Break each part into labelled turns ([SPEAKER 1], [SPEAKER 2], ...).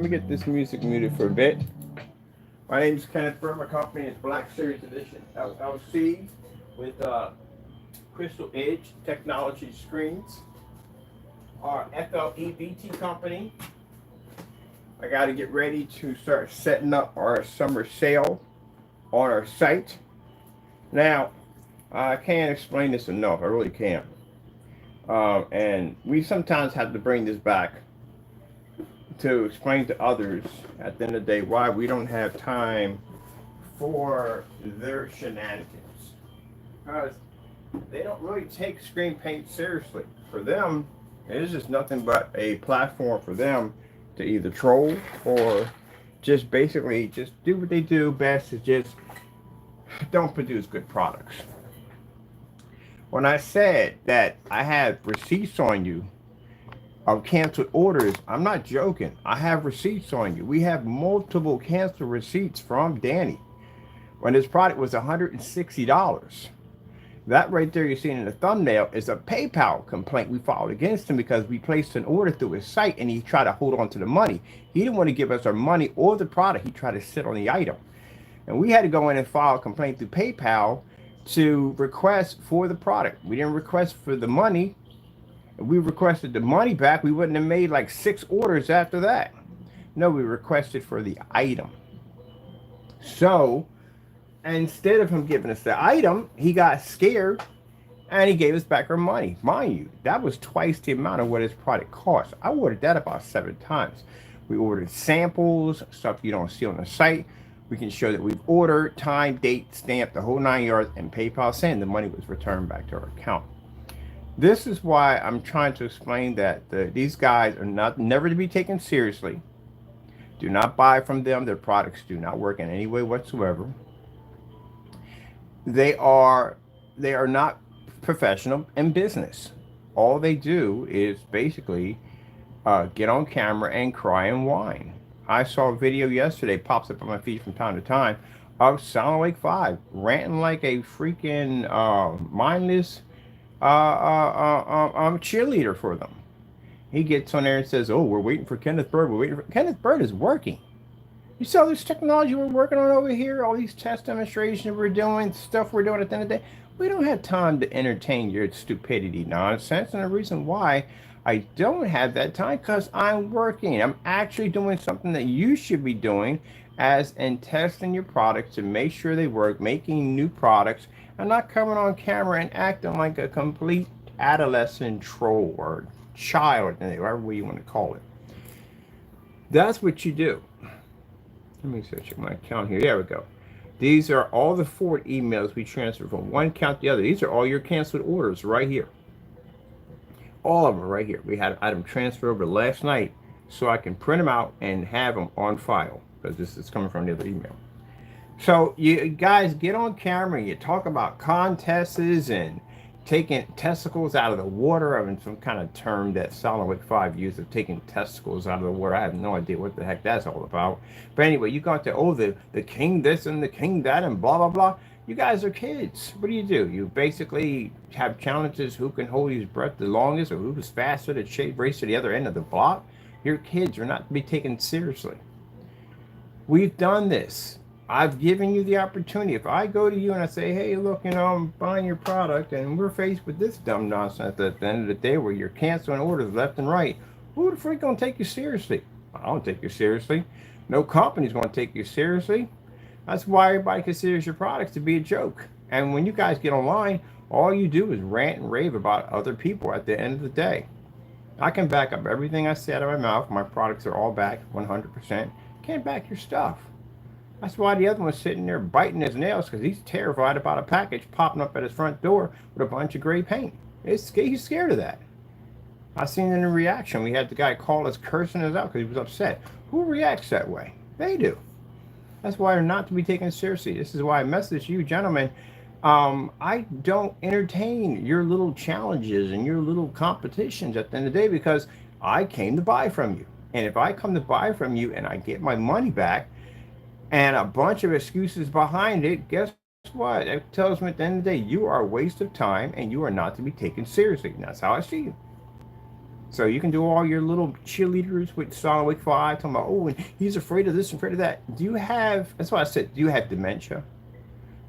[SPEAKER 1] Let me get this music muted for a bit. My name is Kenneth Burr. My company is Black Series Edition LLC with Crystal Edge Technology Screens. Our FLEBT company. I got to get ready to start setting up our summer sale on our site. Now, I can't explain this enough. I really can't. And we sometimes have to bring this back to explain to others at the end of the day why we don't have time for their shenanigans. Because they don't really take screen paint seriously. For them, it is just nothing but a platform for them to either troll or just basically just do what they do best, is just don't produce good products. When I said that I have receipts on you of canceled orders, I'm not joking. I have receipts on you. We have multiple canceled receipts from Danny when this product was $160. That right there you're seeing in the thumbnail is a PayPal complaint we filed against him because we placed an order through his site and he tried to hold on to the money. He didn't want to give us our money or the product. He tried to sit on the item. And we had to go in and file a complaint through PayPal to request for the product. We didn't request for the money. If we requested the money back, we wouldn't have made like 6 orders after that. No, we requested for the item. So instead of him giving us the item, he got scared and he gave us back our money. Mind you, that was twice the amount of what his product cost. I ordered that about 7 times. We ordered samples, stuff you don't see on the site. We can show that we've ordered, time, date, stamp, the whole 9 yards, and PayPal saying the money was returned back to our account. This is why I'm trying to explain that these guys are never to be taken seriously. Do not buy from them. Their products do not work in any way whatsoever. They are not professional in business. All they do is basically get on camera and cry and whine. I saw a video yesterday, pops up on my feed from time to time, of Sound Lake 5 ranting like a freaking mindless cheerleader for them. He gets on there and says, "Oh, we're waiting for Kenneth Bird. We're waiting for Kenneth Bird is working. You see all this technology we're working on over here, all these test demonstrations we're doing, stuff we're doing at the end of the day. We don't have time to entertain your stupidity nonsense. And the reason why I don't have that time, because I'm working. I'm actually doing something that you should be doing, as in testing your products to make sure they work, making new products, and not coming on camera and acting like a complete adolescent troll or child, whatever way you want to call it. That's what you do. Let me check my account here. There we go. These are all the forward emails we transfer from one account to the other. These are all your canceled orders right here. All of them right here. We had item transfer over last night so I can print them out and have them on file, because this is coming from the other email. So you guys get on camera and you talk about contests and taking testicles out of the water. I mean, some kind of term that Solid Lake 5 used of taking testicles out of the water. I have no idea what the heck that's all about. But anyway, you got the king this and the king that and blah, blah, blah. You guys are kids. What do? You basically have challenges who can hold his breath the longest or who's faster to race to the other end of the block. You're kids. You're not to be taken seriously. We've done this. I've given you the opportunity. If I go to you and I say, hey, look, I'm buying your product and we're faced with this dumb nonsense at the end of the day where you're canceling orders left and right, who the freak gonna take you seriously? I don't take you seriously. No company's gonna take you seriously. That's why everybody considers your products to be a joke. And when you guys get online, all you do is rant and rave about other people at the end of the day. I can back up everything I say out of my mouth. My products are all back 100%. Can't back your stuff. That's why the other one's sitting there biting his nails, because he's terrified about a package popping up at his front door with a bunch of gray paint. He's scared of that. I seen it in a reaction. We had the guy call us cursing us out because he was upset. Who reacts that way? They do. That's why they're not to be taken seriously. This is why I message you, gentlemen. I don't entertain your little challenges and your little competitions at the end of the day, because I came to buy from you. And if I come to buy from you and I get my money back, and a bunch of excuses behind it, guess what? It tells me at the end of the day, you are a waste of time and you are not to be taken seriously. And that's how I see you. So you can do all your little cheerleaders with Solid Week 5, talking about, oh, and he's afraid of this, afraid of that. Do you have, that's why I said, do you have dementia?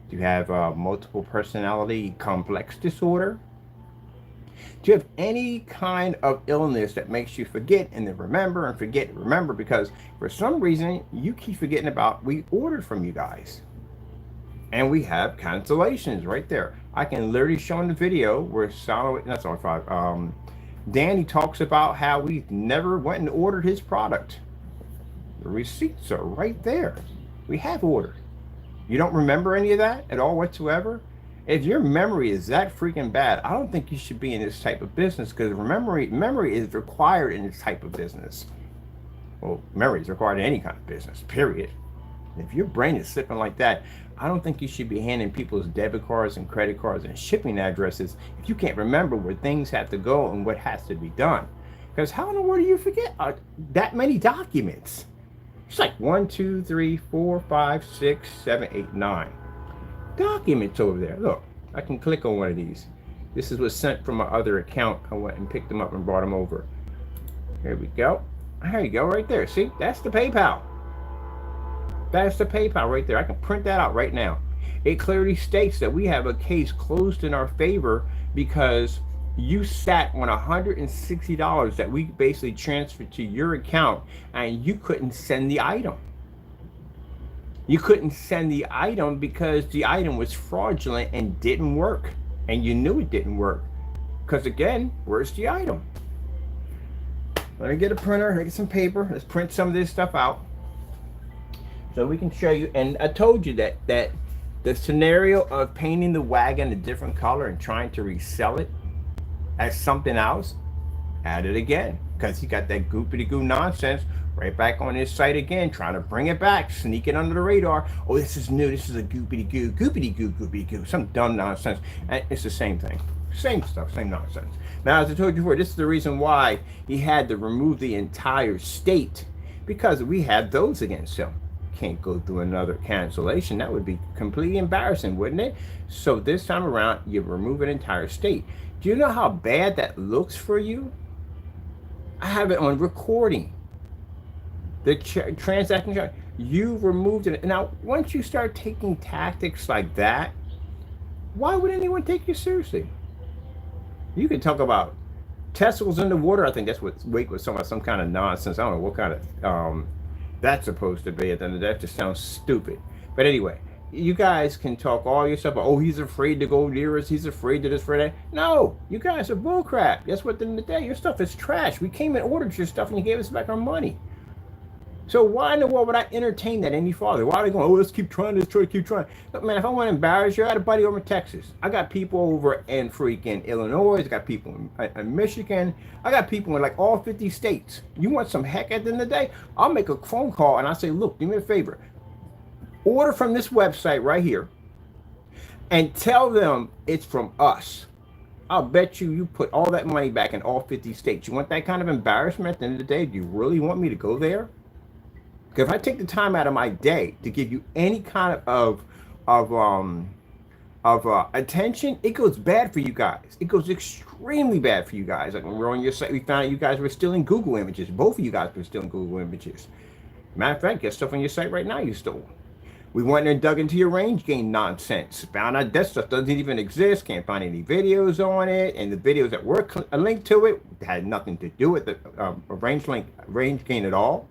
[SPEAKER 1] Do you have multiple personality complex disorder? Do you have any kind of illness that makes you forget and then remember and forget and remember? Because for some reason, you keep forgetting about, we ordered from you guys. And we have cancellations right there. I can literally show in the video where Solid, that's all 5. Danny talks about how we never went and ordered his product. The receipts are right there. We have ordered. You don't remember any of that at all whatsoever? If your memory is that freaking bad, I don't think you should be in this type of business, because memory is required in this type of business. Well, memory is required in any kind of business, period. If your brain is slipping like that, I don't think you should be handing people's debit cards and credit cards and shipping addresses if you can't remember where things have to go and what has to be done. Because how in the world do you forget that many documents? It's like 1, 2, 3, 4, 5, 6, 7, 8, 9 documents over there. Look, I can click on one of these. This is what's sent from my other account. I went and picked them up and brought them over. Here we go. There you go, right there. See, that's the PayPal. That's the PayPal right there. I can print that out right now. It clearly states that we have a case closed in our favor because you sat on $160 that we basically transferred to your account, and you couldn't send the item. You couldn't send the item because the item was fraudulent and didn't work. And you knew it didn't work. Because again, where's the item? Let me get a printer, get some paper. Let's print some of this stuff out, so we can show you. And I told you that the scenario of painting the wagon a different color and trying to resell it as something else, add it again, because he got that goopity goo nonsense right back on his site again, trying to bring it back, sneak it under the radar. Oh, this is new. This is a goopity goo, some dumb nonsense. And it's the same thing, same stuff, same nonsense. Now, as I told you before, this is the reason why he had to remove the entire state, because we had those against him. Can't go through another cancellation. That would be completely embarrassing, wouldn't it? So this time around, you remove an entire state. Do you know how bad that looks for you? I have it on recording. The transaction charge, you removed it. Now, once you start taking tactics like that, why would anyone take you seriously? You can talk about testicles in the water. I think that's what Wake was talking about, some kind of nonsense. I don't know what kind of that's supposed to be. At the end of that, just sounds stupid. But anyway, you guys can talk all your stuff about, oh, he's afraid to go near us, he's afraid to this, afraid that. No, you guys are bullcrap. Guess what? At the end of the day, your stuff is trash. We came and ordered your stuff and you gave us back our money. So why in the world would I entertain that any farther? Why are they going, oh, let's keep trying, let's try to keep trying? Look, man, if I want to embarrass you, I got a buddy over in Texas. I got people over in freaking Illinois. I got people in Michigan. I got people in like all 50 states. You want some heck at the end of the day? I'll make a phone call and I'll say, look, do me a favor. Order from this website right here and tell them it's from us. I'll bet you put all that money back in all 50 states. You want that kind of embarrassment at the end of the day? Do you really want me to go there? Because if I take the time out of my day to give you any kind of attention, it goes bad for you guys. It goes extremely bad for you guys. Like when we were on your site, we found out you guys were stealing Google images. Both of you guys were stealing Google images. Matter of fact, get stuff on your site right now you stole. We went there and dug into your range gain nonsense. Found out that stuff doesn't even exist. Can't find any videos on it. And the videos that were linked to it had nothing to do with the range gain at all.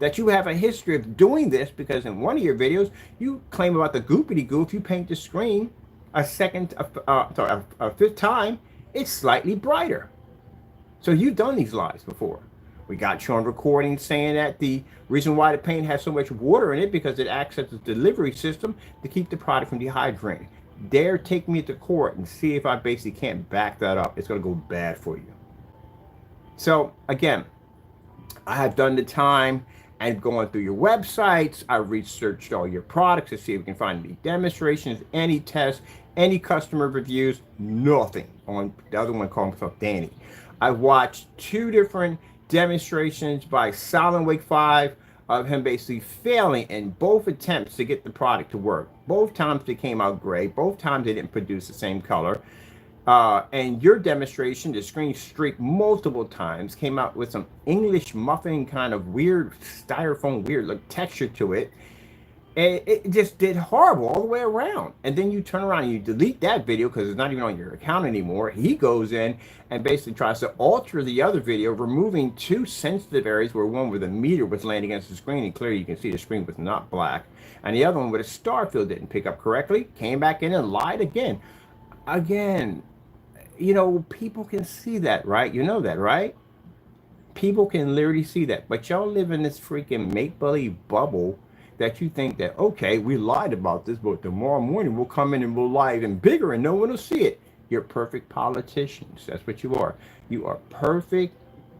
[SPEAKER 1] That you have a history of doing this, because in one of your videos you claim about the goopity goo. If you paint the screen a fifth time, it's slightly brighter. So you've done these lies before. We got you on recording saying that the reason why the paint has so much water in it because it acts as a delivery system to keep the product from dehydrating. Dare take me to court and see if I basically can't back that up. It's going to go bad for you. So again, I have done the time and going through your websites. I researched all your products to see if we can find any demonstrations, any tests, any customer reviews. Nothing on the other one called himself Danny. I watched 2 different demonstrations by Silent Wake 5 of him basically failing in both attempts to get the product to work. Both times they came out gray. Both times they didn't produce the same color. And your demonstration, the screen streaked multiple times, came out with some English muffin kind of weird styrofoam, weird look texture to it. And it just did horrible all the way around. And then you turn around and you delete that video because it's not even on your account anymore. He goes in and basically tries to alter the other video, removing two sensitive areas where one where the meter was laying against the screen, and clearly you can see the screen was not black. And the other one where the star field didn't pick up correctly, came back in and lied again. Again, people can see that, right? You know that, right? People can literally see that. But y'all live in this freaking make-believe bubble that you think that, okay, we lied about this, but tomorrow morning we'll come in and we'll lie even bigger and no one will see it. You're perfect politicians. That's what you are. You are perfect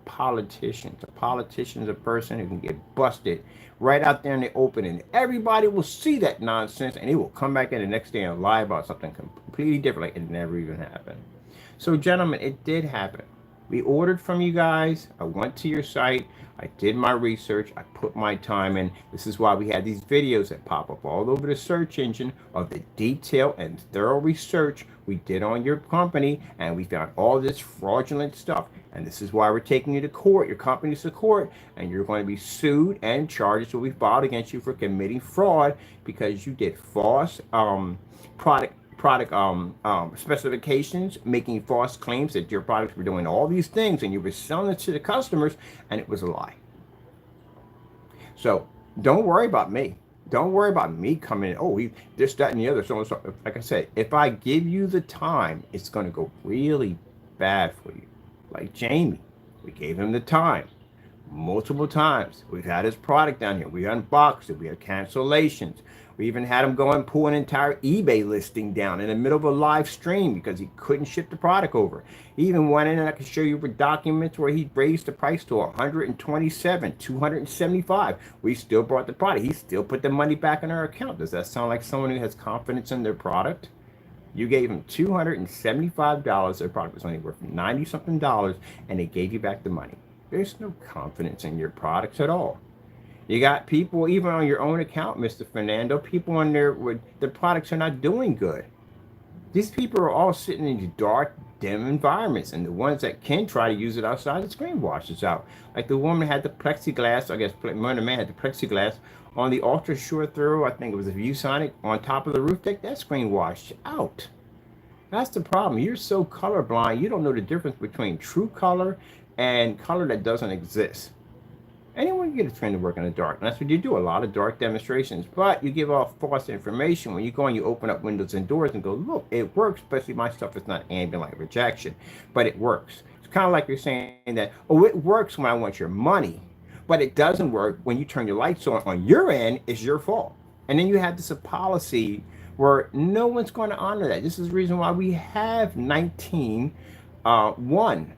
[SPEAKER 1] politicians. A politician is a person who can get busted right out there in the open, and everybody will see that nonsense, and he will come back in the next day and lie about something completely different, like it never even happened. So, gentlemen, it did happen. We ordered from you guys. I went to your site. I did my research. I put my time in. This is why we had these videos that pop up all over the search engine of the detailed and thorough research we did on your company, and we found all this fraudulent stuff. And this is why we're taking you to court, your company's to court, and you're going to be sued, and charges will be filed against you for committing fraud because you did false product specifications, making false claims that your products were doing all these things and you were selling it to the customers, and it was a lie. So don't worry about me. Don't worry about me coming in. Oh, this, that, and the other. So, like I said, if I give you the time, it's going to go really bad for you. Like Jamie, we gave him the time multiple times. We've had his product down here. We unboxed it. We had cancellations. We even had him go and pull an entire eBay listing down in the middle of a live stream because he couldn't ship the product over. He even went in, and I can show you documents where he raised the price to $127, $275. We still brought the product. He still put the money back in our account. Does that sound like someone who has confidence in their product? You gave him $275. Their product was only worth $90-something, and they gave you back the money. There's no confidence in your products at all. You got people, even on your own account, Mr. Fernando, people on there with the products are not doing good. These people are all sitting in dark, dim environments, and the ones that can try to use it outside, the screen washes out. Like the woman had the plexiglass, I guess the man had the plexiglass on the ultra short throw, I think it was a ViewSonic, on top of the roof deck, that screen washed out. That's the problem. You're so colorblind, you don't know the difference between true color and color that doesn't exist. Anyone can get a train to work in the dark, and that's what you do, a lot of dark demonstrations. But you give off false information. When you go and you open up windows and doors and go, look, it works, especially my stuff is not ambient light rejection, but it works. It's kind of like you're saying that, oh, it works when I want your money, but it doesn't work when you turn your lights on your end. It's your fault. And then you have this policy where no one's going to honor that. This is the reason why we have 19 PayPal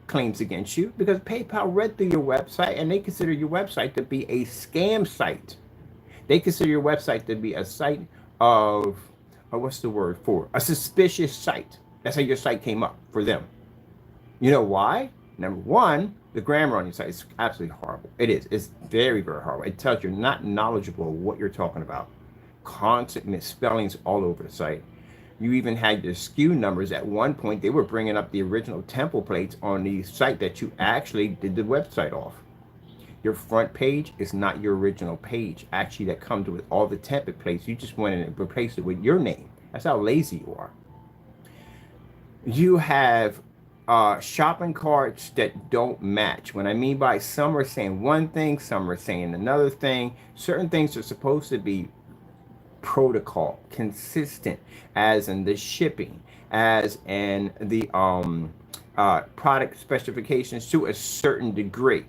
[SPEAKER 1] claims against you, because PayPal read through your website and they consider your website to be a scam site. They consider your website to be a site of, what's the word for? A suspicious site. That's how your site came up for them. You know why? Number one, the grammar on your site is absolutely horrible. It is. It's very, very horrible. It tells you're not knowledgeable of what you're talking about. Constant misspellings all over the site. You even had your SKU numbers. At one point, they were bringing up the original template plates on the site that you actually did the website off. Your front page is not your original page. Actually, that comes with all the template plates. You just went in and replaced it with your name. That's how lazy you are. You have shopping carts that don't match. What I mean by some are saying one thing, some are saying another thing. Certain things are supposed to be protocol, consistent, as in the shipping, as in the product specifications to a certain degree,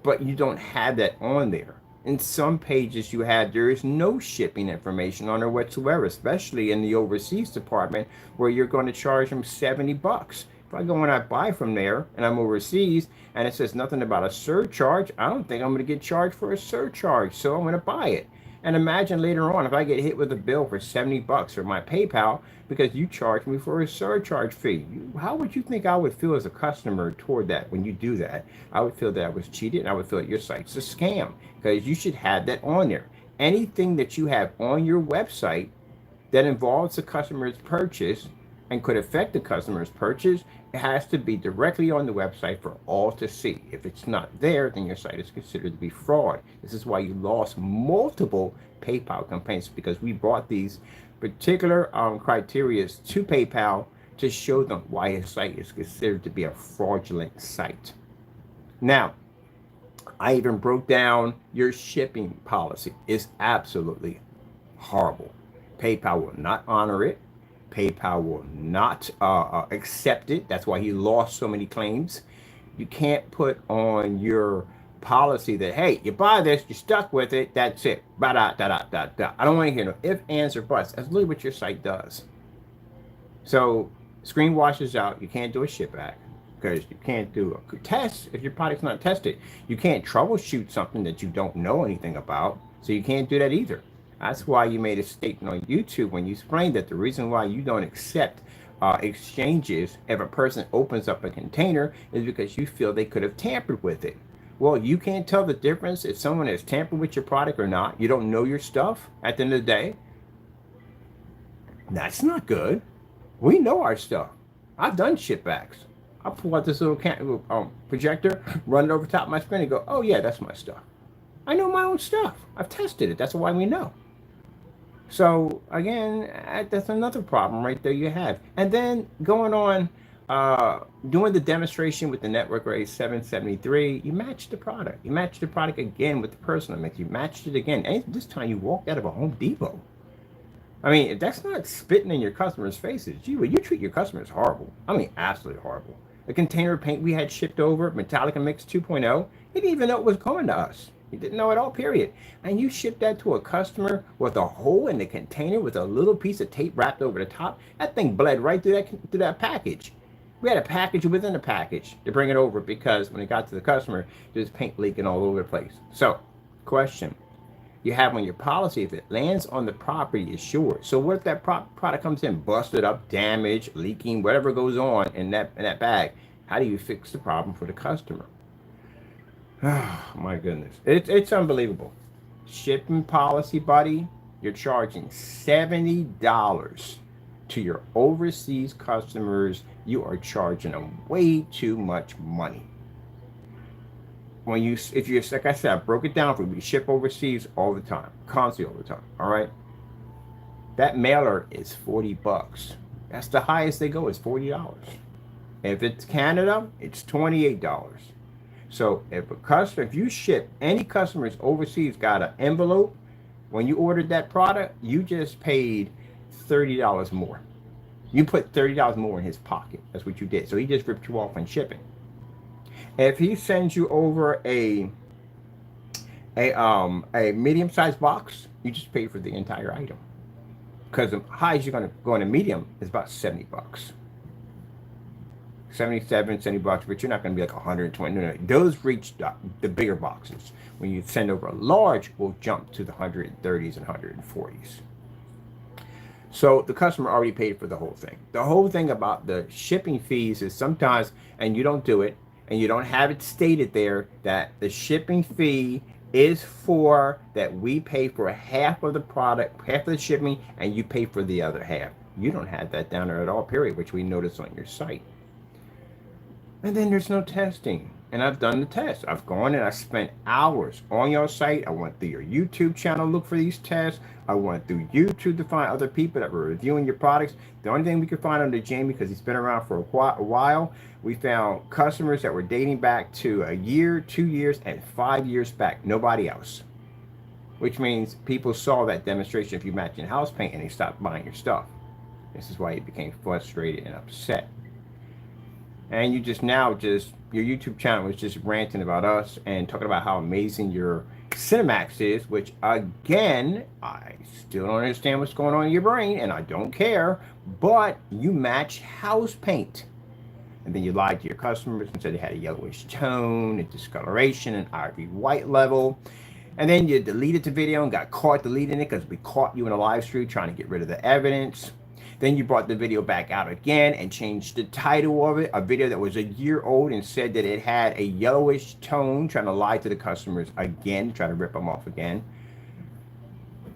[SPEAKER 1] but you don't have that on there. In some pages there is no shipping information on there whatsoever, especially in the overseas department where you're going to charge them $70. If I go and I buy from there and I'm overseas and it says nothing about a surcharge, I don't think I'm going to get charged for a surcharge, so I'm going to buy it. And imagine later on if I get hit with a bill for $70 for my PayPal because you charged me for a surcharge fee. How would you think I would feel as a customer toward that when you do that? I would feel that I was cheated, and I would feel that your site's a scam because you should have that on there. Anything that you have on your website that involves the customer's purchase and could affect the customer's purchase, it has to be directly on the website for all to see. If it's not there, then your site is considered to be fraud. This is why you lost multiple PayPal campaigns, because we brought these particular criteria to PayPal to show them why a site is considered to be a fraudulent site. Now, I even broke down your shipping policy. It's absolutely horrible. PayPal will not honor it. PayPal will not accept it. That's why he lost so many claims. You can't put on your policy that, hey, you buy this, you're stuck with it, that's it. I don't want to hear no ifs, ands, or buts. That's literally what your site does. So screen washes out. You can't do a ship back because you can't do a test if your product's not tested. You can't troubleshoot something that you don't know anything about. So you can't do that either. That's why you made a statement on YouTube when you explained that the reason why you don't accept exchanges if a person opens up a container is because you feel they could have tampered with it. Well, you can't tell the difference if someone has tampered with your product or not. You don't know your stuff at the end of the day. That's not good. We know our stuff. I've done ship backs. I pull out this little projector, run it over top of my screen and go, oh yeah, that's my stuff. I know my own stuff. I've tested it. That's why we know. So again, that's another problem right there you have. And then going on, doing the demonstration with the network Crows1176, you match the product. You match the product again with the personal mix. You matched it again. And this time you walked out of a Home Depot. I mean, that's not spitting in your customers' faces. Gee, well, you treat your customers horrible. I mean, absolutely horrible. The container of paint we had shipped over, Metallica Mix 2.0, he didn't even know it was coming to us. He didn't know at all, period. And you shipped that to a customer with a hole in the container with a little piece of tape wrapped over the top. That thing bled right through that package. We had a package within a package to bring it over because when it got to the customer, there's paint leaking all over the place. So, question. You have on your policy, if it lands on the property, it's yours. So what if that product comes in busted up, damaged, leaking, whatever goes on in that bag? How do you fix the problem for the customer? Oh my goodness, it's unbelievable. Shipping policy, buddy, you're charging $70 to your overseas customers. You are charging them way too much money. If you're, like I said, I broke it down for you. We ship overseas all the time, constantly all the time. All right. That mailer is $40. That's the highest they go, is $40. If it's Canada, it's $28. So if you ship any customers overseas got an envelope, when you ordered that product, you just paid $30 more. You put $30 more in his pocket. That's what you did. So he just ripped you off on shipping. If he sends you over a medium-sized box, you just pay for the entire item. Because the highest you're going to go in a medium is about $70. 77, $70, but you're not going to be like 120. No. Those reach the bigger boxes. When you send over a large, we'll jump to the 130s and 140s. So the customer already paid for the whole thing. The whole thing about the shipping fees is sometimes, and you don't do it, and you don't have it stated there, that the shipping fee is for that we pay for half of the product, half of the shipping, and you pay for the other half. You don't have that down there at all, period, which we notice on your site. And then there's no testing. And I've done the test. I've gone and I spent hours on your site. I went through your YouTube channel, look for these tests. I went through YouTube to find other people that were reviewing your products. The only thing we could find under Jamie, because he's been around for a while, we found customers that were dating back to a year, 2 years, and 5 years back. Nobody else. Which means people saw that demonstration if you match in house paint and they stopped buying your stuff. This is why he became frustrated and upset. And you just your YouTube channel was just ranting about us and talking about how amazing your Cinemax is, which again, I still don't understand what's going on in your brain, and I don't care, but you match house paint. And then you lied to your customers and said they had a yellowish tone, a discoloration, an ivory white level. And then you deleted the video and got caught deleting it because we caught you in a live stream trying to get rid of the evidence. Then you brought the video back out again and changed the title of it, a video that was a year old, and said that it had a yellowish tone, trying to lie to the customers again, try to rip them off again.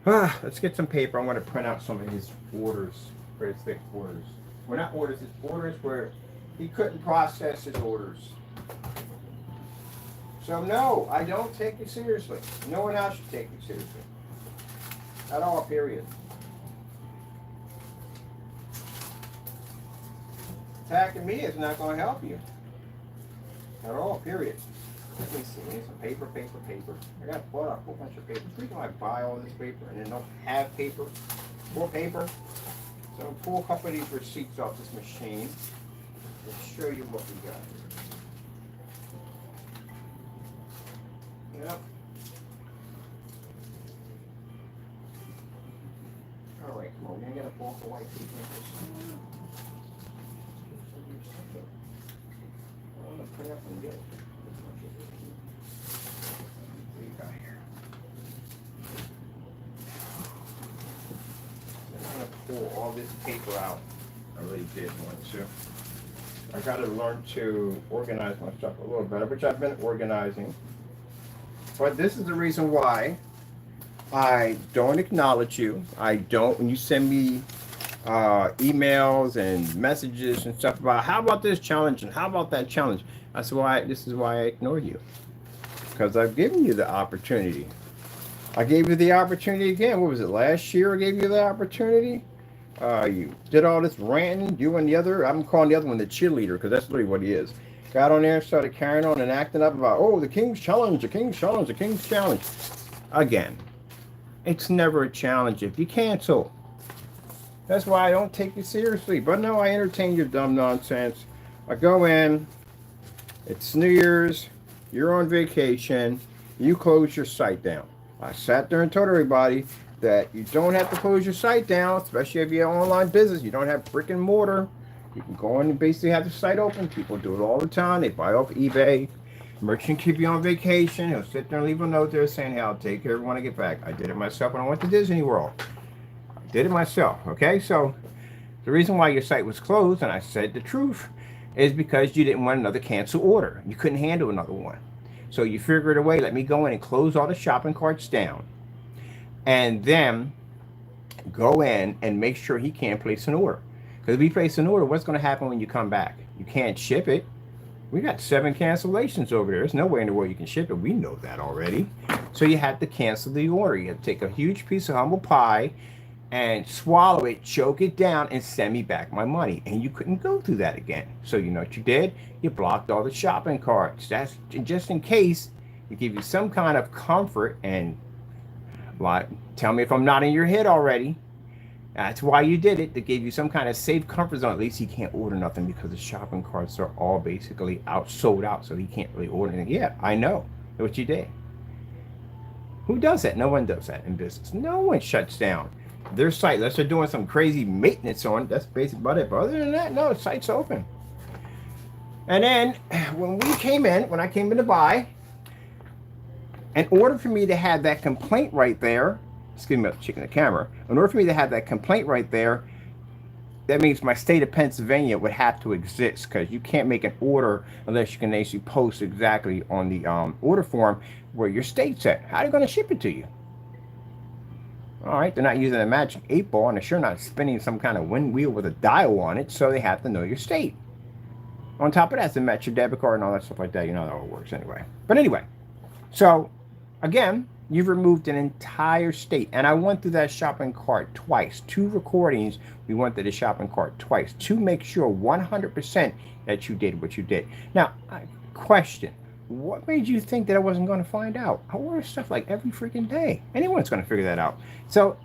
[SPEAKER 1] Let's get some paper. I want to print out some of his orders, for his thick orders. Well, not orders, his orders where he couldn't process his orders. So no, I don't take you seriously. No one else should take you seriously. At all, period. Attacking me is not going to help you. At all, period. Let me see. Here's some paper. I got bought a whole bunch of paper. The reason I buy all this paper and then don't have paper, more paper. So I'll pull a couple of these receipts off this machine and show you what we got. Yep. All right, come on. We're gonna get a bulk of white paper. I'm gonna print up and get it. What do you got here? I'm gonna pull all this paper out. I really did want to. I got to learn to organize my stuff a little better, which I've been organizing. But this is the reason why I don't acknowledge you. I don't, when you send me emails and messages and stuff about how about this challenge and how about that challenge. That's why, this is why I ignore you. Because I've given you the opportunity. I gave you the opportunity again. What was it, last year I gave you the opportunity? You did all this ranting, you and the other, I'm calling the other one the cheerleader because that's literally what he is. Got on there, started carrying on and acting up about, oh, the King's Challenge, the King's Challenge, the King's Challenge. Again, it's never a challenge if you cancel. That's why I don't take you seriously. But no, I entertain your dumb nonsense. I go in, it's New Year's, you're on vacation, you close your site down. I sat there and told everybody that you don't have to close your site down, especially if you have online business. You don't have brick and mortar. You can go in and basically have the site open. People do it all the time. They buy off eBay. Merchant keep you on vacation. He'll sit there and leave a note there saying, hey, I'll take care of it when I get back. I did it myself when I went to Disney World. I did it myself, okay? So the reason why your site was closed, and I said the truth, is because you didn't want another cancel order. You couldn't handle another one. So you figured a way, let me go in and close all the shopping carts down. And then go in and make sure he can't place an order. Because if we place an order, what's going to happen when you come back? You can't ship it. We got 7 cancellations over there. There's no way in the world you can ship it. We know that already. So you have to cancel the order. You have to take a huge piece of humble pie and swallow it, choke it down, and send me back my money. And you couldn't go through that again. So you know what you did? You blocked all the shopping carts. That's just in case it give you some kind of comfort and like, tell me if I'm not in your head already. That's why you did it. They gave you some kind of safe comfort zone. At least he can't order nothing because the shopping carts are all basically sold out. So he can't really order anything. Yeah, I know. That's what you did. Who does that? No one does that in business. No one shuts down their site unless they're doing some crazy maintenance on it. That's basically about it. But other than that, no, the site's open. And then when I came in to buy, in order for me to have that complaint right there, excuse me, I'm checking the camera. In order for me to have that complaint right there, that means my state of Pennsylvania would have to exist because you can't make an order unless you can actually post exactly on the order form where your state's at. How are they going to ship it to you? All right, they're not using a magic 8-ball and they're sure not spinning some kind of wind wheel with a dial on it, so they have to know your state. On top of that, they match your debit card and all that stuff like that. You know how it works anyway. But anyway, so again, you've removed an entire state. And I went through that shopping cart twice. 2 recordings, we went through the shopping cart twice to make sure 100% that you did what you did. Now, question, what made you think that I wasn't going to find out? I order stuff like every freaking day. Anyone's going to figure that out. So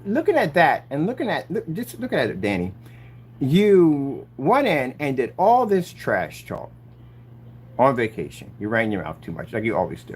[SPEAKER 1] looking at that and just looking at it, Danny, you went in and did all this trash talk on vacation. You ran your mouth too much, like you always do.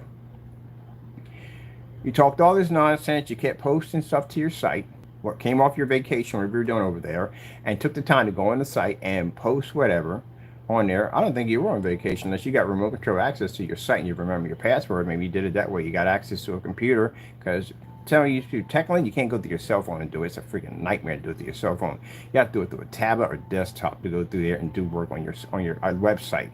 [SPEAKER 1] You talked all this nonsense. You kept posting stuff to your site, what came off your vacation, whatever you were doing over there, and took the time to go on the site and post whatever on there. I don't think you were on vacation unless you got remote control access to your site and you remember your password. Maybe you did it that way. You got access to a computer because telling you to technically you can't go through your cell phone and do it. It's a freaking nightmare to do it through your cell phone. You have to do it through a tablet or desktop to go through there and do work on your website.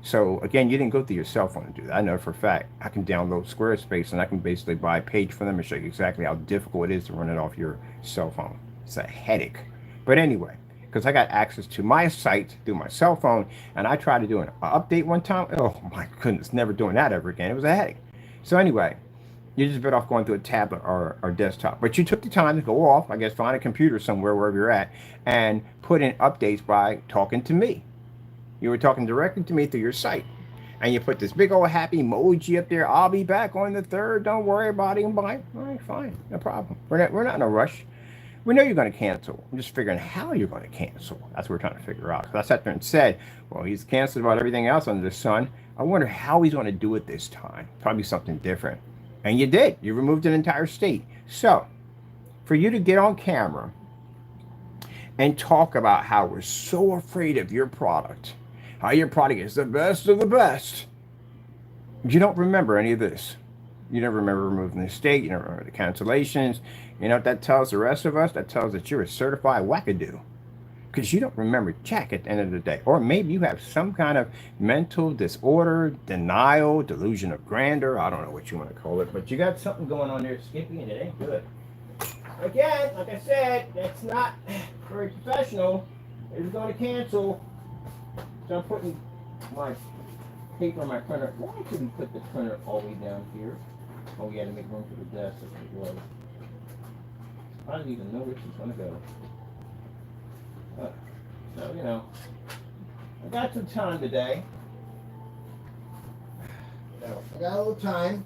[SPEAKER 1] So again, you didn't go through your cell phone to do that. I know for a fact I can download Squarespace and I can basically buy a page for them and show you exactly how difficult it is to run it off your cell phone. It's a headache. But anyway, because I got access to my site through my cell phone and I tried to do an update one time. Oh my goodness, never doing that ever again. It was a headache. So anyway, you're just better off going through a tablet or desktop. But you took the time to go off, I guess, find a computer somewhere, wherever you're at, and put in updates by talking to me. You were talking directly to me through your site. And you put this big old happy emoji up there. I'll be back on the 3rd. Don't worry about it. Bye. All right, fine. No problem. We're not in a rush. We know you're going to cancel. I'm just figuring how you're going to cancel. That's what we're trying to figure out. So I sat there and said, well, he's canceled about everything else under the sun. I wonder how he's going to do it this time. Probably something different. And you did. You removed an entire state. So for you to get on camera and talk about how we're so afraid of your product, how your product is the best of the best, you don't remember any of this. You never remember removing the state. You never remember the cancellations. You know what that tells the rest of us? That tells that you're a certified wackadoo. Because you don't remember jack at the end of the day. Or maybe you have some kind of mental disorder, denial, delusion of grandeur. I don't know what you want to call it. But you got something going on there, Skippy, and it ain't good. Again, like I said, that's not very professional. It's going to cancel. So I'm putting my paper on my printer. Why should we put the printer all the way down here? Oh, we had to make room for the desk. That's what it was. I didn't even know where she's going to go. So, you know, I got some time today. So, I got a little time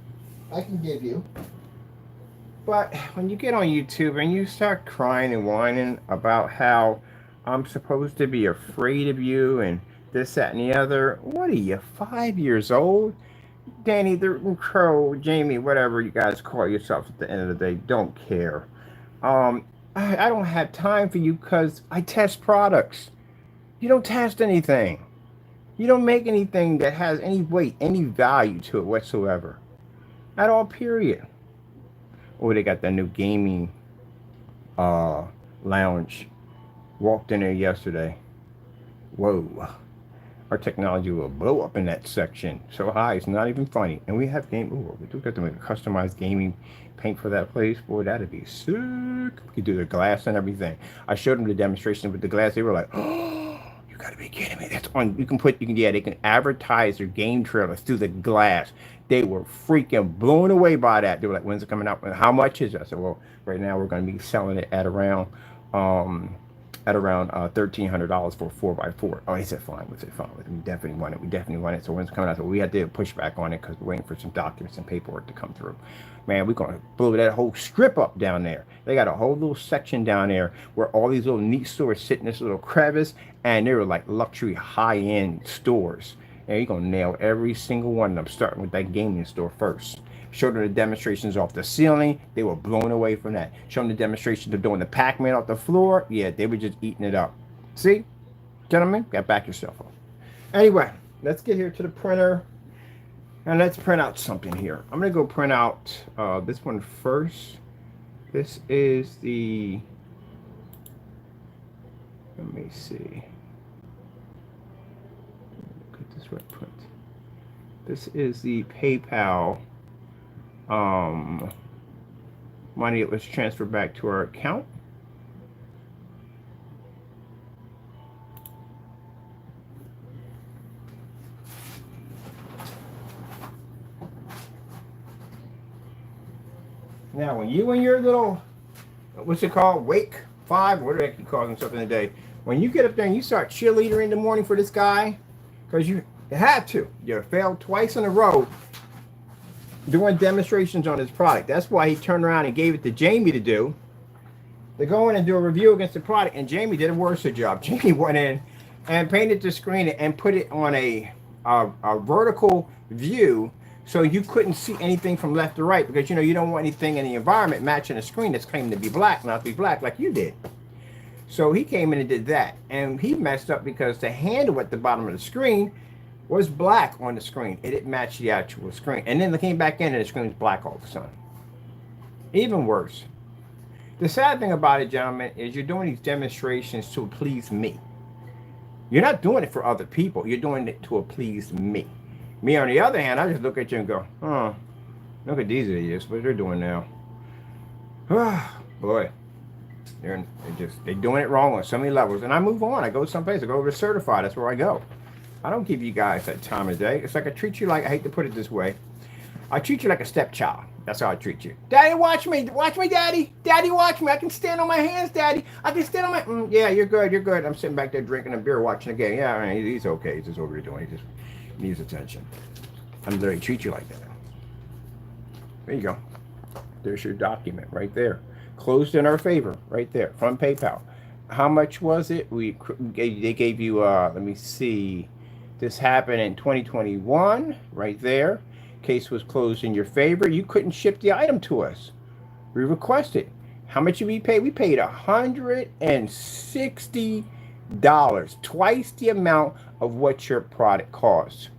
[SPEAKER 1] I can give you. But when you get on YouTube and you start crying and whining about how I'm supposed to be afraid of you and this, that, and the other, what are you, 5 years old? Danny, the Crow, Jamie, whatever you guys call yourselves at the end of the day, don't care. I don't have time for you because I test products. You don't test anything. You don't make anything that has any weight, any value to it whatsoever. At all, period. Oh, they got that new gaming lounge. Walked in there yesterday. Whoa. Our technology will blow up in that section. So high, it's not even funny. And we have game. Ooh, we do get to make a customized gaming paint for that place. Boy, that'd be sick. We could do the glass and everything. I showed them the demonstration with the glass. They were like, oh, you gotta be kidding me. That's on. They can advertise their game trailers through the glass. They were freaking blown away by that. They were like, when's it coming out? How much is it? I said, well, right now we're going to be selling it at around $1,300 for a 4x4. Oh, he said, fine. We said, fine. We definitely want it. We definitely want it. So when's it coming out? So we had to push back on it because we're waiting for some documents and paperwork to come through. Man, we're going to blow that whole strip up down there. They got a whole little section down there where all these little neat stores sit in this little crevice, and they were like luxury high-end stores. And you're going to nail every single one of them, starting with that gaming store first. Showed them the demonstrations off the ceiling. They were blown away from that. Showed them the demonstrations of doing the Pac-Man off the floor. Yeah, they were just eating it up. See? Gentlemen, got back yourself up. Anyway, let's get here to the printer. And let's print out something here. I'm going to go print out this one first. This is the... Let me see. Red print. This is the PayPal money that was transferred back to our account. Now, when you and your little, what's it called, Wake 5, what the heck you call themselves in the day, when you get up there and you start cheerleading in the morning for this guy, because you had to. You failed twice in a row doing demonstrations on his product. That's why he turned around and gave it to Jamie to do. They go in and do a review against the product, and Jamie did a worse job. Jamie went in and painted the screen and put it on a vertical view so you couldn't see anything from left to right, because you don't want anything in the environment matching a screen that's claiming to be black, not to be black like you did. So he came in and did that, and he messed up because the handle at the bottom of the screen was black on the screen. It didn't match the actual screen. And then they came back in and the screen was black all of a sudden. Even worse. The sad thing about it, gentlemen, is you're doing these demonstrations to please me. You're not doing it for other people. You're doing it to please me. Me, on the other hand, I just look at you and go, oh, look at these idiots. What they're doing now. Boy, they're doing it wrong on so many levels. And I move on. I go someplace. I go over to certified. That's where I go. I don't give you guys that time of day. It's like I treat you like, I hate to put it this way, I treat you like a stepchild. That's how I treat you. Daddy, watch me. Watch me, Daddy. Daddy, watch me. I can stand on my hands, Daddy. I can stand on my... yeah, you're good. You're good. I'm sitting back there drinking a beer, watching the game. Yeah, I mean, he's okay. He's just over here doing. He just needs attention. I literally treat you like that. There you go. There's your document right there. Closed in our favor right there from PayPal. How much was it? They gave you, let me see. This happened in 2021 right there. Case was closed in your favor. You couldn't ship the item to us. We requested. How much did we pay? We paid $160, twice the amount of what your product costs.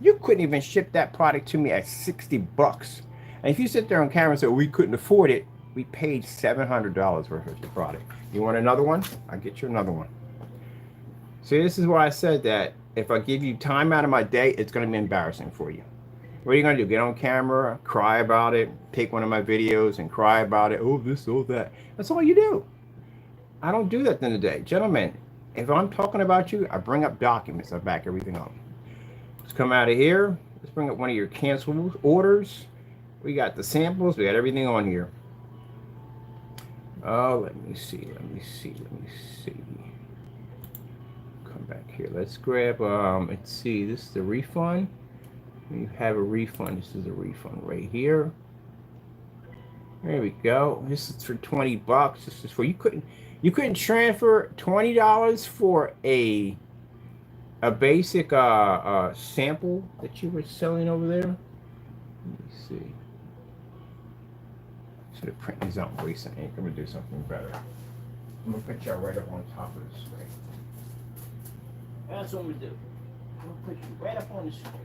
[SPEAKER 1] You couldn't even ship that product to me at $60. And if you sit there on camera and say, we couldn't afford it, we paid $700 worth of the product. You want another one? I'll get you another one. See, this is why I said that if I give you time out of my day, it's going to be embarrassing for you. What are you going to do? Get on camera, cry about it, take one of my videos and cry about it. Oh, this, oh, that. That's all you do. I don't do that at the end of the day. Gentlemen, if I'm talking about you, I bring up documents. I back everything up. Let's come out of here. Let's bring up one of your canceled orders. We got the samples. We got everything on here. Oh, let me see. Come back here. Let's grab, let's see. This is the refund. You have a refund. This is a refund right here. There we go. This is for $20. This is for you couldn't transfer $20 for a basic sample that you were selling over there. Let me see. Should have printed these out and waste ink. I'm gonna do something better. I'm gonna put y'all right up on top of the screen. That's what I'm gonna do. I'm gonna put you right up on the screen.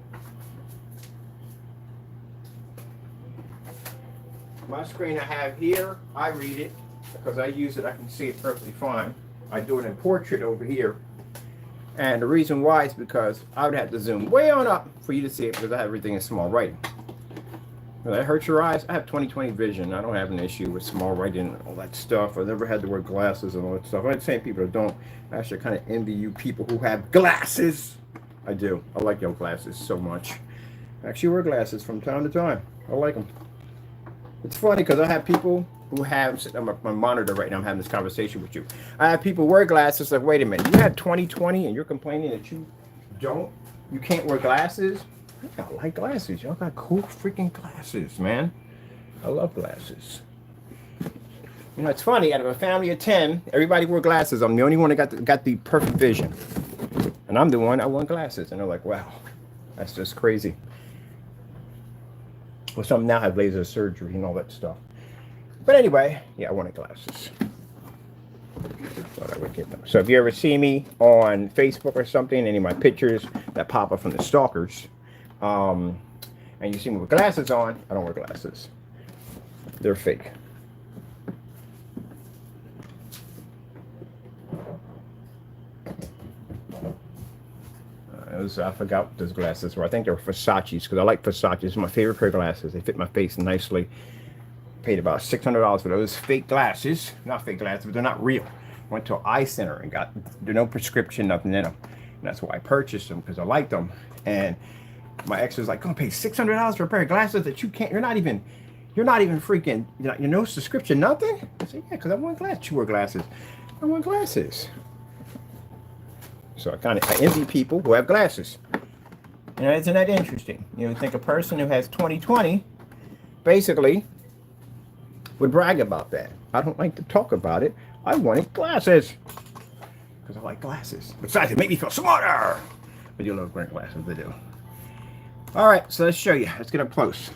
[SPEAKER 1] My screen I have here, I read it because I use it, I can see it perfectly fine. I do it in portrait over here. And the reason why is because I would have to zoom way on up for you to see it because I have everything in small writing. Will that hurt your eyes? I have 20/20 vision. I don't have an issue with small writing and all that stuff. I've never had to wear glasses and all that stuff. I'm not saying people that don't. Actually, I kind of envy you people who have glasses. I do. I like your glasses so much. I actually wear glasses from time to time. I like them. It's funny because I have people who have, I'm on my monitor right now, I'm having this conversation with you. I have people wear glasses like, wait a minute, you have 20/20 and you're complaining that you can't wear glasses? I like glasses. Y'all got cool freaking glasses, man. I love glasses. You know, it's funny, out of a family of 10, everybody wore glasses. I'm the only one that got the perfect vision. And I'm the one that wore glasses. And they're like, wow, that's just crazy. Well, some now have laser surgery and all that stuff. But anyway, yeah, I wanted glasses. Thought I would get them. So if you ever see me on Facebook or something, any of my pictures that pop up from the stalkers, and you see me with glasses on, I don't wear glasses. They're fake. I forgot what those glasses were. I think they were Versace's because I like Versace's. It's my favorite pair of glasses. They fit my face nicely. Paid about $600 for those fake glasses. Not fake glasses, but they're not real. Went to an eye center and got no prescription, nothing in them. And that's why I purchased them because I liked them. And my ex was like, "Gonna pay $600 for a pair of glasses that you can't. You're not even freaking. You're no subscription, nothing." I said, "Yeah, because I want glasses. You wear glasses. I want glasses." So I envy people who have glasses. You know, isn't that interesting? You know, think a person who has 20/20 basically would brag about that. I don't like to talk about it. I wanted glasses because I like glasses. Besides, it make me feel smarter. But you love wearing glasses, they do. All right, so let's show you. Let's get up close.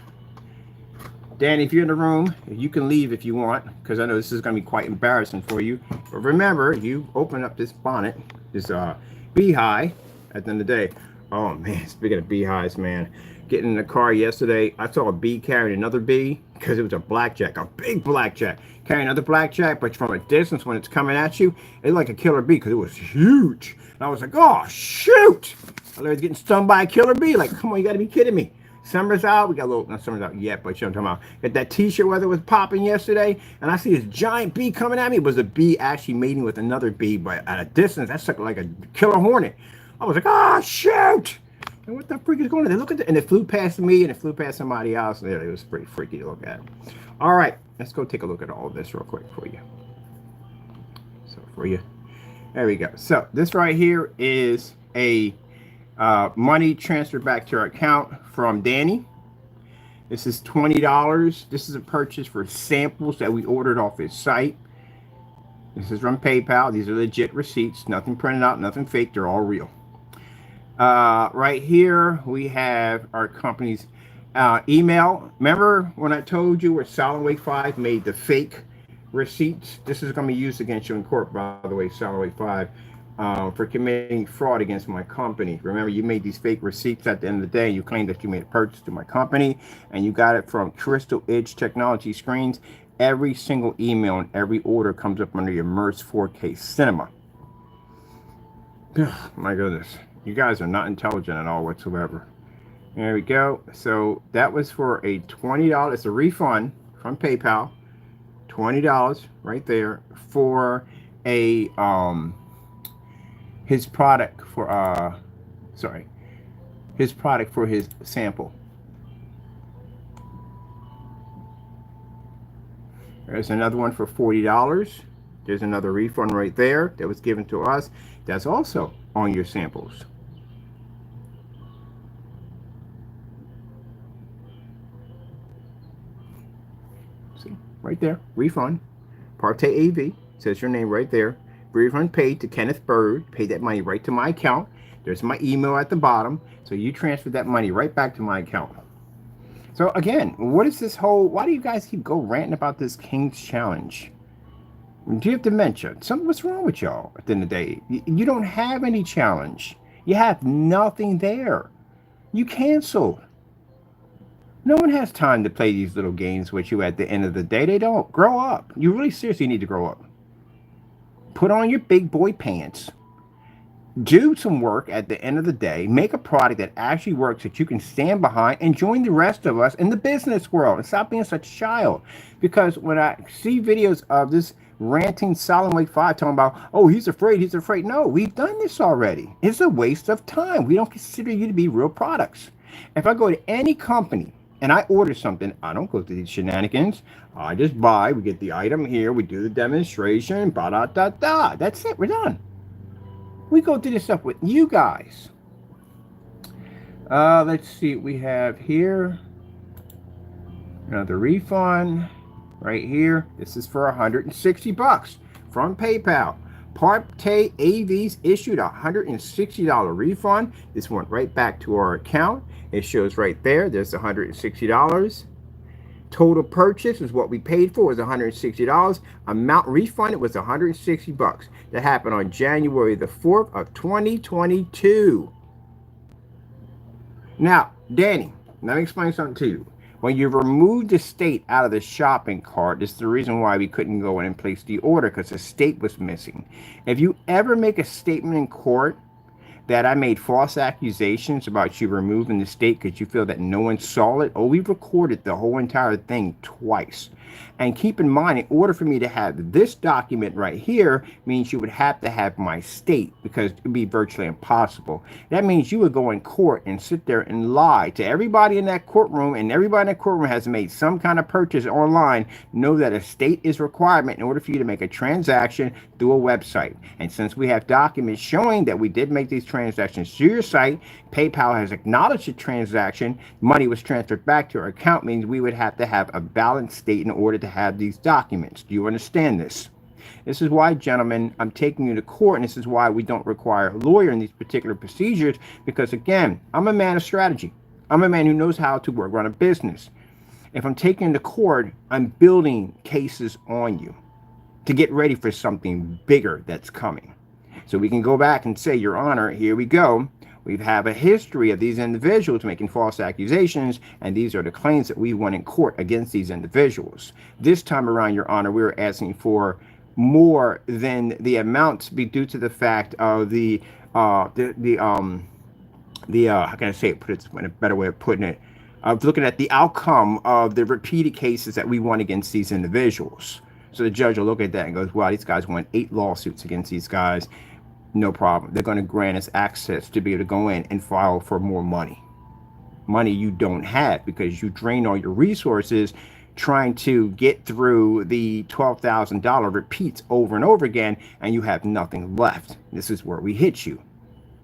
[SPEAKER 1] Danny, if you're in the room, you can leave if you want because I know this is going to be quite embarrassing for you. But remember, you open up this bonnet, this beehive at the end of the day. Oh man, speaking of beehives, man, getting in the car yesterday, I saw a bee carrying another bee because it was a blackjack, a big blackjack, carrying another blackjack, but from a distance when it's coming at you, it's like a killer bee because it was huge. And I was like, oh shoot! I was getting stung by a killer bee. Like, come on, you got to be kidding me. Summer's out. We got a little, not summer's out yet, but you know what I'm talking about. Got that t-shirt weather was popping yesterday, and I see this giant bee coming at me. It was a bee actually mating with another bee, but at a distance, that's like a killer hornet. I was like, oh, shoot! And what the freak is going on? They look at it, and it flew past me, and it flew past somebody else. And it was pretty freaky to look at. All right, let's go take a look at all of this real quick for you. There we go. So this right here is a money transferred back to our account from Danny. This is $20. This is a purchase for samples that we ordered off his site. This is from PayPal. These are legit receipts. Nothing printed out, nothing fake. They're all real. Right here, we have our company's email. Remember when I told you where Solid Wake 5 made the fake receipts? This is going to be used against you in court, by the way, Solid Wake 5, for committing fraud against my company. Remember, you made these fake receipts at the end of the day. You claimed that you made a purchase to my company, and you got it from Crystal Edge Technology Screens. Every single email and every order comes up under your MERS 4K Cinema. My goodness. You guys are not intelligent at all whatsoever. There we go. So that was for a $20. It's a refund from PayPal. $20 right there for a his product for his product for his sample. There's another one for $40. There's another refund right there that was given to us. That's also on your samples. See, right there, refund. PARTAY AV, says your name right there. Refund paid to Kenneth Bird. Paid that money right to my account. There's my email at the bottom. So you transferred that money right back to my account. So again, what is this whole, why do you guys keep go ranting about this King's Challenge? Do you have dementia? What's wrong with y'all at the end of the day? You don't have any challenge. You have nothing there. You canceled. No one has time to play these little games with you at the end of the day. They don't. Grow up. You really seriously need to grow up. Put on your big boy pants. Do some work at the end of the day. Make a product that actually works that you can stand behind and join the rest of us in the business world. And stop being such a child. Because when I see videos of this ranting Solid Wake 5 talking about, oh, he's afraid. No, we've done this already. It's a waste of time. We don't consider you to be real products. If I go to any company and I order something, I don't go through these shenanigans. I just buy. We get the item here. We do the demonstration. Ba-da-da-da. That's it. We're done. We go through this stuff with you guys. Let's see what we have here. Another refund right here. This is for $160 from PayPal. PARTAY AV's issued a $160 refund. This went right back to our account. It shows right there. There's $160. Total purchase is what we paid for, was $160. Amount refunded was $160. That happened on January the 4th of 2022. Now, Danny, let me explain something to you. When you remove the state out of the shopping cart, this is the reason why we couldn't go in and place the order, because the state was missing. If you ever make a statement in court that I made false accusations about you removing the state because you feel that no one saw it, we've recorded the whole entire thing twice. And keep in mind, in order for me to have this document right here, means you would have to have my state, because it would be virtually impossible. That means you would go in court and sit there and lie to everybody in that courtroom, and everybody in that courtroom has made some kind of purchase online. Know that a state is requirement in order for you to make a transaction through a website. And since we have documents showing that we did make these transactions through your site, PayPal has acknowledged the transaction, money was transferred back to our account, means we would have to have a valid state in order to have these documents. Do you understand this? This is why, gentlemen, I'm taking you to court, and this is why we don't require a lawyer in these particular procedures, because again, I'm a man of strategy. I'm a man who knows how to run a business. If I'm taking you to court, I'm building cases on you to get ready for something bigger that's coming. So we can go back and say, Your Honor, here we go. We have a history of these individuals making false accusations, and these are the claims that we won in court against these individuals. This time around, Your Honor, we were asking for more than the amount to be due to the fact of how can I say it? Put it in a better way of putting it. Of looking at the outcome of the repeated cases that we won against these individuals. So the judge will look at that and goes, wow, these guys won 8 lawsuits against these guys. No problem. They're going to grant us access to be able to go in and file for more money. Money you don't have because you drain all your resources trying to get through the $12,000 repeats over and over again, and you have nothing left. This is where we hit you.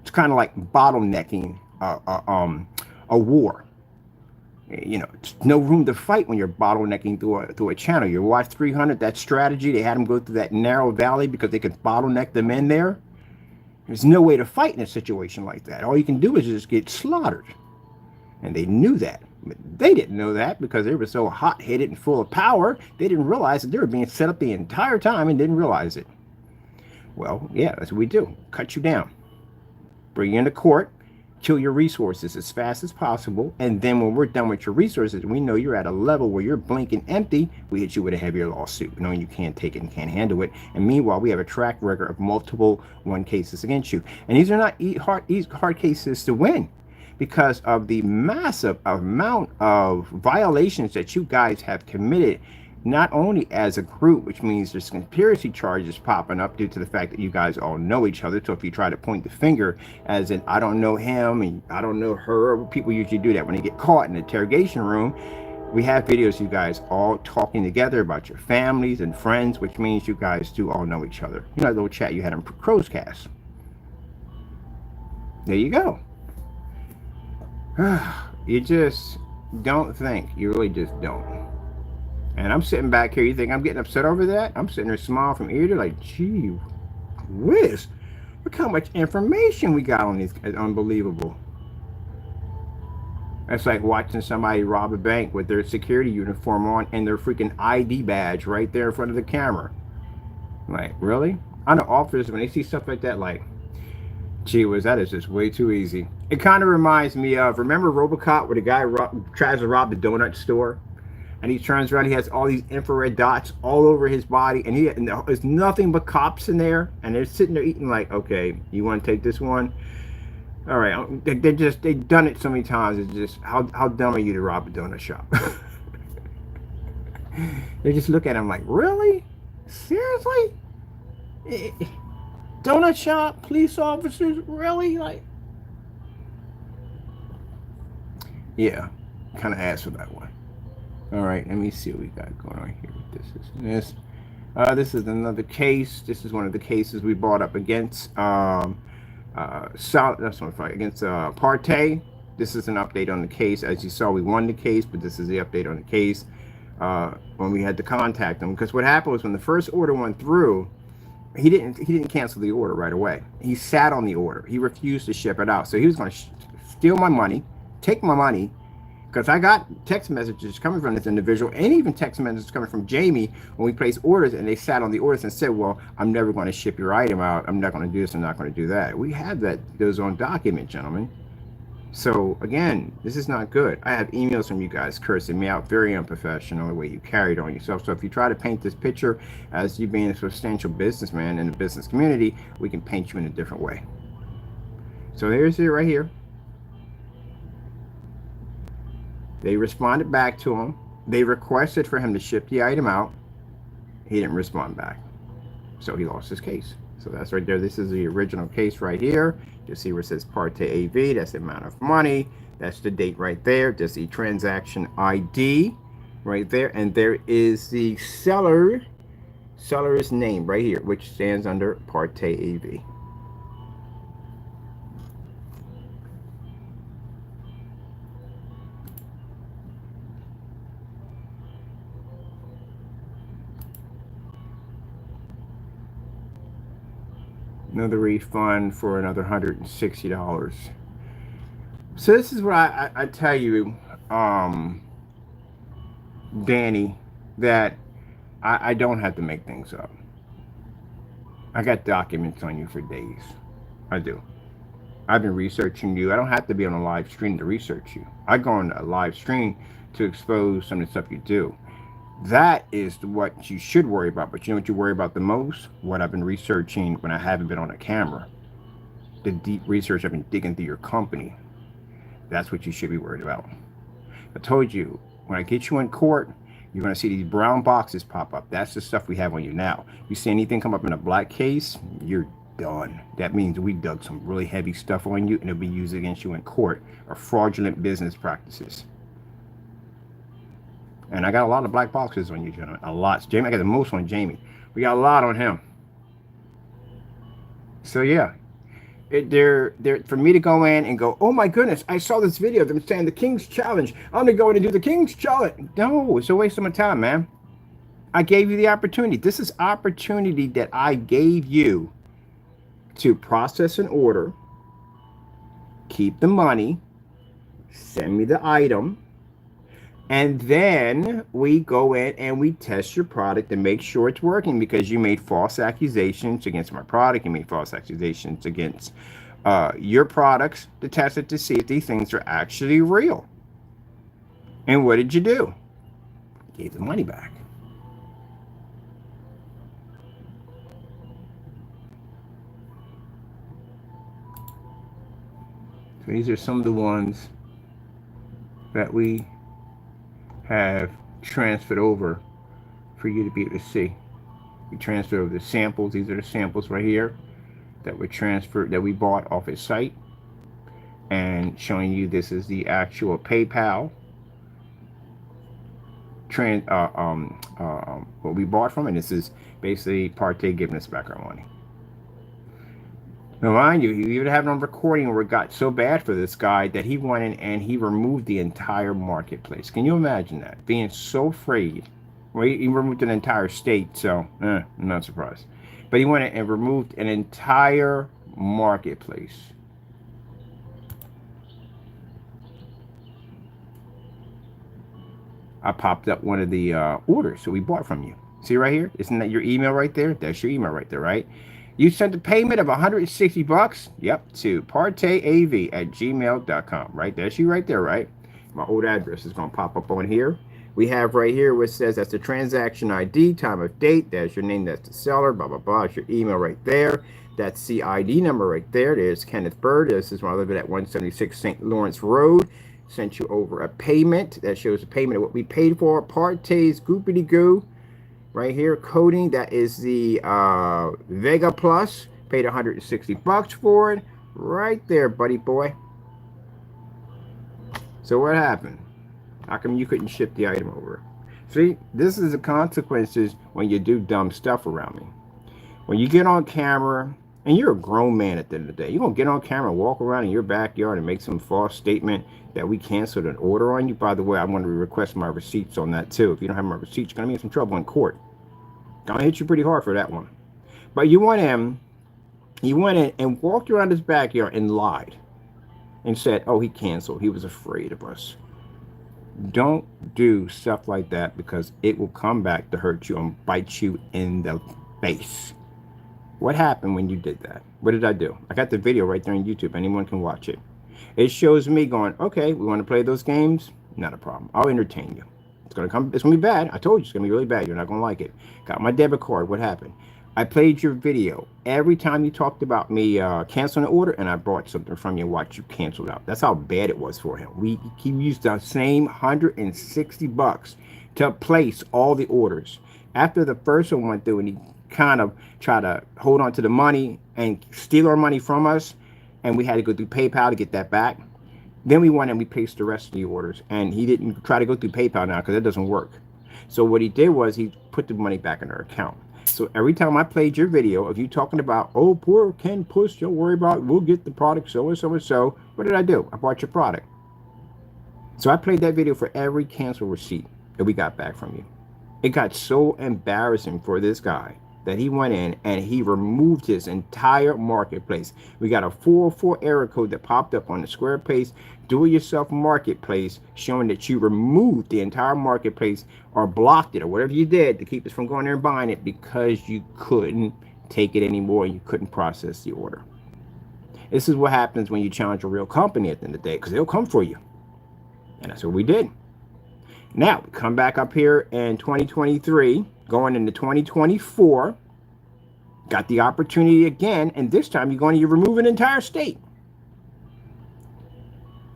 [SPEAKER 1] It's kind of like bottlenecking a war. You know, it's no room to fight when you're bottlenecking through a channel. You watch 300, that strategy, they had them go through that narrow valley because they could bottleneck them in there. There's no way to fight in a situation like that. All you can do is just get slaughtered. And they knew that. But they didn't know that because they were so hot-headed and full of power, they didn't realize that they were being set up the entire time and didn't realize it. Well, yeah, that's what we do. Cut you down. Bring you into court. Kill your resources as fast as possible, and then when we're done with your resources, we know you're at a level where you're blinking empty, we hit you with a heavier lawsuit, knowing you can't take it and can't handle it. And meanwhile, we have a track record of multiple won cases against you, and these are not hard cases to win because of the massive amount of violations that you guys have committed, not only as a group, which means there's conspiracy charges popping up due to the fact that you guys all know each other. So if you try to point the finger as in, I don't know him and I don't know her, people usually do that when they get caught in the interrogation room. We have videos of you guys all talking together about your families and friends, which means you guys do all know each other. You know, that little chat you had on Crowscast. There you go. You just don't think. You really just don't. And I'm sitting back here, you think I'm getting upset over that? I'm sitting there smiling from ear to like, gee whiz, look how much information we got on these. It's unbelievable. That's like watching somebody rob a bank with their security uniform on and their freaking ID badge right there in front of the camera. Like, really? I know officers, when they see stuff like that, like, gee whiz, that is just way too easy. It kind of reminds me of, remember RoboCop where the guy tries to rob the donut store? And he turns around, he has all these infrared dots all over his body, and there's nothing but cops in there, and they're sitting there eating like, okay, you want to take this one? All right, they've done it so many times. It's just, how dumb are you to rob a donut shop? They just look at him like, really? Seriously? Donut shop, police officers, really? Like, yeah, kind of asked for that one. All right, let me see what we got going on here with this. This is another case. This is one of the cases we brought up against against PARTAY. This is an update on the case. As you saw, we won the case, but this is the update on the case when we had to contact them. Because what happened was when the first order went through, he didn't cancel the order right away. He sat on the order. He refused to ship it out. So he was going to steal my money, take my money. Because I got text messages coming from this individual and even text messages coming from Jamie when we placed orders, and they sat on the orders and said, well, I'm never going to ship your item out. I'm not going to do this. I'm not going to do that. We have those on document, gentlemen. So again, this is not good. I have emails from you guys cursing me out, very unprofessional the way you carried on yourself. So if you try to paint this picture as you being a substantial businessman in the business community, we can paint you in a different way. So here's it right here. They responded back to him. They requested for him to ship the item out. He didn't respond back. So he lost his case. So that's right there. This is the original case right here. You see where it says PARTAY AV. That's the amount of money. That's the date right there. There's the transaction ID right there. And there is the seller's name right here, which stands under PARTAY AV. Another refund for another $160. So this is what I tell you, Danny, that I don't have to make things up. I got documents on you for days. I do. I've been researching you. I don't have to be on a live stream to research you. I go on a live stream to expose some of the stuff you do. That is what you should worry about. But you know what you worry about the most? What I've been researching when I haven't been on a camera. The deep research I've been digging through your company. That's what you should be worried about. I told you, when I get you in court, you're going to see these brown boxes pop up. That's the stuff we have on you now. You see anything come up in a black case, you're done. That means we dug some really heavy stuff on you and it'll be used against you in court, or fraudulent business practices. And I got a lot of black boxes on you, gentlemen. A lot. Jamie, I got the most on Jamie. We got a lot on him. So yeah, they're for me to go in and go, oh my goodness, I saw this video. They're saying the King's Challenge. I'm gonna go in and do the King's Challenge. No, it's a waste of my time, man. I gave you the opportunity. This is opportunity that I gave you to process an order, keep the money, send me the item, and then we go in and we test your product to make sure it's working, because you made false accusations against my product. You made false accusations against your products to test it to see if these things are actually real. And what did you do? You gave the money back. So these are some of the ones that we have transferred over for you to be able to see. We transferred over the samples. These are the samples right here that were transferred, that we bought off his site, and showing you this is the actual PayPal what we bought from, and this is basically Partay giving us back our money. Now, mind you, you even have it on recording where it got so bad for this guy that he went in and he removed the entire marketplace. Can you imagine that? Being so afraid. Well, he removed an entire state, so I'm not surprised. But he went in and removed an entire marketplace. I popped up one of the orders that we bought from you. See right here? Isn't that your email right there? That's your email right there, right? You sent a payment of $160. Yep, to partayAV@gmail.com. Right? That's you right there, right? My old address is going to pop up on here. We have right here where it says that's the transaction ID, time of date. That's your name. That's the seller. Blah, blah, blah. It's your email right there. That's the ID number right there. There's Kenneth Bird. This is when I live at 176 St. Lawrence Road. Sent you over a payment. That shows the payment of what we paid for. Partay's Goopity Goo. Right here, coding, that is the Vega Plus. Paid $160 for it. Right there, buddy boy. So what happened? How come you couldn't ship the item over? See, this is the consequences when you do dumb stuff around me. When you get on camera, and you're a grown man at the end of the day, you're going to get on camera and walk around in your backyard and make some false statement that we canceled an order on you. By the way, I want to request my receipts on that too. If you don't have my receipts, you're going to be in some trouble in court. Gonna hit you pretty hard for that one. But you went in and walked around his backyard and lied and said, oh, he canceled. He was afraid of us. Don't do stuff like that, because it will come back to hurt you and bite you in the face. What happened when you did that? What did I do? I got the video right there on YouTube. Anyone can watch it. It shows me going, okay, we want to play those games? Not a problem. I'll entertain you. It's gonna be bad. I told you it's gonna be really bad. You're not gonna like it. Got my debit card. What happened? I played your video every time you talked about me canceling the order, and I brought something from you and watched you cancel out. That's how bad it was for him. He used the same $160 to place all the orders. After the first one went through and he kind of tried to hold on to the money and steal our money from us, and we had to go through PayPal to get that back. Then we went and we placed the rest of the orders, and he didn't try to go through PayPal now because it doesn't work. So what he did was he put the money back in our account. So every time I played your video of you talking about, oh, poor Ken Puss, don't worry about it, we'll get the product so and so and so, what did I do? I bought your product. So I played that video for every cancel receipt that we got back from you. It got so embarrassing for this guy that he went in and he removed his entire marketplace. We got a 404 error code that popped up on the Squarespace do-it-yourself marketplace showing that you removed the entire marketplace or blocked it or whatever you did to keep us from going there and buying it because you couldn't take it anymore and you couldn't process the order. This is what happens when you challenge a real company at the end of the day, because they'll come for you. And that's what we did. Now, we come back up here in 2023, going into 2024. Got the opportunity again, and this time you're going to remove an entire state.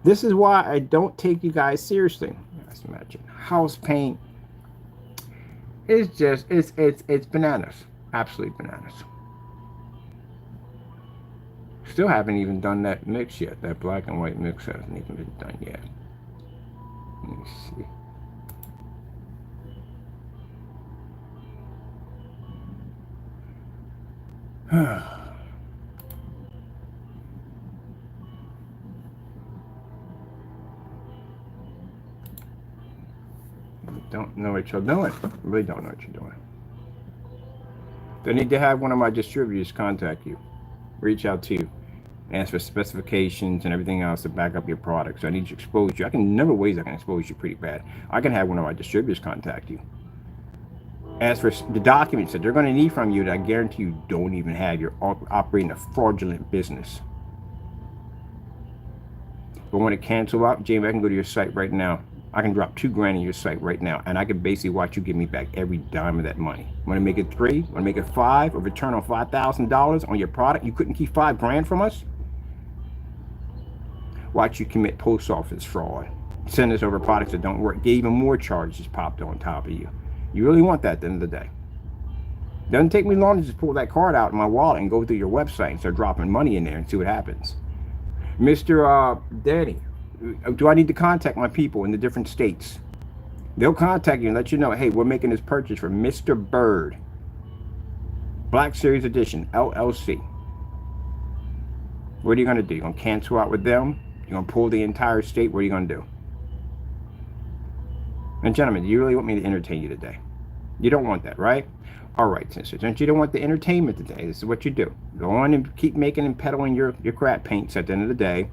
[SPEAKER 1] This is why I don't take you guys seriously. Let's imagine house paint. It's just, it's bananas. Absolutely bananas. Still haven't even done that mix yet. That black and white mix hasn't even been done yet. Let me see. Don't know what you're doing. Really don't know what you're doing. They need to have one of my distributors contact you, reach out to you, ask for specifications and everything else to back up your product. So I need to expose you. I can number of ways I can expose you pretty bad. I can have one of my distributors contact you. As for the documents that they're going to need from you that I guarantee you don't even have, you're operating a fraudulent business. But when it cancel out, Jamie, I can go to your site right now. I can drop $2,000 in your site right now, and I can basically watch you give me back every dime of that money. Want to make it 3? Want to make it 5? A return on $5,000 on your product? You couldn't keep $5,000 from us? Watch you commit post office fraud. Send us over products that don't work. Get even more charges popped on top of you. You really want that at the end of the day. Doesn't take me long to just pull that card out in my wallet and go through your website and start dropping money in there and see what happens. Mr. Danny, do I need to contact my people in the different states? They'll contact you and let you know, hey, we're making this purchase for Mr. Bird, Black Series Edition, LLC. What are you going to do? You're going to cancel out with them? You're going to pull the entire state? What are you going to do? And gentlemen, do you really want me to entertain you today? You don't want that, right? All right, sisters, since you don't want the entertainment today, this is what you do. Go on and keep making and peddling your crap paints at the end of the day,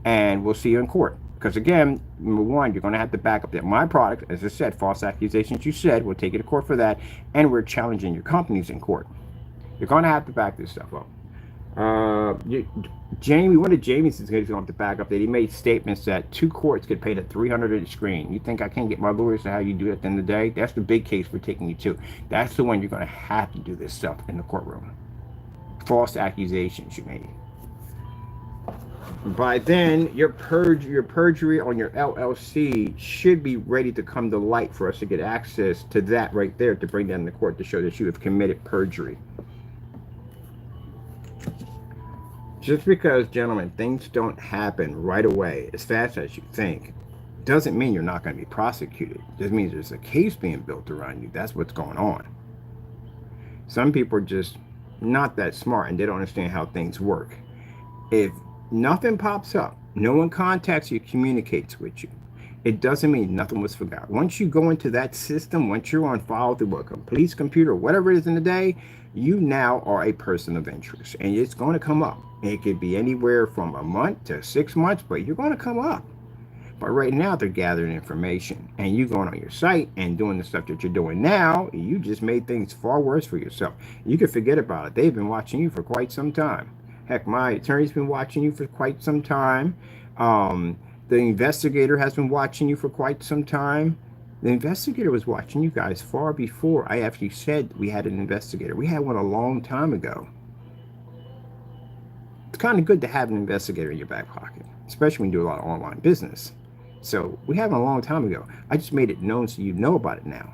[SPEAKER 1] and we'll see you in court. Because again, number one, you're going to have to back up that my product, as I said, false accusations you said, we'll take you to court for that, and we're challenging your companies in court. You're going to have to back this stuff up. Jamie, one of Jamie's is going to have to back up that he made statements that 2 courts could pay the $300 at the screen. You think I can't get my lawyers to how you do it at the end of the day? That's the big case we're taking you to. That's the one you're going to have to do this stuff in the courtroom. False accusations you made. By then, your perjury on your LLC should be ready to come to light for us to get access to that right there to bring down the court to show that you have committed perjury. Just because, gentlemen, things don't happen right away as fast as you think doesn't mean you're not going to be prosecuted. It just means there's a case being built around you. That's what's going on. Some people are just not that smart and they don't understand how things work. If nothing pops up, no one contacts you, communicates with you, it doesn't mean nothing was forgotten. Once you go into that system, once you're on file through a police computer, whatever it is in the day, you now are a person of interest and it's going to come up. It could be anywhere from a month to 6 months, but you're going to come up. But right now they're gathering information and you going on your site and doing the stuff that you're doing now, you just made things far worse for yourself. You can forget about it. They've been watching you for quite some time. Heck, my attorney's been watching you for quite some time. The investigator has been watching you for quite some time. The investigator was watching you guys far before I actually said we had an investigator. We had one a long time ago. It's kind of good to have an investigator in your back pocket, especially when you do a lot of online business. So we had one a long time ago. I just made it known so you know about it now.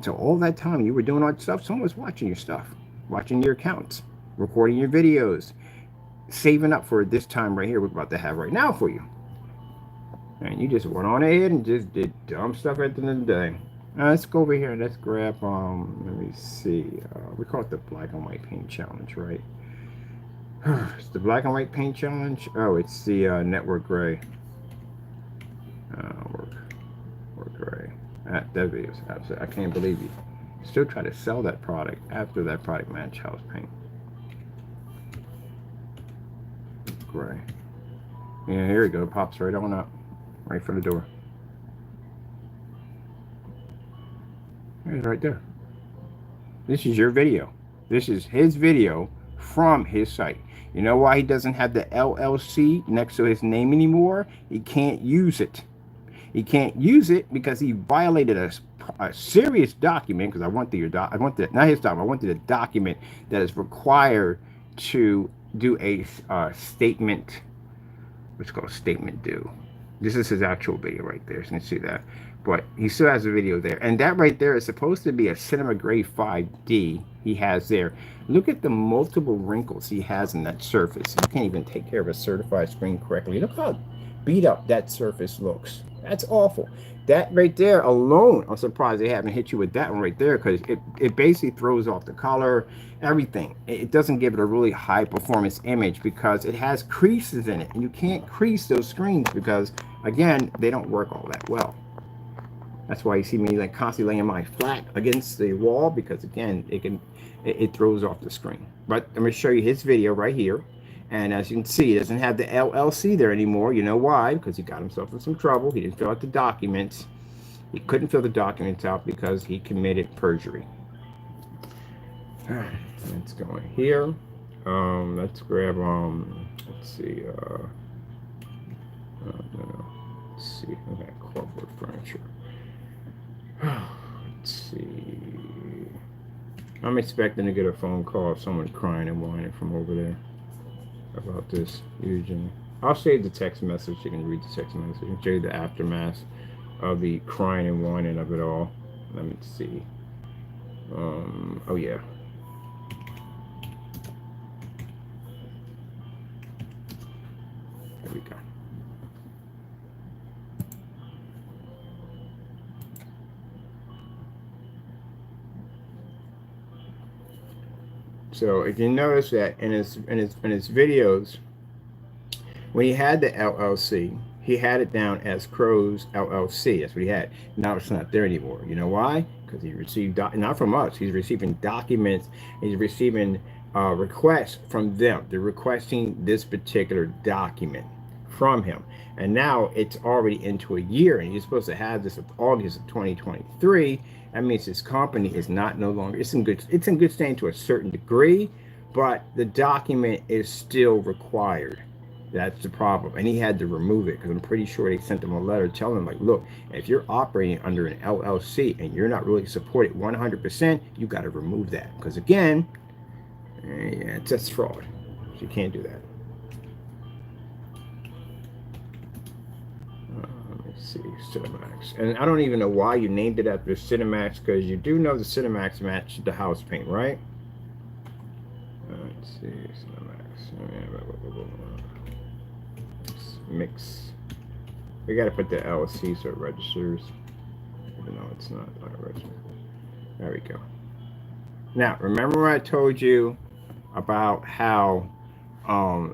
[SPEAKER 1] So all that time you were doing all that stuff, someone was watching your stuff, watching your accounts, recording your videos, saving up for this time right here we're about to have right now for you. And you just went on ahead and just did dumb stuff at the end of the day. Let's go over here and let's grab, let me see. We call it the black and white paint challenge, right? It's the black and white paint challenge. Oh, it's the network gray. Work gray. That video is absolutely, I can't believe you still try to sell that product after that product match house paint. Gray. Yeah, here we go. It pops right on up. Right for the door. It's right there. This is your video. This is his video from his site. You know why he doesn't have the LLC next to his name anymore? He can't use it. He can't use it because he violated a serious document. Because I want not his document. I wanted a document that is required to do a statement. What's called statement due. This is his actual video right there. So you can see that. But he still has a video there. And that right there is supposed to be a cinema grade 5D he has there. Look at the multiple wrinkles he has in that surface. You can't even take care of a certified screen correctly. Look how beat up that surface looks. That's awful. That right there alone, I'm surprised they haven't hit you with that one right there, because it basically throws off the color, everything. It doesn't give it a really high performance image because it has creases in it, and you can't crease those screens because, again, they don't work all that well. That's why you see me like constantly laying my flat against the wall, because again, it throws off the screen. But I'm going to show you his video right here. And as you can see, he doesn't have the LLC there anymore. You know why? Because he got himself in some trouble. He didn't fill out the documents. He couldn't fill the documents out because he committed perjury. All right, let's go in here. Let's grab, let's see, no. Let's see, I got corporate furniture. Let's see. I'm expecting to get a phone call of someone crying and whining from over there about this, Eugene. I'll save the text message. You can read the text message and show you the aftermath of the crying and whining of it all. Let me see. Oh yeah. There we go. So if you notice that in his videos, when he had the LLC, he had it down as Crows LLC. That's what he had. Now it's not there anymore. You know why? Because he received, not from us, he's receiving documents, he's receiving requests from them. They're requesting this particular document from him. And now it's already into a year, and he's supposed to have this in August of 2023. That means his company is no longer, it's in good standing to a certain degree, but the document is still required. That's the problem. And he had to remove it because I'm pretty sure they sent him a letter telling him, like, look, if you're operating under an LLC and you're not really supported 100%, you got to remove that. Because again, yeah, that's fraud. So you can't do that. Let me see, Cinemax. And I don't even know why you named it after Cinemax, because you do know the Cinemax matched the house paint, right? Let's see, Cinemax. Mix. We got to put the LLC so it registers, even though it's not registered. There we go. Now, remember I told you about how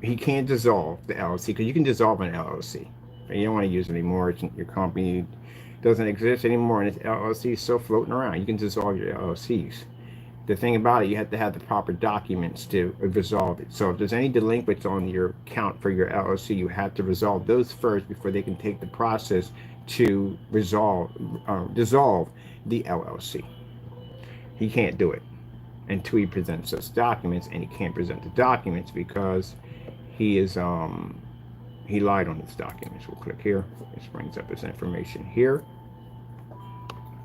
[SPEAKER 1] he can't dissolve the LLC, because you can dissolve an LLC. And you don't want to use it anymore. Your company doesn't exist anymore, and this LLC is still floating around. You can dissolve your LLCs. The thing about it, you have to have the proper documents to resolve it. So if there's any delinquents on your account for your LLC, you have to resolve those first before they can take the process to dissolve the LLC. He can't do it until he presents those documents, and he can't present the documents because he is he lied on his documents. We'll click here. This brings up his information here.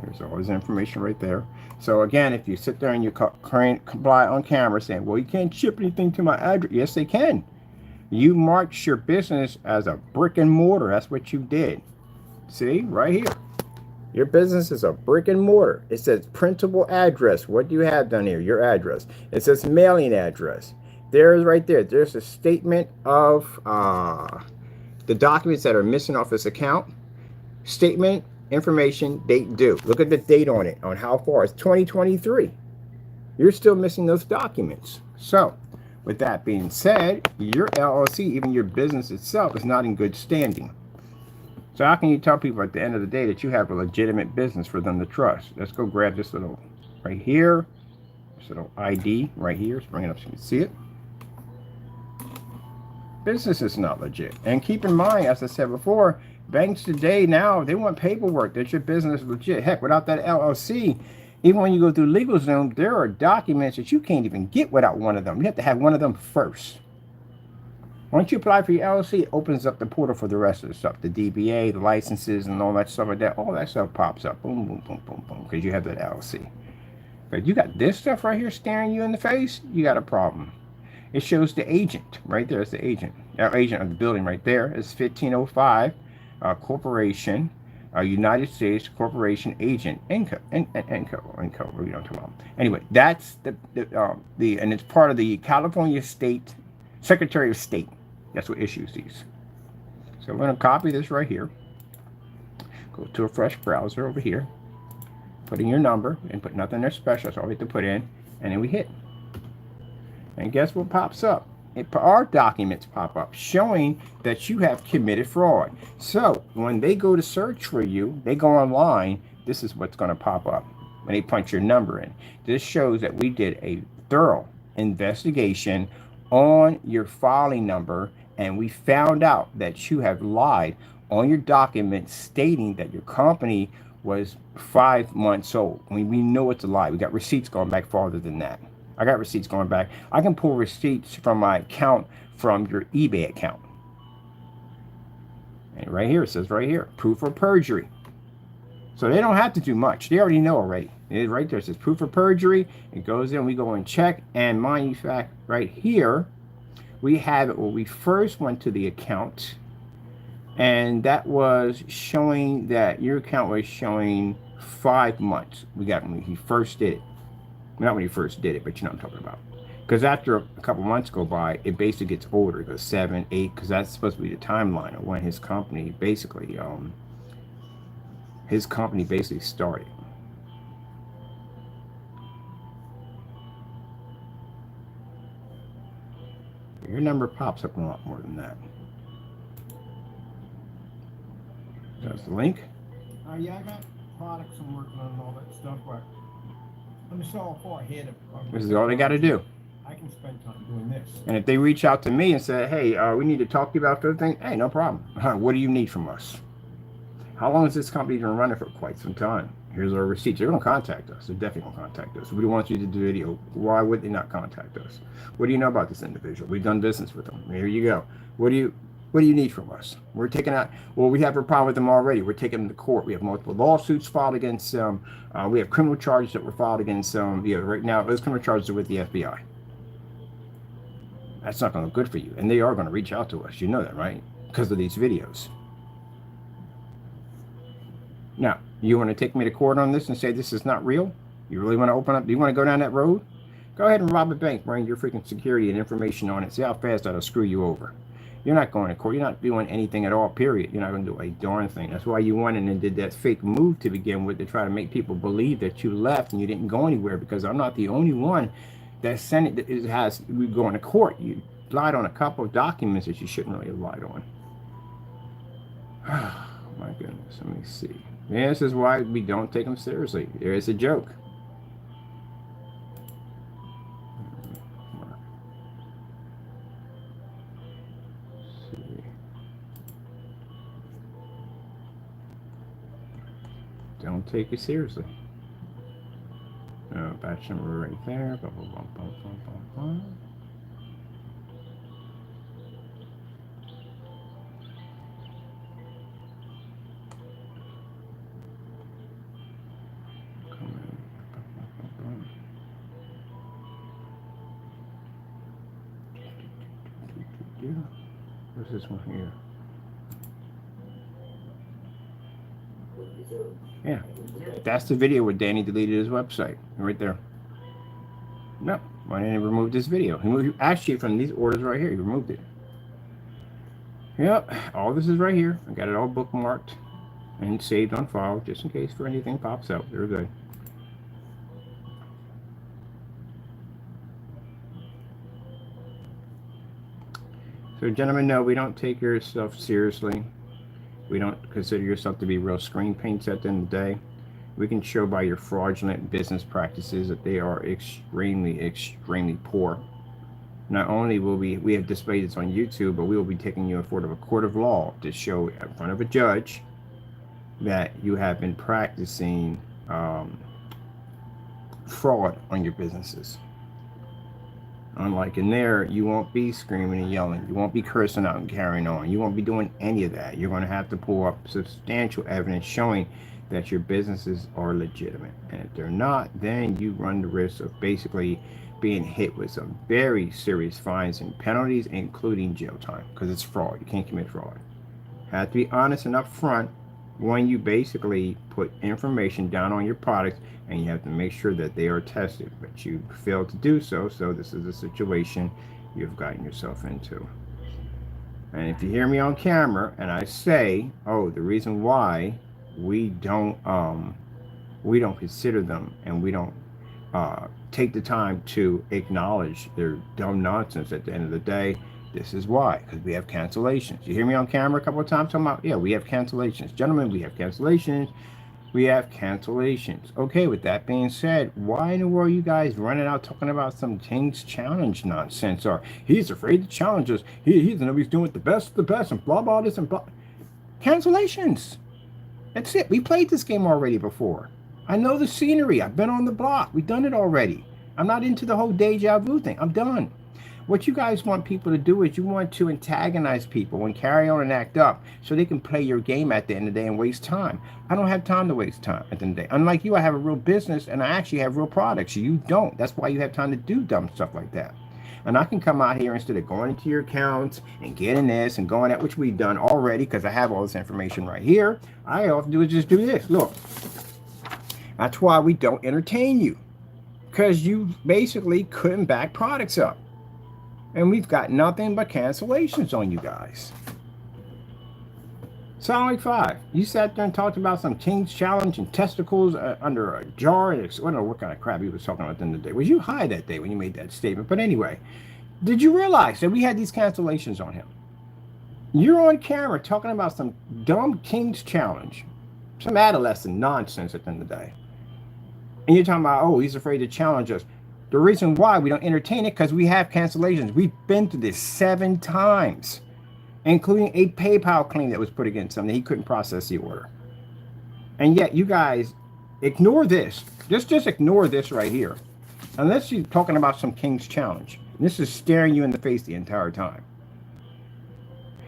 [SPEAKER 1] There's all his information right there. So again, if you sit there and you comply on camera saying, well, you can't ship anything to my address. Yes, they can. You marked your business as a brick and mortar. That's what you did. See, right here. Your business is a brick and mortar. It says printable address. What do you have down here? Your address. It says mailing address. There's right there. There's a statement of the documents that are missing off this account. Statement, information, date due. Look at the date on it, on how far. It's 2023. You're still missing those documents. So, with that being said, your LLC, even your business itself, is not in good standing. So how can you tell people at the end of the day that you have a legitimate business for them to trust? Let's go grab this little right here. This little ID right here. Let's bring it up so you can see it. Business is not legit. And keep in mind, as I said before, banks today now, they want paperwork that your business is legit. Heck, without that LLC, even when you go through LegalZoom, there are documents that you can't even get without one of them. You have to have one of them first. Once you apply for your LLC, it opens up the portal for the rest of the stuff, the DBA, the licenses, and all that stuff like that. All that stuff pops up, boom, boom, boom, boom, boom, because you have that LLC. But you got this stuff right here staring you in the face, you got a problem. It shows the agent right there. It's the agent. Agent of the building right there. It's 1505 Corporation, United States Corporation Agent Inco. What are you talking about? Anyway, that's the and it's part of the California State Secretary of State. That's what issues these. So I'm going to copy this right here. Go to a fresh browser over here. Put in your number and put nothing there special. That's all we have to put in, and then we hit. And guess what pops up? Our documents pop up showing that you have committed fraud. So when they go to search for you, they go online, this is what's going to pop up when they punch your number in. This shows that we did a thorough investigation on your filing number, and we found out that you have lied on your documents stating that your company was 5 months old. I mean, we know it's a lie. We got receipts going back farther than that. I got receipts going back. I can pull receipts from my account from your eBay account. And right here, it says right here, proof of perjury. So they don't have to do much. They already know already. Right there, it says proof of perjury. It goes in, we go and check. And mind you, fact, right here, we have it when we first went to the account. And that was showing that your account was showing 5 months. We got when he first did it. Not when he first did it, but you know what I'm talking about. Because after a couple months go by, it basically gets older. It goes 7, 8, because that's supposed to be the timeline of when his company basically started. Your number pops up a lot more than that. That's the link.
[SPEAKER 2] Yeah, I got products I'm working on and all that stuff, but I'm so far ahead of
[SPEAKER 1] this is all they got to do.
[SPEAKER 2] I can spend time doing this.
[SPEAKER 1] And if they reach out to me and say, hey, we need to talk to you about everything, hey, no problem. What do you need from us? How long has this company been running? For quite some time. Here's our receipts. They're going to contact us. They're definitely going to contact us. We want you to do video. Why would they not contact us? What do you know about this individual? We've done business with them. Here you go. What do you need from us? We're taking out, well, we have a problem with them already. We're taking them to court. We have multiple lawsuits filed against them. We have criminal charges that were filed against them. Yeah, right now, those criminal charges are with the FBI. That's not going to look good for you. And they are going to reach out to us. You know that, right? Because of these videos. Now, you want to take me to court on this and say this is not real? You really want to open up? Do you want to go down that road? Go ahead and rob a bank, bring your freaking security and information on it. See how fast that'll screw you over. You're not going to court. You're not doing anything at all, period. You're not going to do a darn thing. That's why you went in and did that fake move to begin with, to try to make people believe that you left and you didn't go anywhere, because I'm not the only one that sent it has we going to court. You lied on a couple of documents that you shouldn't really have lied on. Oh, my goodness. Let me see. Yeah, this is why we don't take them seriously. There is a joke. Don't take it seriously. Batch number right there. Blah, blah, blah, blah, blah, blah. What's this one here? Yeah, that's the video where Danny deleted his website. Right there. No, why didn't he remove this video? He moved, actually, from these orders right here, he removed it. Yep, all this is right here. I got it all bookmarked and saved on file, just in case for anything pops up. They're good. So, gentlemen, no, we don't take your stuff seriously. We don't consider yourself to be real screen paints at the end of the day. We can show by your fraudulent business practices that they are extremely, extremely poor. Not only will we have displayed this on YouTube, but we will be taking you in front of a court of law to show in front of a judge that you have been practicing fraud on your businesses. Unlike in there, you won't be screaming and yelling. You won't be cursing out and carrying on. You won't be doing any of that. You're going to have to pull up substantial evidence showing that your businesses are legitimate. And if they're not, then you run the risk of basically being hit with some very serious fines and penalties, including jail time, because it's fraud. You can't commit fraud. Have to be honest and upfront when you basically put information down on your products, and you have to make sure that they are tested, but you failed to do so, so this is a situation you've gotten yourself into. And if you hear me on camera and I say, oh, the reason why we don't consider them, and we don't take the time to acknowledge their dumb nonsense at the end of the day, this is why, because we have cancellations. You hear me on camera a couple of times talking about, yeah, we have cancellations. Gentlemen, we have cancellations. We have cancellations. Okay, with that being said, why in the world are you guys running out talking about some King's Challenge nonsense? Or he's afraid to challenge us. He's doing it the best of the best and blah, blah, this and blah. Cancellations. That's it. We played this game already before. I know the scenery. I've been on the block. We've done it already. I'm not into the whole deja vu thing. I'm done. What you guys want people to do is you want to antagonize people and carry on and act up so they can play your game at the end of the day and waste time. I don't have time to waste time at the end of the day. Unlike you, I have a real business and I actually have real products. You don't. That's why you have time to do dumb stuff like that. And I can come out here instead of going into your accounts and getting this and going at, which we've done already because I have all this information right here. All I have to do is just do this. Look, that's why we don't entertain you, because you basically couldn't back products up. And we've got nothing but cancellations on you guys. Sound like five. You sat there and talked about some King's Challenge and testicles under a jar. I don't know what kind of crap he was talking about at the end of the day. Was you high that day when you made that statement? But anyway, did you realize that we had these cancellations on him? You're on camera talking about some dumb King's Challenge, some adolescent nonsense at the end of the day. And you're talking about, oh, he's afraid to challenge us. The reason why we don't entertain it, because we have cancellations. We've been through this 7 times, including a PayPal claim that was put against him that he couldn't process the order. And yet you guys ignore this. Just ignore this right here. Unless you're talking about some King's Challenge. This is staring you in the face the entire time.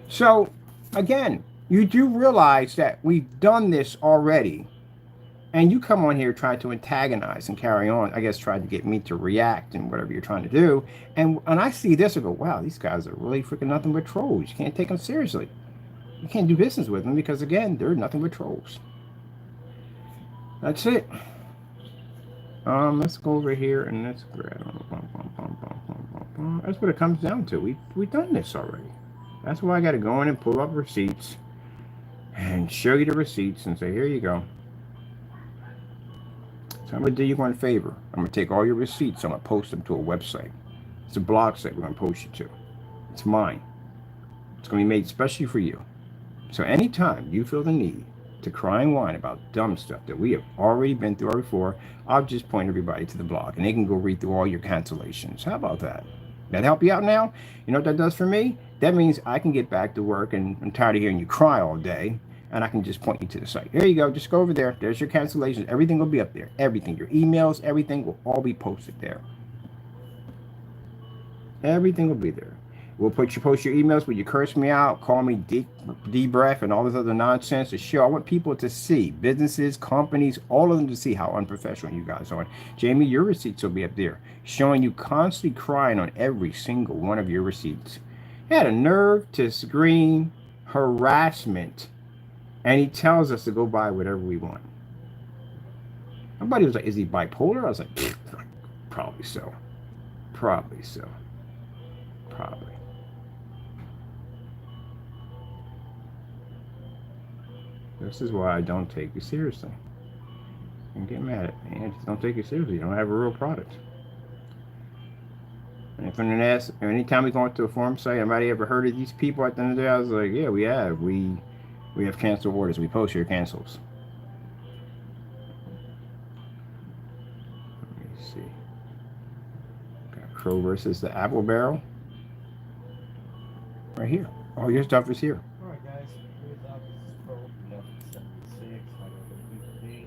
[SPEAKER 1] So, again, you do realize that we've done this already. And you come on here trying to antagonize and carry on, I guess, trying to get me to react and whatever you're trying to do. And I see this and go, wow, these guys are really freaking nothing but trolls. You can't take them seriously. You can't do business with them because, again, they're nothing but trolls. That's it. Let's go over here and let's grab. That's what it comes down to. We've done this already. That's why I got to go in and pull up receipts and show you the receipts and say, here you go. So I'm going to do you one favor. I'm going to take all your receipts. I'm going to post them to a website. It's a blog site we're going to post you to. It's mine. It's going to be made especially for you. So anytime you feel the need to cry and whine about dumb stuff that we have already been through before, I'll just point everybody to the blog and they can go read through all your cancellations. How about that? That help you out now? You know what that does for me? That means I can get back to work, and I'm tired of hearing you cry all day. And I can just point you to the site. There you go. Just go over there. There's your cancellations. Everything will be up there. Everything. Your emails, everything will all be posted there. Everything will be there. We'll post your emails where you curse me out, call me D-breath, and all this other nonsense to show. I want people to see, businesses, companies, all of them to see how unprofessional you guys are. Jamie, your receipts will be up there, showing you constantly crying on every single one of your receipts. You had a nerve to scream harassment. And he tells us to go buy whatever we want. Somebody was like, is he bipolar? I was like, probably so. Probably so. Probably. This is why I don't take you seriously. And get mad at me. I just don't take you seriously. You don't have a real product. And if anytime we go into a forum site, anybody ever heard of these people at the end of the day? I was like, yeah, we have. We have cancel orders. We post your cancels. Let me see. Got Crow versus the Apple Barrel. Right here. All your stuff is here.
[SPEAKER 2] Alright guys, here's up. This is Crow1176.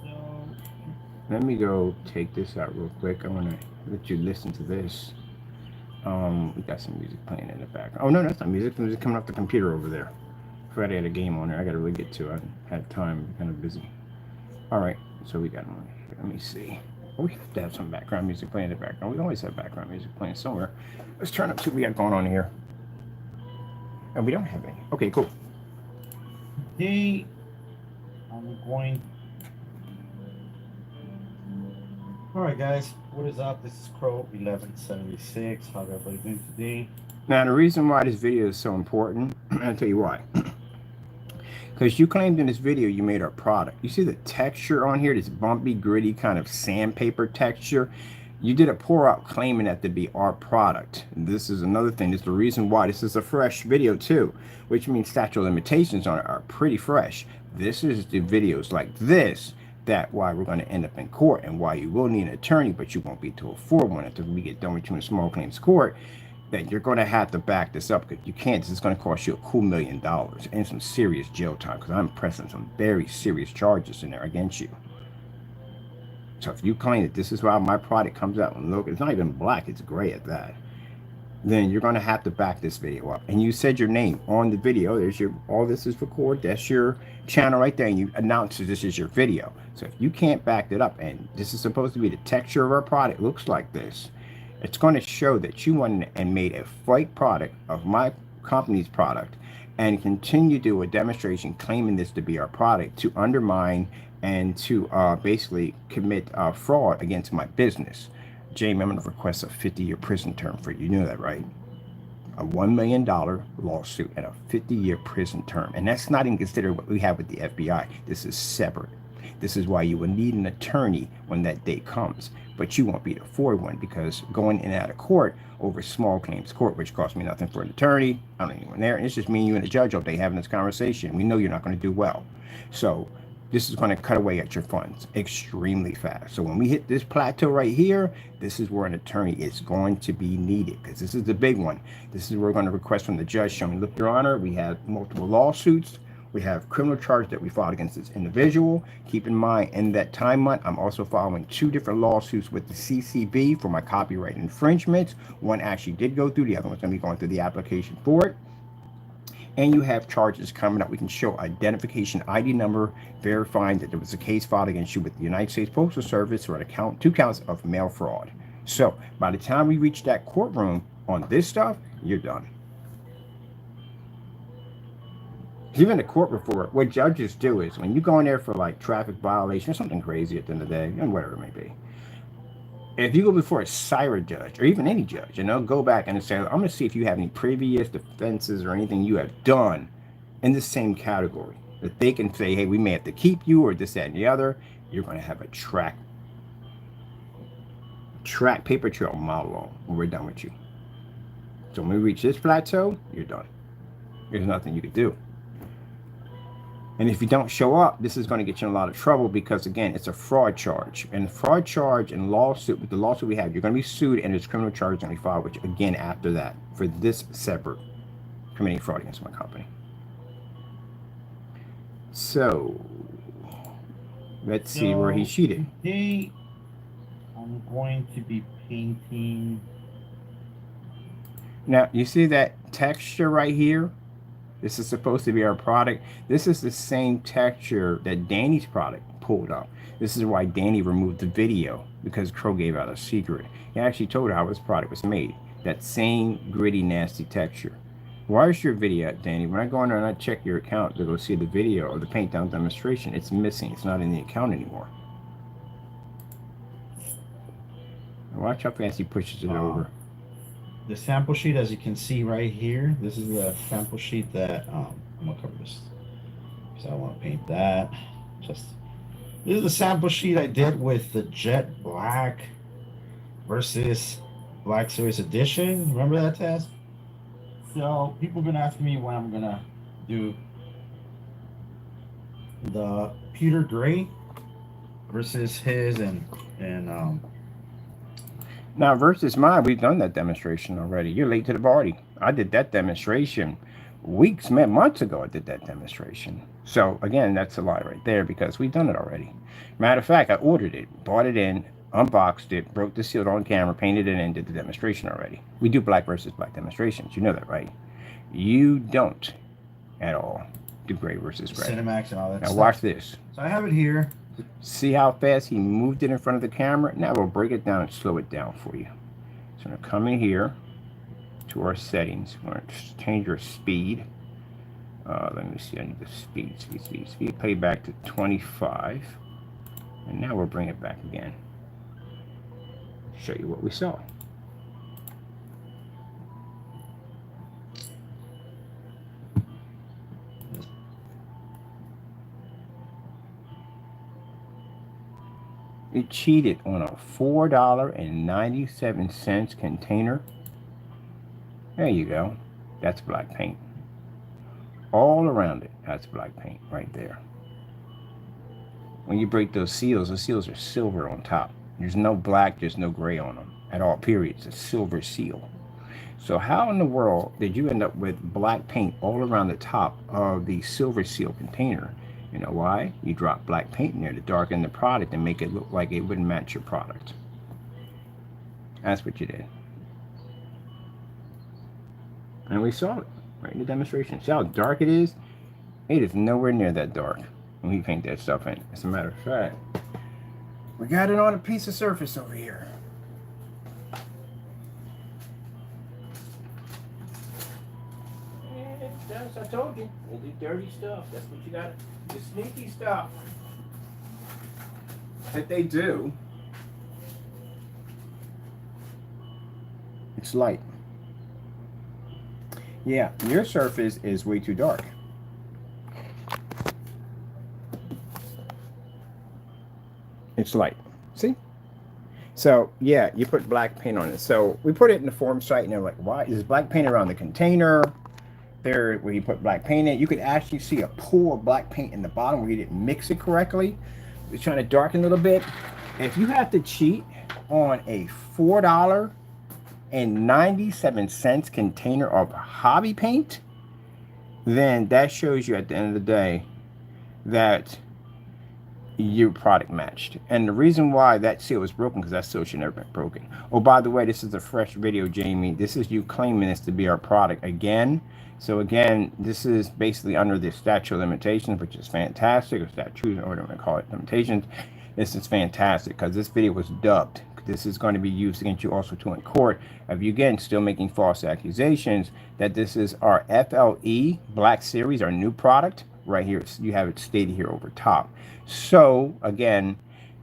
[SPEAKER 2] So
[SPEAKER 1] Let me go take this out real quick. I want to let you listen to this. We got some music playing in the background. Oh no, that's not music. Music coming off the computer over there. Friday had a game on there. I got to really get to it. I had time. I'm kind of busy. All right, so we got one. Let me see. Oh, we have to have some background music playing in the background. We always have background music playing somewhere. Let's turn up, see what we got going on here. And we don't have any. Okay, cool.
[SPEAKER 2] Today, I'm going. All right, guys, what is up? This is Crow1176. How's everybody doing today?
[SPEAKER 1] Now, the reason why this video is so important, I'll tell you why. Because you claimed in this video you made our product. You see the texture on here, this bumpy, gritty kind of sandpaper texture. You did a pour out claiming that to be our product. And this is another thing. This is the reason why this is a fresh video too, which means statute of limitations on it are pretty fresh. This is the videos like this that why we're going to end up in court and why you will need an attorney, but you won't be able to afford one until we get done with you in small claims court. That you're going to have to back this up because you can't. This is going to cost you a cool $1 million and some serious jail time because I'm pressing some very serious charges in there against you. So if you claim that this is why my product comes out and look, it's not even black, it's gray at that, then you're going to have to back this video up. And you said your name on the video. There's your, all this is recorded. That's your channel right there. And you announced that this is your video. So if you can't back it up, and this is supposed to be the texture of our product, looks like this. It's going to show that you went and made a fake product of my company's product and continue to do a demonstration claiming this to be our product to undermine and to basically commit fraud against my business. Jamie, I'm going to request a 50-year prison term for you. You know that, right? A $1 million lawsuit and a 50-year prison term. And that's not even considered what we have with the FBI. This is separate. This is why you will need an attorney when that day comes. But you won't be able to afford one because going in and out of court over small claims court, which costs me nothing for an attorney, I don't need anyone there. And it's just me and you and the judge all day having this conversation. We know you're not going to do well. So this is going to cut away at your funds extremely fast. So when we hit this plateau right here, this is where an attorney is going to be needed because this is the big one. This is where we're going to request from the judge showing, look, Your Honor, we have multiple lawsuits. We have criminal charges that we filed against this individual. Keep in mind, in that time month, I'm also filing 2 different lawsuits with the CCB for my copyright infringements. One actually did go through. The other one's going to be going through the application for it. And you have charges coming up. We can show identification ID number verifying that there was a case filed against you with the United States Postal Service for 2 counts of mail fraud. So by the time we reach that courtroom on this stuff, you're done. Even the court report, what judges do is when you go in there for like traffic violation or something crazy at the end of the day, and whatever it may be, if you go before a siren judge or even any judge, you know, go back and say, I'm going to see if you have any previous defenses or anything you have done in the same category that they can say, hey, we may have to keep you or this, that, and the other. You're going to have a track paper trail mile long when we're done with you. So when we reach this plateau, you're done. There's nothing you can do. And if you don't show up, this is going to get you in a lot of trouble because, again, it's a fraud charge. And the fraud charge and lawsuit, with the lawsuit we have, you're going to be sued and there's criminal charges going to be filed, which, again, after that, for this separate committing fraud against my company. So, let's see where he cheated.
[SPEAKER 2] Today, I'm going to be painting.
[SPEAKER 1] Now, you see that texture right here? This is supposed to be our product. This is the same texture that Danny's product pulled up. This is why Danny removed the video, because Crow gave out a secret. He actually told her how his product was made. That same gritty, nasty texture. Why is your video at, Danny? When I go in there and I check your account to go see the video of the paint down demonstration, it's missing. It's not in the account anymore. Watch how fast he pushes it over.
[SPEAKER 2] The sample sheet, as you can see right here, this is the sample sheet that I'm gonna cover this because I want to paint that. This is the sample sheet I did with the Jet Black versus Black Series Edition. Remember that test? So people have been asking me when I'm gonna do the Peter Gray versus his and
[SPEAKER 1] now, versus mine, we've done that demonstration already. You're late to the party. I did that demonstration weeks, man, months ago. I did that demonstration. So again, that's a lie right there because we've done it already. Matter of fact, I ordered it, bought it in, unboxed it, broke the seal on camera, painted it in, did the demonstration already. We do black versus black demonstrations. You know that, right? You don't at all do gray versus gray.
[SPEAKER 2] Cinemax and all that
[SPEAKER 1] now
[SPEAKER 2] stuff.
[SPEAKER 1] watch this.
[SPEAKER 2] So I have it here.
[SPEAKER 1] See how fast he moved it in front of the camera? Now we'll break it down and slow it down for you. So I'm going to come in here to our settings. We're going to change our speed. Let me see, I need the speed. Play back to 25. And now we'll bring it back again. Show you what we saw. It cheated on a $4.97 container. There you go. That's black paint. All around it, that's black paint right there. When you break those seals are silver on top. There's no black, there's no gray on them at all, period. It's a silver seal. So how in the world did you end up with black paint all around the top of the silver seal container? You know why? You dropped black paint in there to darken the product and make it look like it wouldn't match your product. That's what you did. And we saw it right in the demonstration. See how dark it is? It is nowhere near that dark when we paint that stuff in. As a matter of fact, we got it on a piece of surface over here. I told you, they do dirty stuff. That's what you got. The sneaky stuff that they do. It's light. Yeah, your surface is way too dark. It's light. See? So yeah, you put black paint on it. So we put it in the forum site, and they're like, "Why is black paint around the container?" There, where you put black paint in, you could actually see a pool of black paint in the bottom where you didn't mix it correctly. It's trying to darken a little bit. If you have to cheat on a $4.97 container of hobby paint, then that shows you at the end of the day that your product matched. And the reason why that seal was broken, because that seal should never been broken. Oh, by the way, this is a fresh video, Jamie. This is you claiming this to be our product again. So again, this is basically under the statute of limitations, which is fantastic, or statute, or whatever I call it, limitations. This is fantastic because this video was dubbed. This is going to be used against you also too in court of you again still making false accusations that this is our FLE Black Series, our new product. Right here, you have it stated here over top. So again,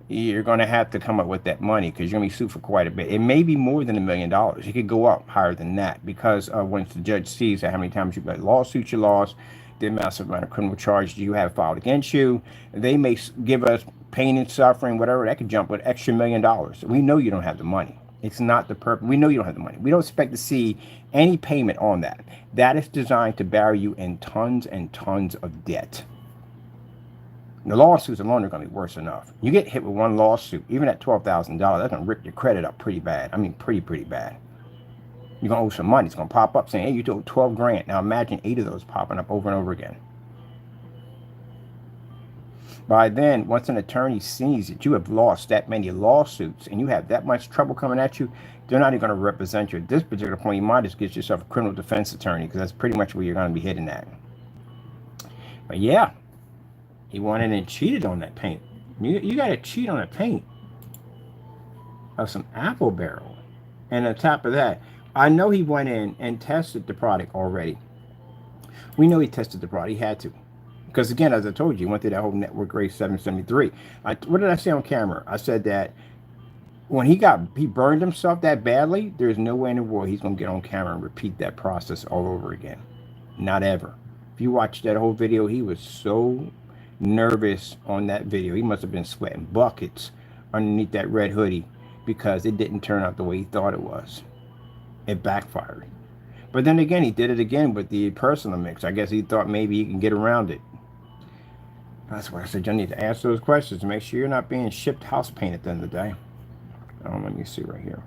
[SPEAKER 1] you're going to have to come up with that money because you're going to be sued for quite a bit. It may be more than $1 million. It could go up higher than that because once the judge sees how many times you've got lawsuits you lost, the massive amount of criminal charges you have filed against you, they may give us pain and suffering, whatever. That could jump with extra $1 million. We know you don't have the money. It's not the purpose. We know you don't have the money. We don't expect to see any payment on that. That is designed to bury you in tons and tons of debt. The lawsuits alone are going to be worse enough. You get hit with one lawsuit, even at $12,000, that's going to rip your credit up pretty bad. I mean, pretty bad. You're going to owe some money. It's going to pop up saying, hey, you owe 12 grand. Now imagine 8 of those popping up over and over again. By then, once an attorney sees that you have lost that many lawsuits and you have that much trouble coming at you, they're not even going to represent you. At this particular point, you might just get yourself a criminal defense attorney because that's pretty much where you're going to be hitting at. But yeah, he went in and cheated on that paint. You got to cheat on a paint of some apple barrel. And on top of that, I know he went in and tested the product already. We know he tested the product. He had to. Because again, as I told you, he went through that whole network Crows1173. What did I say on camera? I said that when he burned himself that badly, there's no way in the world he's going to get on camera and repeat that process all over again. Not ever. If you watch that whole video, he was so nervous on that video. He must have been sweating buckets underneath that red hoodie because it didn't turn out the way he thought it was. It backfired. But then again, he did it again with the personal mix. I guess he thought maybe he can get around it. That's why I said you need to ask those questions to make sure you're not being shipped house paint at the end of the day. Let me see right here.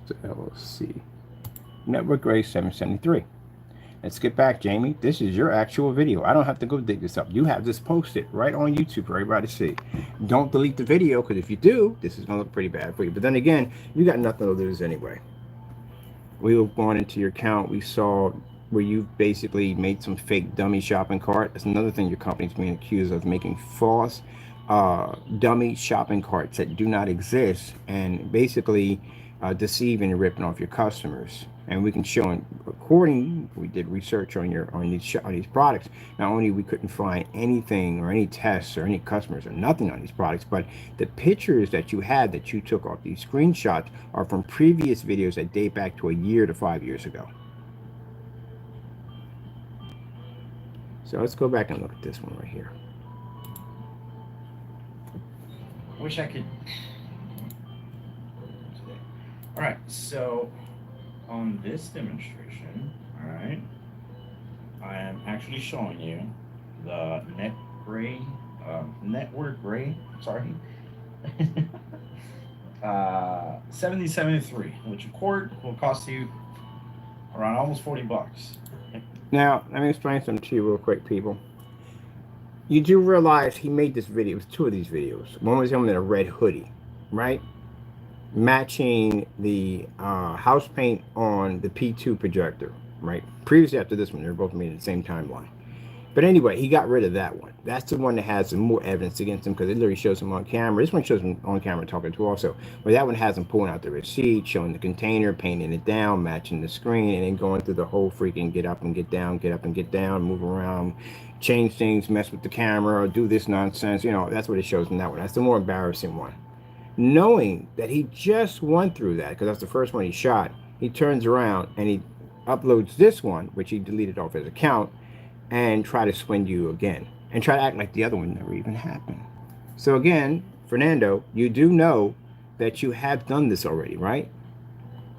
[SPEAKER 1] There's LLC. Network Gray 773. Let's get back, Jamie. This is your actual video. I don't have to go dig this up. You have this posted right on YouTube for everybody to see. Don't delete the video, because if you do, this is going to look pretty bad for you. But then again, you got nothing to lose anyway. We were going into your account. We saw where you basically made some fake dummy shopping cart. That's another thing your company's being accused of, making false dummy shopping carts that do not exist, and basically deceiving and ripping off your customers. And we can show, according, we did research on these products. Not only we couldn't find anything or any tests or any customers or nothing on these products, but the pictures that you had that you took off these screenshots are from previous videos that date back to a year to 5 years ago. So let's go back and look at this one right here.
[SPEAKER 2] I wish I could. All right, so on this demonstration, all right, I am actually showing you the network gray, sorry, 7073, which a quart will cost you around almost 40 bucks.
[SPEAKER 1] Now, let me explain something to you real quick, people. You do realize he made this video, it was two of these videos. One was him in a red hoodie, right? Matching the house paint on the P2 projector, right? Previously, after this one, they were both made at the same timeline. But anyway, he got rid of that one. That's the one that has some more evidence against him, because it literally shows him on camera. This one shows him on camera talking to also. But that one has him pulling out the receipt, showing the container, painting it down, matching the screen, and then going through the whole freaking get up and get down, get up and get down, move around, change things, mess with the camera, do this nonsense. You know, that's what it shows in that one. That's the more embarrassing one. Knowing that he just went through that, because that's the first one he shot, he turns around and he uploads this one, which he deleted off his account, and try to swindle you again and try to act like the other one never even happened. So again, Fernando, you do know that you have done this already, right?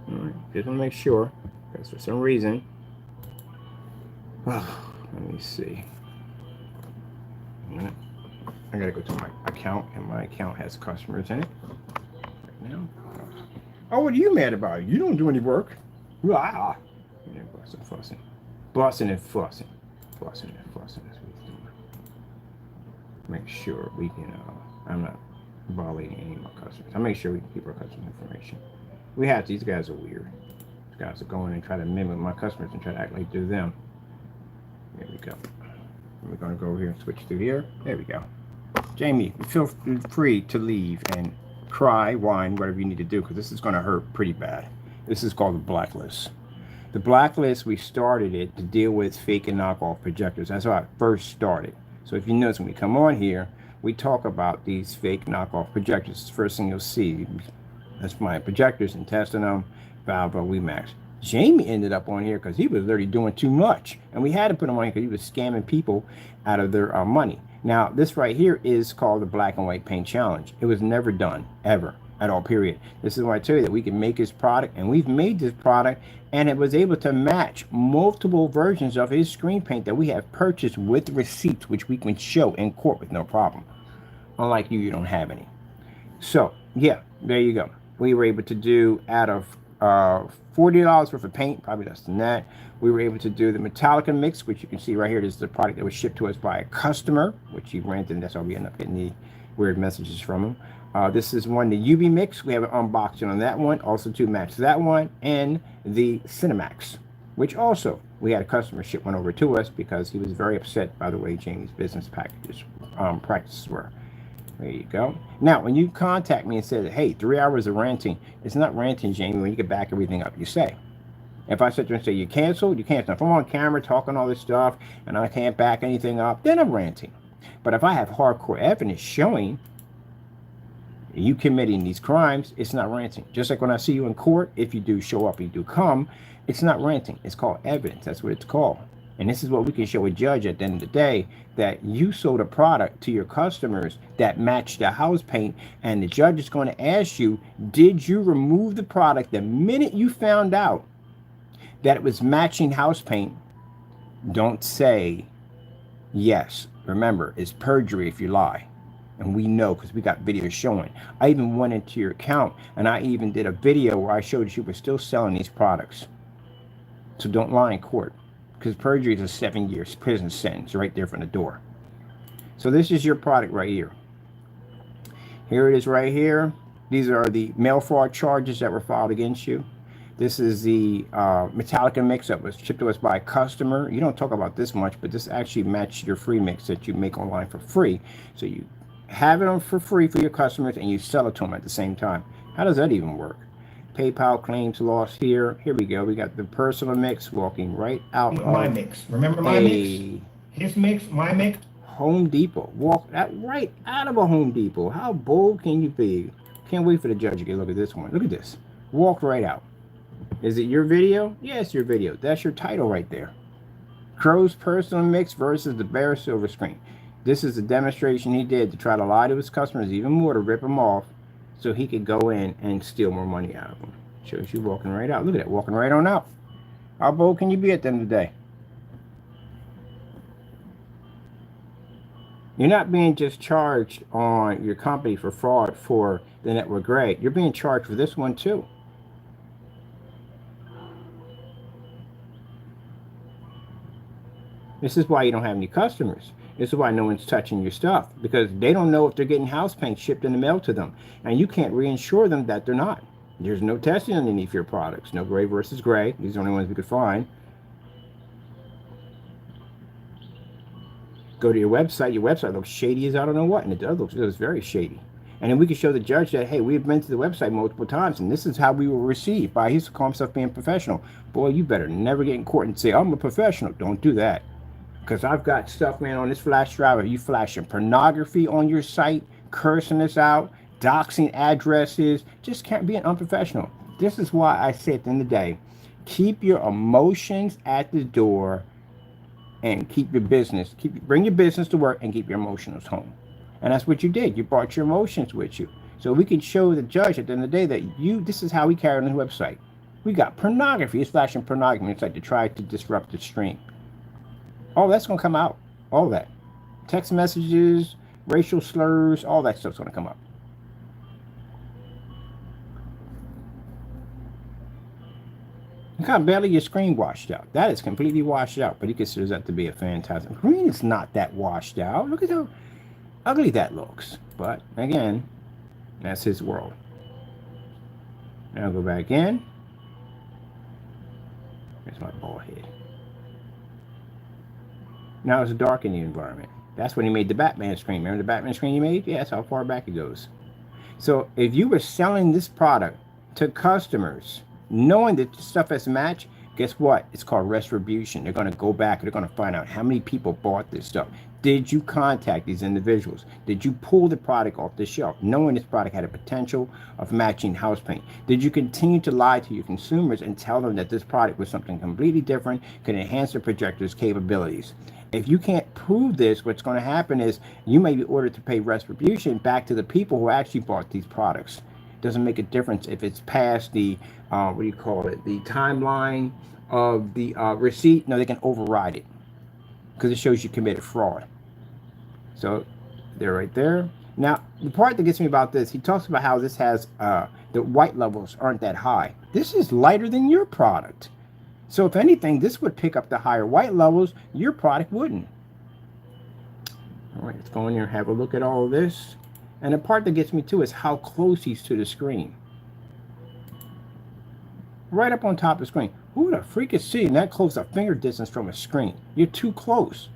[SPEAKER 1] All right, just want to make sure, because for some reason, let me see. I gotta go to my account, and my account has customers in it right now. Oh, what are you mad about? You don't do any work. Ah, fussing, bussing and fussing. Flossing and flossing is what he's doing. Make sure we can, I'm not violating any of my customers. I make sure we can keep our customer information. We have to, these guys are weird. These guys are going and try to mimic my customers and try to act like they're them. There we go. We're going to go over here and switch through here. There we go. Jamie, feel free to leave and cry, whine, whatever you need to do, because this is going to hurt pretty bad. This is called the blacklist. The blacklist, we started it to deal with fake and knockoff projectors. That's how I first started. So if you notice, when we come on here, we talk about these fake knockoff projectors. It's the first thing you'll see. That's my projectors and testing them, Valve or WeMax. Jamie ended up on here because he was literally doing too much. And we had to put him on here because he was scamming people out of their money. Now, this right here is called the Black and White Paint Challenge. It was never done, ever, at all, period. This is why I tell you that we can make his product, and we've made this product, and it was able to match multiple versions of his screen paint that we have purchased with receipts, which we can show in court with no problem. Unlike you, you don't have any. So, yeah, there you go. We were able to do out of $40 worth of paint, probably less than that. We were able to do the Metallica mix, which you can see right here. This is the product that was shipped to us by a customer, which he rented, and that's how we end up getting the weird messages from him. This is one, the UV mix. We have an unboxing on that one, also to match that one, and the Cinemax, which also we had a customer ship one over to us because he was very upset by the way Jamie's business practices were. There you go. Now, when you contact me and say, hey, 3 hours of ranting, it's not ranting, Jamie, when you get back everything up you say. If I sit there and say, you canceled, you canceled. If I'm on camera talking all this stuff and I can't back anything up, then I'm ranting. But if I have hardcore evidence showing you committing these crimes, it's not ranting. Just like when I see you in court, if you do show up, you do come, it's not ranting. It's called evidence. That's what it's called. And this is what we can show a judge at the end of the day, that you sold a product to your customers that matched the house paint, and the judge is going to ask you, did you remove the product the minute you found out that it was matching house paint? Don't say yes. Remember, it's perjury if you lie. And we know because we got videos showing. I even went into your account and I even did a video where I showed you were still selling these products. So don't lie in court, because perjury is a 7-year prison sentence right there from the door. So this is your product right here. Here it is right here. These are the mail fraud charges that were filed against you. This is the Metallica mix that was shipped to us by a customer. You don't talk about this much, but this actually matched your free mix that you make online for free. So you have it on for free for your customers and you sell it to them at the same time. How does that even work? PayPal claims loss here. Here we go. We got the personal mix walking right out
[SPEAKER 3] my mix. Remember my mix? His mix, my mix.
[SPEAKER 1] Home Depot. Walk that right out of a Home Depot. How bold can you be? Can't wait for the judge to get a look at this one. Look at this. Walked right out. Is it your video? Yeah, it's your video. That's your title right there. Crow's personal mix versus the Bear silver screen. This is a demonstration he did to try to lie to his customers even more, to rip them off so he could go in and steal more money out of them. Shows you walking right out. Look at that, walking right on out. How bold can you be at the end of the day? You're not being just charged on your company for fraud for the network gray. You're being charged for this one too. This is why you don't have any customers. This is why no one's touching your stuff, because they don't know if they're getting house paint shipped in the mail to them. And you can't reinsure them that they're not. There's no testing underneath your products. No gray versus gray. These are the only ones we could find. Go to your website. Your website looks shady as I don't know what, and it does look very shady. And then we can show the judge that, hey, we've been to the website multiple times, and this is how we were received by, he used to call himself being professional. Boy, you better never get in court and say, I'm a professional. Don't do that. Because I've got stuff, man, on this flash drive. You flashing pornography on your site, cursing us out, doxing addresses, just can't be an unprofessional. This is why I say at the end of the day, keep your emotions at the door and keep your business, bring your business to work and keep your emotions home. And that's what you did. You brought your emotions with you. So we can show the judge at the end of the day that this is how we carry on the website. We got pornography. It's flashing pornography. It's like to try to disrupt the stream. All that's going to come out. All that. Text messages, racial slurs, all that stuff's going to come up. Look how barely your screen washed out. That is completely washed out, but he considers that to be a phantasm. Green is not that washed out. Look at how ugly that looks. But again, that's his world. Now go back in. There's my bald head. Now it's dark in the environment. That's when he made the Batman screen. Remember the Batman screen he made? Yeah, that's how far back it goes. So if you were selling this product to customers, knowing that the stuff has matched, guess what? It's called retribution. They're going to go back and they're going to find out how many people bought this stuff. Did you contact these individuals? Did you pull the product off the shelf, knowing this product had a potential of matching house paint? Did you continue to lie to your consumers and tell them that this product was something completely different, could enhance the projector's capabilities? If you can't prove this, what's going to happen is you may be ordered to pay retribution back to the people who actually bought these products. Doesn't make a difference if it's past the what do you call it, the timeline of the receipt. No, they can override it because it shows you committed fraud. So they're right there. Now the part that gets me about this, he talks about how this has the white levels aren't that high. This is lighter than your product, so if anything this would pick up the higher white levels. Your product wouldn't. All right, let's go in here and have a look at all of this. And the part that gets me too is how close he's to the screen. Right up on top of the screen. Who the freak is sitting that close, a finger distance from a screen? You're too close.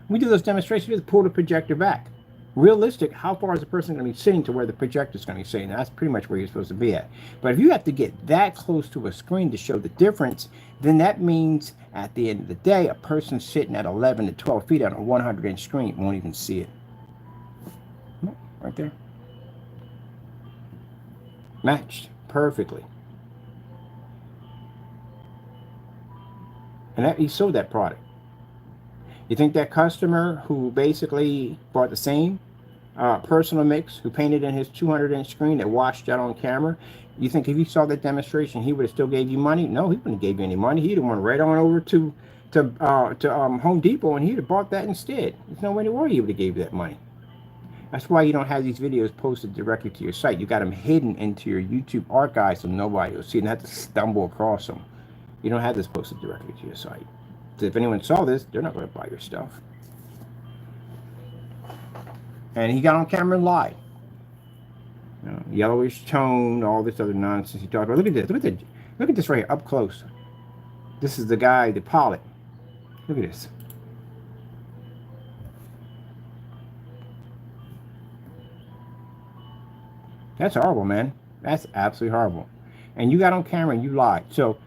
[SPEAKER 1] We do those demonstrations, we just pull the projector back. Realistic, how far is the person going to be sitting to where the projector is going to be sitting? That's pretty much where you're supposed to be at. But if you have to get that close to a screen to show the difference, then that means at the end of the day, a person sitting at 11 to 12 feet on a 100-inch screen won't even see it. Right there. Matched perfectly. And that he sold that product. You think that customer who basically bought the same personal mix, who painted in his 200-inch screen that washed out on camera, you think if he saw that demonstration he would have still gave you money? No, he wouldn't have gave you any money. He'd have went right on over to Home Depot and he'd have bought that instead. There's no way in the world he would have gave you that money. That's why you don't have these videos posted directly to your site. You got them hidden into your YouTube archive so nobody will see and have to stumble across them. You don't have this posted directly to your site. So if anyone saw this, they're not going to buy your stuff. And he got on camera and lied. You know, yellowish tone, all this other nonsense he talked about. Look at this. Look at this right here, up close. This is the guy, the pilot. Look at this. That's horrible, man. That's absolutely horrible. And you got on camera and you lied. So,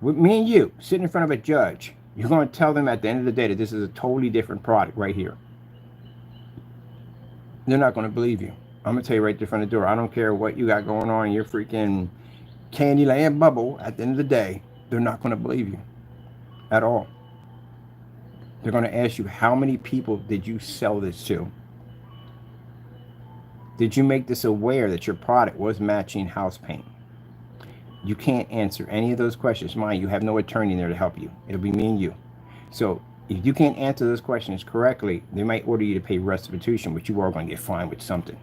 [SPEAKER 1] with me and you sitting in front of a judge, you're going to tell them at the end of the day that this is a totally different product right here. They're not going to believe you. I'm going to tell you right there in front of the door. I don't care what you got going on in your freaking Candyland bubble. At the end of the day, they're not going to believe you at all. They're going to ask you, how many people did you sell this to? Did you make this aware that your product was matching house paint? You can't answer any of those questions. Mind you have no attorney in there to help you. It'll be me and you. So if you can't answer those questions correctly, they might order you to pay restitution, which you are going to get fined with something.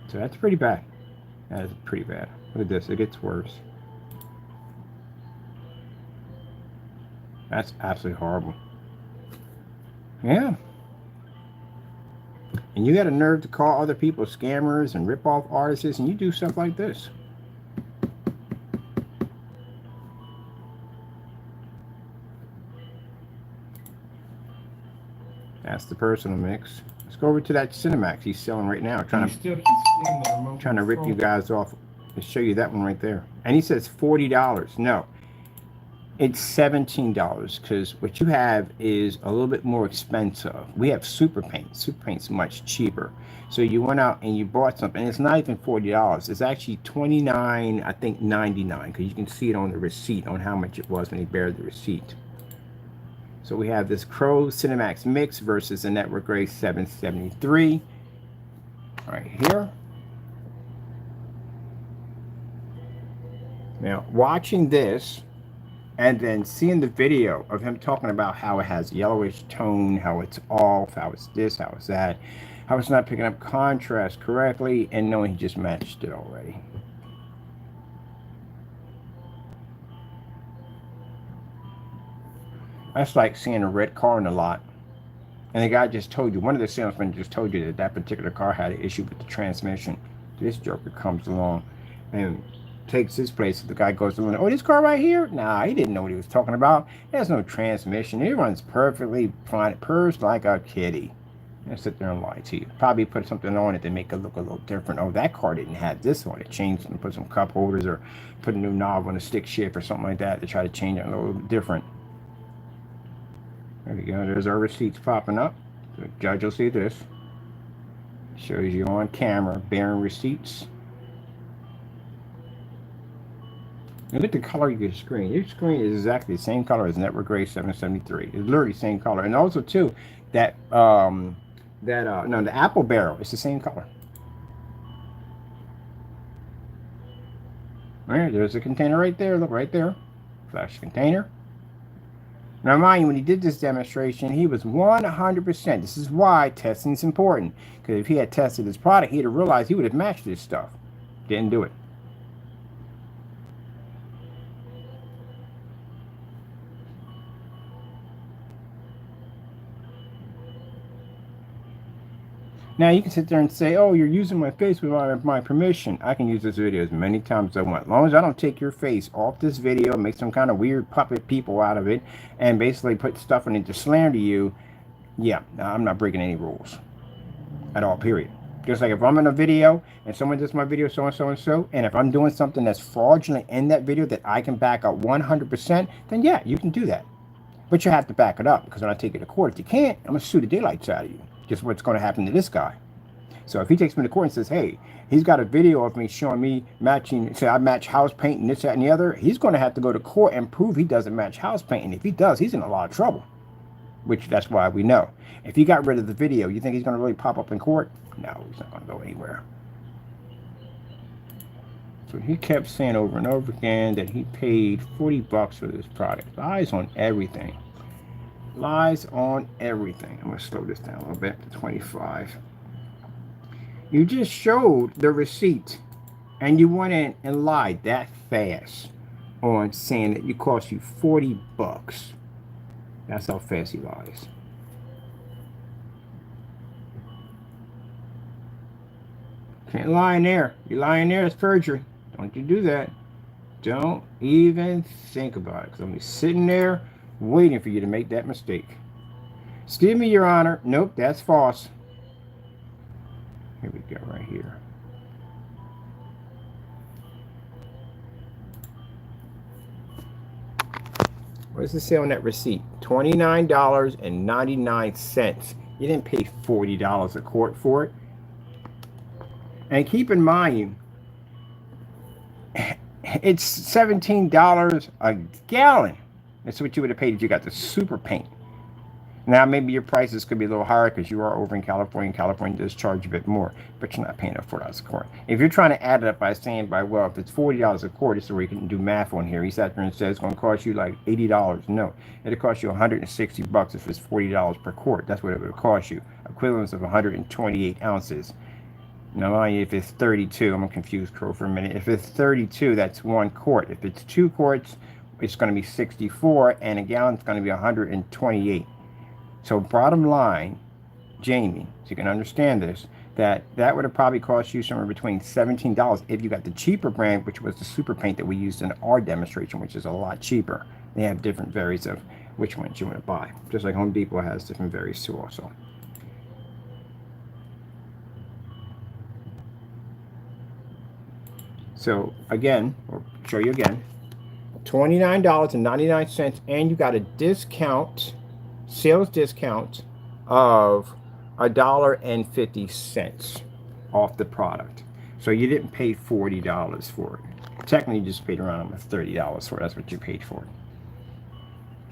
[SPEAKER 1] So that's pretty bad. That is pretty bad. Look at this. It gets worse. That's absolutely horrible. Yeah. And you got a nerve to call other people scammers and rip-off artists, and you do stuff like this. That's the personal mix. Let's go over to that Cinemax he's selling right now. Trying to rip you guys off. To show you that one right there. And he says $40. No. It's $17 because what you have is a little bit more expensive. We have Super Paint. Super Paint's much cheaper. So you went out and you bought something. And it's not even $40. It's actually $29, I think $99, because you can see it on the receipt on how much it was when he bared the receipt. So we have this Crows Cinemax Mix versus the Network Grade 773 right here. Now, watching this and then seeing the video of him talking about how it has yellowish tone, how it's off, how it's this, how it's that, how it's not picking up contrast correctly, and knowing he just matched it already. That's like seeing a red car in the lot, and the guy just told you, one of the salesmen just told you that that particular car had an issue with the transmission. This joker comes along and takes his place. The guy goes along, oh, this car right here? Nah, he didn't know what he was talking about. There's no transmission. It runs perfectly fine. It purrs like a kitty. And sit there and lie to you. Probably put something on it to make it look a little different. Oh, that car didn't have this on it. Changed and put some cup holders or put a new knob on a stick shift or something like that to try to change it a little different. There we go. There's our receipts popping up. The judge will see this. Shows you on camera bearing receipts. Look at the color of your screen. Your screen is exactly the same color as Network Grade 773. It's literally the same color. And also too, that no, the apple barrel is the same color. All right, there's a container right there. Look right there. Flash container. Now mind you, when he did this demonstration, he was 100%. This is why testing is important. Because if he had tested this product, he'd have realized he would have matched this stuff. Didn't do it. Now you can sit there and say, oh, you're using my face without my permission. I can use this video as many times as I want. As long as I don't take your face off this video, make some kind of weird puppet people out of it, and basically put stuff in it to slander you, yeah, I'm not breaking any rules at all, period. Just like if I'm in a video and someone does my video so-and-so and so, and if I'm doing something that's fraudulent in that video that I can back up 100%, then yeah, you can do that. But you have to back it up, because when I take it to court, if you can't, I'm going to sue the daylights out of you. Just what's going to happen to this guy. So if he takes me to court and says, hey, he's got a video of me showing me matching, say I match house paint and this, that, and the other, he's going to have to go to court and prove he doesn't match house paint. And if he does, he's in a lot of trouble, which that's why we know. If he got rid of the video, you think he's going to really pop up in court? No, he's not going to go anywhere. So he kept saying over and over again that he paid $40 for this product. Eyes on everything. Lies on everything. I'm going to slow this down a little bit to 25. You just showed the receipt and you went in and lied that fast on saying that it cost you 40 bucks. That's how fast he lies. Can't lie in there. You lie in there, it's perjury. Don't you do that. Don't even think about it. Because I'm sitting there waiting for you to make that mistake. Excuse me, Your Honor. Nope, that's false. Here we go, right here. What does it say on that receipt? $29.99. You didn't pay $40 a quart for it. And keep in mind, it's $17 a gallon. That's what you would have paid if you got the super paint. Now, maybe your prices could be a little higher because you are over in California, and California does charge a bit more, but you're not paying $4 a quart. If you're trying to add it up by saying, well, if it's $40 a quart, it's where you can do math on here. He sat there and says it's going to cost you like $80. No, it'll cost you $160 if it's $40 per quart. That's what it would cost you. Equivalence of 128 ounces. Now, if it's 32, I'm going to confuse Crow for a minute. If it's 32, that's 1 quart. If it's 2 quarts, it's going to be 64, and a gallon is going to be 128. So bottom line, Jamie, so you can understand this, that would have probably cost you somewhere between $17 if you got the cheaper brand, which was the super paint that we used in our demonstration, which is a lot cheaper. They have different varies of which ones you want to buy, just like Home Depot has different varies too also. So again, I'll show you again, $29.99, and you got a discount, sales discount of $1.50 off the product. So you didn't pay $40 for it. Technically, you just paid around almost $30 for it. That's what you paid for it.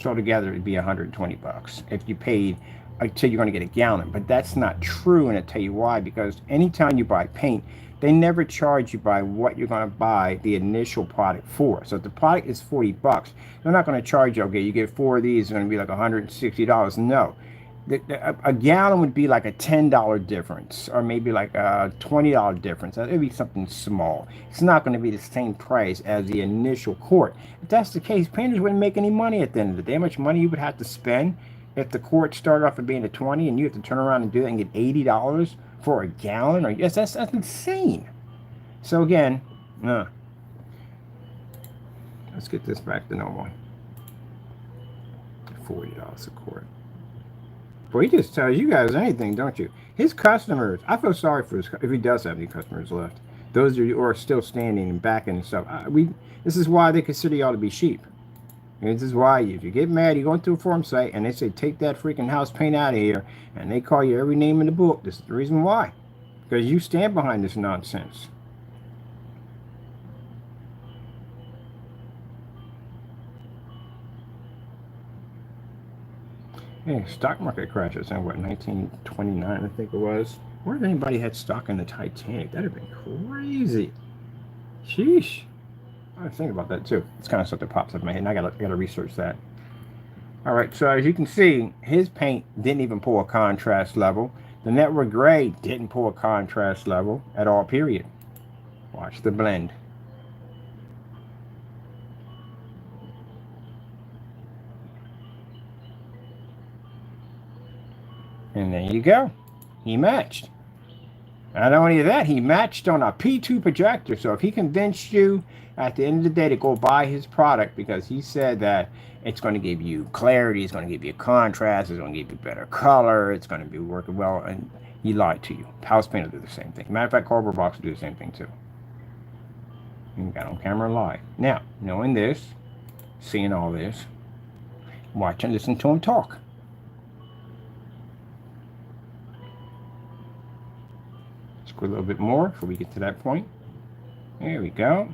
[SPEAKER 1] So together, it'd be $120 if you paid until you're going to get a gallon. But that's not true, and I'll tell you why. Because anytime you buy paint, they never charge you by what you're going to buy the initial product for. So if the product is 40 bucks, they're not going to charge you, okay, you get 4 of these, it's going to be like $160. No. A gallon would be like a $10 difference, or maybe like a $20 difference. It would be something small. It's not going to be the same price as the initial quart. If that's the case, painters wouldn't make any money at the end of the day. How much money you would have to spend if the quart started off at being a 20 and you have to turn around and do it and get $80 for a gallon? Or yes, that's insane. So again, let's get this back to normal. $40 a quart. Boy, he just tells you guys anything, don't you? His customers, I feel sorry for his, if he does have any customers left. Those who are still standing and backing and stuff. This is why they consider y'all to be sheep. And this is why if you get mad, you go into a forum site and they say, take that freaking house paint out of here, and they call you every name in the book. This is the reason why. Because you stand behind this nonsense. Hey, stock market crashes in what, 1929, I think it was. Where if anybody had stock in the Titanic? That'd have been crazy. Sheesh. I think about that too. It's kind of stuff that pops up in my head, and I gotta research that. All right, so as you can see, his paint didn't even pull a contrast level. The Network Gray didn't pull a contrast level at all, period. Watch the blend. And there you go. He matched. Not only that, he matched on a P2 projector. So if he convinced you at the end of the day to go buy his product because he said that it's going to give you clarity, it's going to give you contrast, it's going to give you better color, it's going to be working well, and he lied to you. House paint will do the same thing. Matter of fact, cardboard box will do the same thing too. You got on camera and lie. Now, knowing this, seeing all this, watch and listen to him talk. A little bit more before we get to that point. There we go.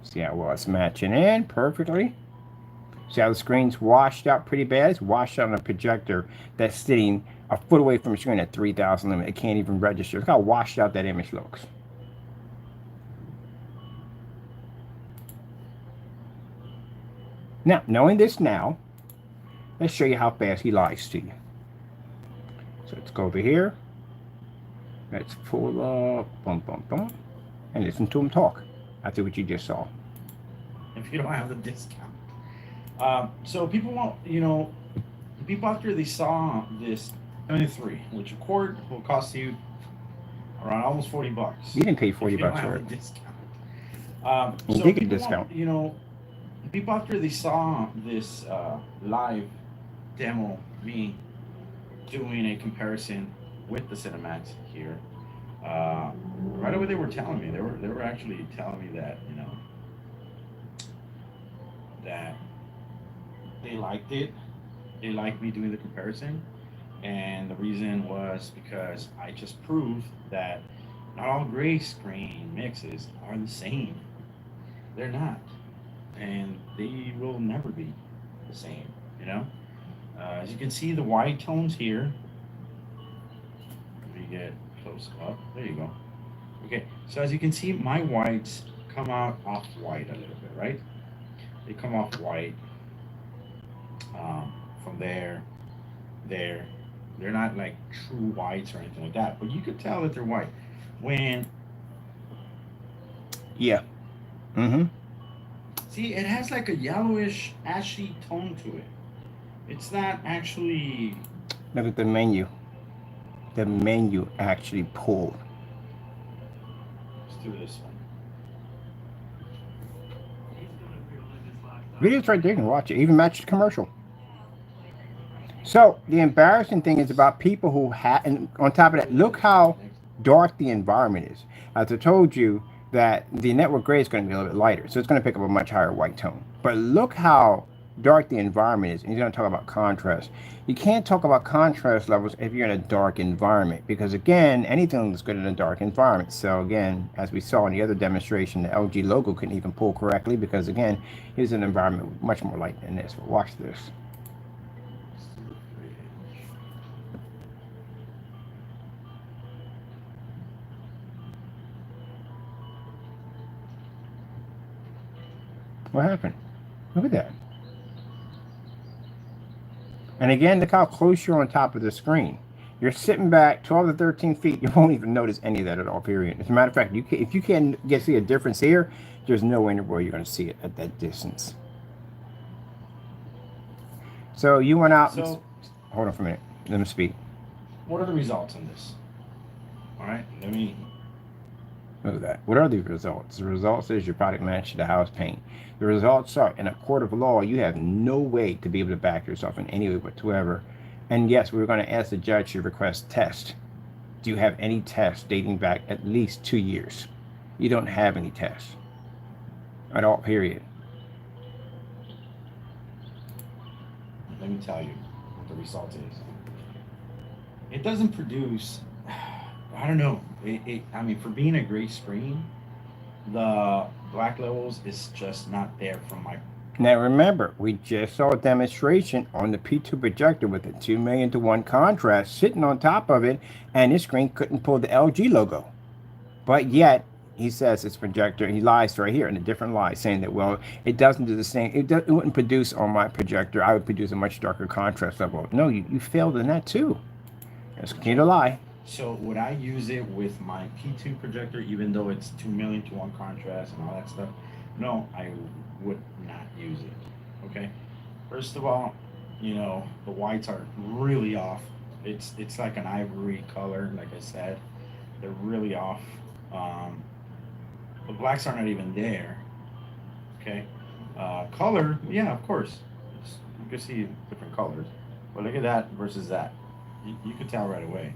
[SPEAKER 1] See how well it's matching in perfectly. See how the screen's washed out pretty bad? It's washed out on a projector that's sitting a foot away from the screen at 3,000 limit. It can't even register. Look how washed out that image looks. Now, knowing this now, Let's show you how fast he lies to you. So let's go over here. Let's pull up, boom, boom, boom, and listen to him talk. After what you just saw.
[SPEAKER 2] If you don't have the discount. So people want, people after they saw this 73, which a quart will cost you around almost $40.
[SPEAKER 1] You didn't pay $40
[SPEAKER 2] for it.
[SPEAKER 1] You
[SPEAKER 2] So
[SPEAKER 1] did get a
[SPEAKER 2] people
[SPEAKER 1] discount.
[SPEAKER 2] people after they saw this live demo, me doing a comparison with the Cinemax here, right away they were telling me, they were actually telling me that, that they liked it. They liked me doing the comparison. And the reason was because I just proved that not all gray screen mixes are the same. They're not. And they will never be the same, As you can see, the white tones here. Let me get close up. There you go. Okay, so as you can see, my whites come out off white a little bit, right? They come off white from there. They're not like true whites or anything like that, but you could tell that they're white when.
[SPEAKER 1] Yeah. Mm-hmm.
[SPEAKER 2] See, it has like a yellowish, ashy tone to it. It's not actually.
[SPEAKER 1] Look at the menu. The menu actually pulled.
[SPEAKER 2] Let's do this one.
[SPEAKER 1] Video's right there. You can watch it. Even match the commercial. So the embarrassing thing is about people who have, and on top of that, look how dark the environment is. As I told you that the network gray is going to be a little bit lighter, so it's going to pick up a much higher white tone. But look how dark the environment is, and he's going to talk about contrast. You can't talk about contrast levels if you're in a dark environment, because again, anything is good in a dark environment. So again, as we saw in the other demonstration, the LG logo couldn't even pull correctly because again, here's an environment with much more light than this. But watch this. What happened? Look at that. And again, look how close you're on top of the screen. You're sitting back 12 to 13 feet. You won't even notice any of that at all, period. As a matter of fact, if you can't see a difference here, there's no way in the world you're going to see it at that distance. So you went out.
[SPEAKER 2] So,
[SPEAKER 1] hold on for a minute. Let me speak.
[SPEAKER 2] What are the results on this? All right, let me.
[SPEAKER 1] Look at that. What are the results? The results is your product matched the house paint. The results are, in a court of law, you have no way to be able to back yourself in any way whatsoever. And yes, we were going to ask the judge to request tests. Do you have any tests dating back at least 2 years? You don't have any tests at all, period.
[SPEAKER 2] Let me tell you what the result is. It doesn't produce. I don't know. I mean, for being a gray screen, the black levels is just not there from my.
[SPEAKER 1] Now remember, we just saw a demonstration on the P2 projector with a 2 million to 1 contrast sitting on top of it, and this screen couldn't pull the LG logo. But yet, he says it's projector, he lies right here in a different lie, saying that, well, it doesn't do the same, it wouldn't produce on my projector, I would produce a much darker contrast level. No, you failed in that too. Let's continue to lie.
[SPEAKER 2] So would I use it with my P2 projector, even though it's 2 million to 1 contrast and all that stuff? No, I would not use it. Okay. First of all, the whites are really off. It's like an ivory color, like I said. They're really off. The blacks are not even there. Okay. Color, yeah, of course. You can see different colors. But look at that versus that. You could tell right away.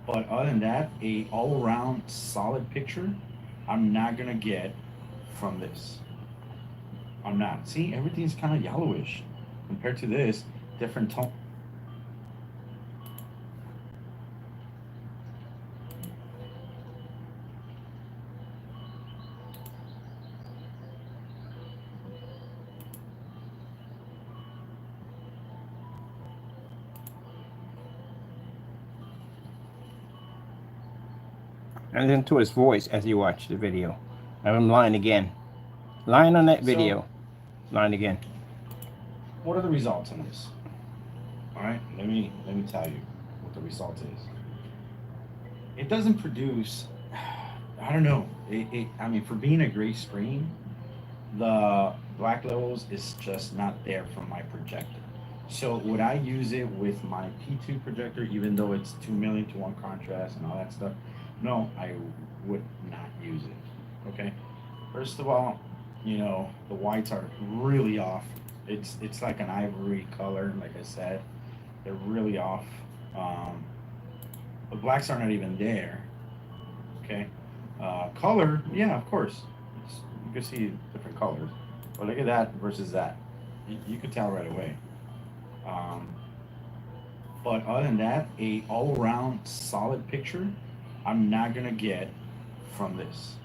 [SPEAKER 2] But other than that, a all-around solid picture, I'm not gonna get from this. I'm not. See, everything's kind of yellowish compared to this, different tone.
[SPEAKER 1] And listen to his voice as you watch the video. I'm lying again. Lying on that video. Lying again.
[SPEAKER 2] what are the results on this? All right, let me tell you what the result is. It doesn't produce. I don't know. I mean, for being a gray screen, the black levels is just not there from my projector. So would I use it with my P2 projector, even though it's 2 million to 1 contrast and all that stuff? No, I would not use it. Okay. First of all, you know, the whites are really off. It's like an ivory color, like I said. They're really off. The blacks are not even there. Okay. Color, yeah, of course. You can see different colors. But look at that versus that. You could tell right away. But other than that, a all-around solid picture, I'm not gonna get from this.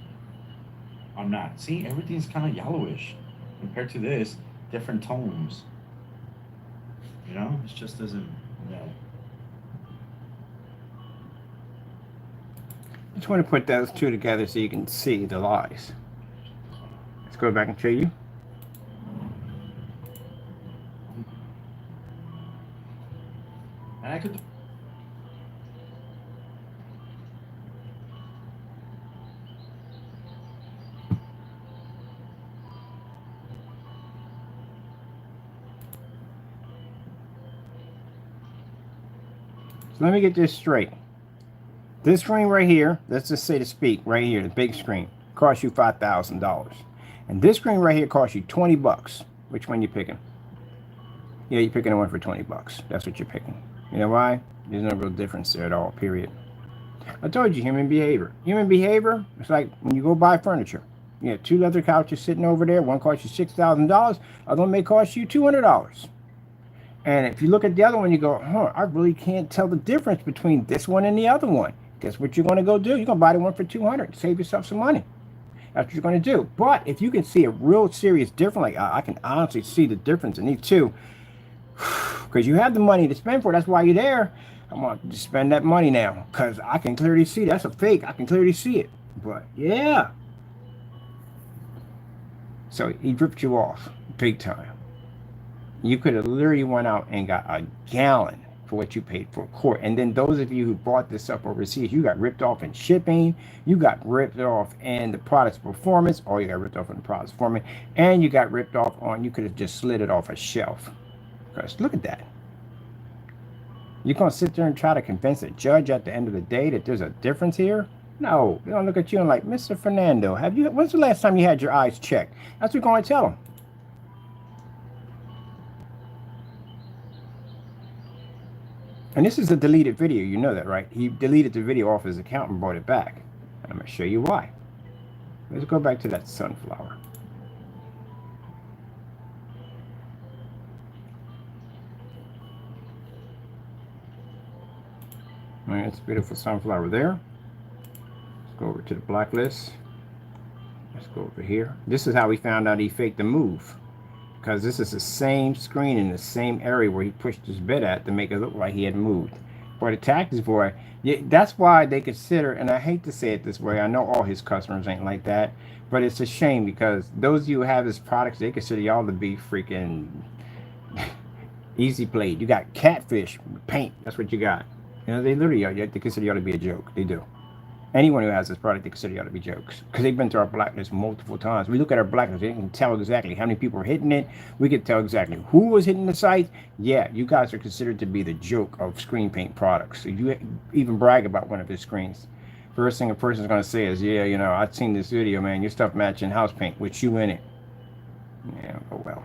[SPEAKER 2] I'm not. See, everything's kind of yellowish compared to this, different tones. You know, it just doesn't. No.
[SPEAKER 1] I just want to put those two together so you can see the lies. Let's go back and show you.
[SPEAKER 2] And I could.
[SPEAKER 1] So let me get this straight. This screen right here, let's just say to speak, right here, the big screen, costs you $5,000. And this screen right here costs you 20 bucks. Which one you picking? Yeah, you're picking the one for 20 bucks. That's what you're picking. You know why? There's no real difference there at all, period. I told you, human behavior. Human behavior, it's like when you go buy furniture. You have 2 leather couches sitting over there. One costs you $6,000. Other one may cost you $200. And if you look at the other one, you go, I really can't tell the difference between this one and the other one. Guess what you're going to go do? You're going to buy the one for $200. Save yourself some money. That's what you're going to do. But if you can see a real serious difference, like I can honestly see the difference in these two, because you have the money to spend for it. That's why you're there. I'm going to spend that money now because I can clearly see that's a fake. I can clearly see it. But yeah. So he ripped you off big time. You could have literally went out and got a gallon for what you paid for quart. And then those of you who bought this up overseas, you got ripped off in shipping. You got ripped off in the product's performance. Or you got ripped off in the product's performance. And you got ripped off on, you could have just slid it off a shelf. Because look at that. You're going to sit there and try to convince a judge at the end of the day that there's a difference here? No. They're going to look at you and like, Mr. Fernando, when's the last time you had your eyes checked? That's what you're going to tell them. And this is a deleted video. You know that, right? He deleted the video off his account and brought it back. And I'm going to show you why. Let's go back to that sunflower. All right, it's a beautiful sunflower there. Let's go over to the blacklist. Let's go over here. This is how we found out he faked the move. Because this is the same screen in the same area where he pushed his bed at to make it look like he had moved. For the tactics boy, that's why they consider, and I hate to say it this way, I know all his customers ain't like that, but it's a shame because those of you who have his products, they consider y'all to be freaking easy played. You got catfish paint, that's what you got. You know, they literally are, they consider y'all to be a joke. They do. Anyone who has this product, they consider y'all to be jokes. Because they've been through our blacklist multiple times. We look at our blacklist, they can tell exactly how many people are hitting it. We can tell exactly who was hitting the site. Yeah, you guys are considered to be the joke of screen paint products. So you even brag about one of his screens. First thing a person's going to say is, yeah, you know, I've seen this video, man. Your stuff matching house paint with you in it. Yeah, oh well.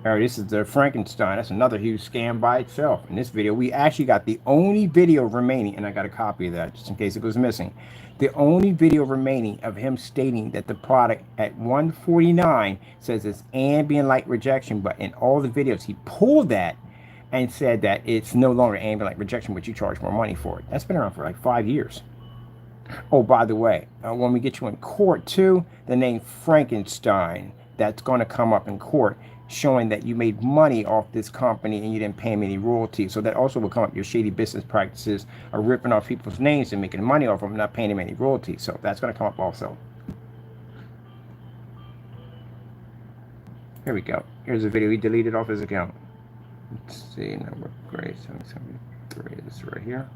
[SPEAKER 1] All right, this is the Frankenstein. That's another huge scam by itself. In this video, we actually got the only video remaining, and I got a copy of that just in case it was missing. The only video remaining of him stating that the product at 149 says it's ambient light rejection, but in all the videos, he pulled that and said that it's no longer ambient light rejection, but you charge more money for it. That's been around for like 5 years. Oh, by the way, when we get you in court too, the name Frankenstein, that's going to come up in court, showing that you made money off this company and you didn't pay them any royalties. So that also will come up. Your shady business practices are ripping off people's names and making money off them, not paying them any royalties. So that's going to come up also. Here we go. Here's a video he deleted off his account. Let's see. Number grade 773. This is right here.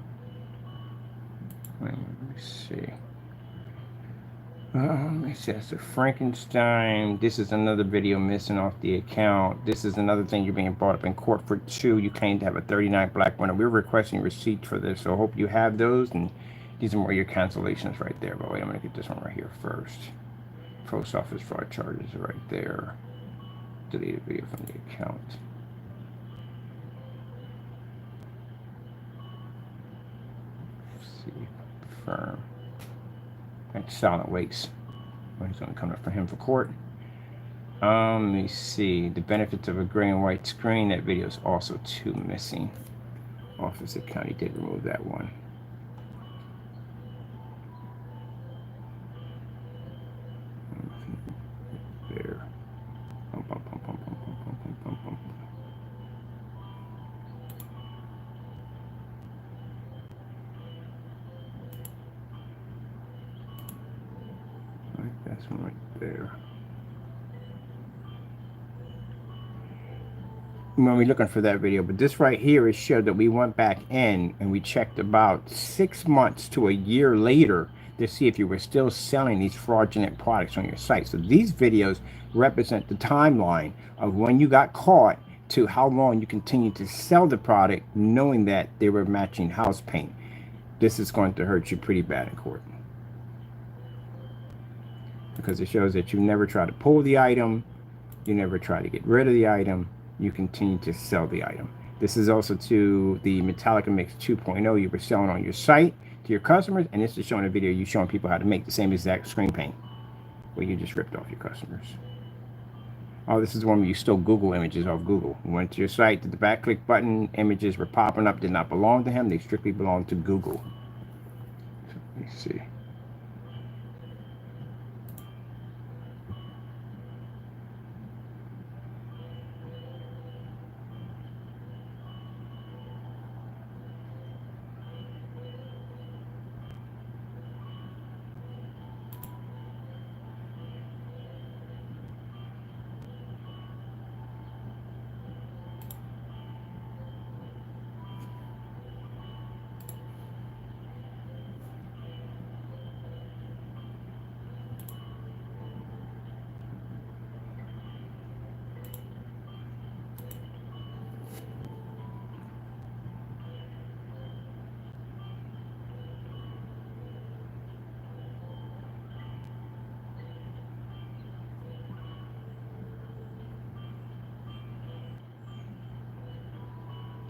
[SPEAKER 1] Let me see. Let me see. That's a Frankenstein. This is another video missing off the account. This is another thing you're being brought up in court for too. You claim to have a 39 black window. We're requesting receipts for this, so I hope you have those. And these are more your cancellations right there. But wait, I'm going to get this one right here first. Post office fraud charges are right there. Deleted video from the account. Let's see. Confirm. Like silent waits. When he's going to come up for him for court. Let me see. The benefits of a gray and white screen. That video is also too missing. Office account. He did remove that one. There. Bum, bum, bum, bum, bum, bum, bum, bum, bum. Right, that's one right there. When we're looking for that video, but this right here is showed that we went back in and we checked about 6 months to a year later to see if you were still selling these fraudulent products on your site. So these videos represent the timeline of when you got caught to how long you continued to sell the product knowing that they were matching house paint. This is going to hurt you pretty bad in court, because it shows that you never try to pull the item, you never try to get rid of the item, you continue to sell the item. This is also to the Metallica Mix 2.0 you were selling on your site to your customers, and this is showing a video you showing people how to make the same exact screen paint where you just ripped off your customers. Oh, this is the one where you stole Google images off Google. You went to your site, did the back click button, images were popping up, did not belong to him, they strictly belong to Google. So, let me see.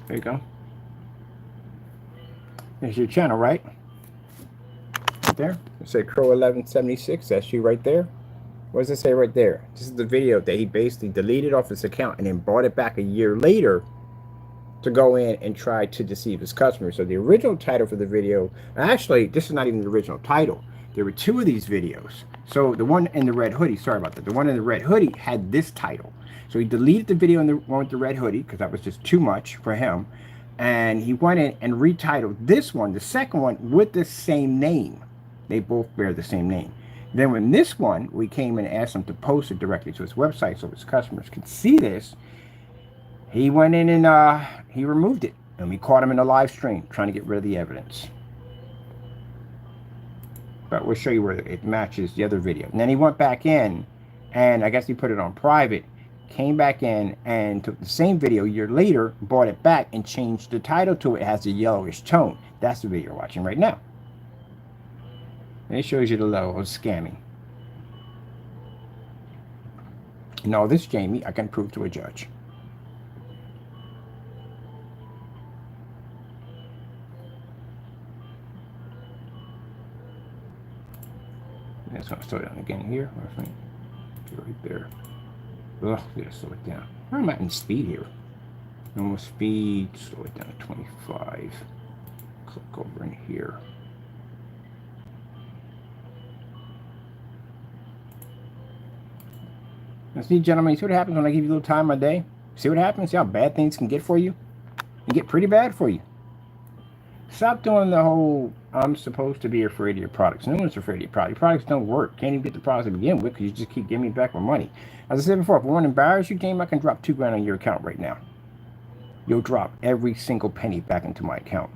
[SPEAKER 1] There you go. There's your channel, right? Right there. It say Crow1176. That's you right there. What does it say right there? This is the video that he basically deleted off his account and then brought it back a year later to go in and try to deceive his customers. So the original title for the video, actually, this is not even the original title. There were two of these videos. So the one in the red hoodie, sorry about that. The one in the red hoodie had this title. So he deleted the video in the one with the red hoodie because that was just too much for him. And he went in and retitled this one, the second one, with the same name. They both bear the same name. Then when this one, we came and asked him to post it directly to his website so his customers could see this. He went in and he removed it. And we caught him in a live stream trying to get rid of the evidence. But we'll show you where it matches the other video. And then he went back in, and I guess he put it on private, came back in and took the same video a year later, brought it back and changed the title to it. It has a yellowish tone. That's the video you're watching right now. And it shows you the level of scamming. And all this, Jamie, I can prove to a judge. That's going to slow down again here. I think right there. Ugh, gotta slow it down. Where am I in speed here? Normal speed, slow it down to 25. Click over in here. Now see, gentlemen, you see what happens when I give you a little time a day? See what happens? See how bad things can get for you? They get pretty bad for you. Stop doing the whole I'm supposed to be afraid of your products. No one's afraid of your product. Your products don't work. Can't even get the products to begin with because you just keep giving me back my money. As I said before, if I want to embarrass you, James, I can drop $2 grand on your account right now. You'll drop every single penny back into my account.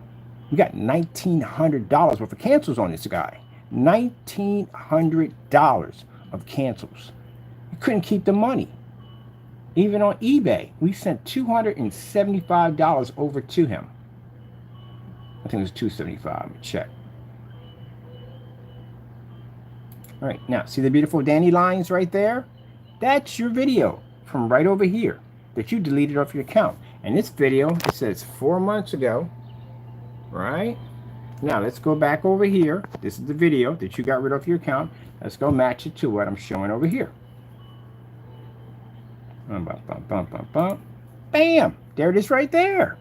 [SPEAKER 1] You got $1,900 worth of cancels on this guy. $1,900 of cancels. You couldn't keep the money. Even on eBay, we sent $275 over to him. I think it was $275. Let me check. All right, now see the beautiful dandelions right there? That's your video from right over here that you deleted off your account. And this video, it says 4 months ago, right? Now let's go back over here. This is the video that you got rid of your account. Let's go match it to what I'm showing over here. Bam! There it is right there.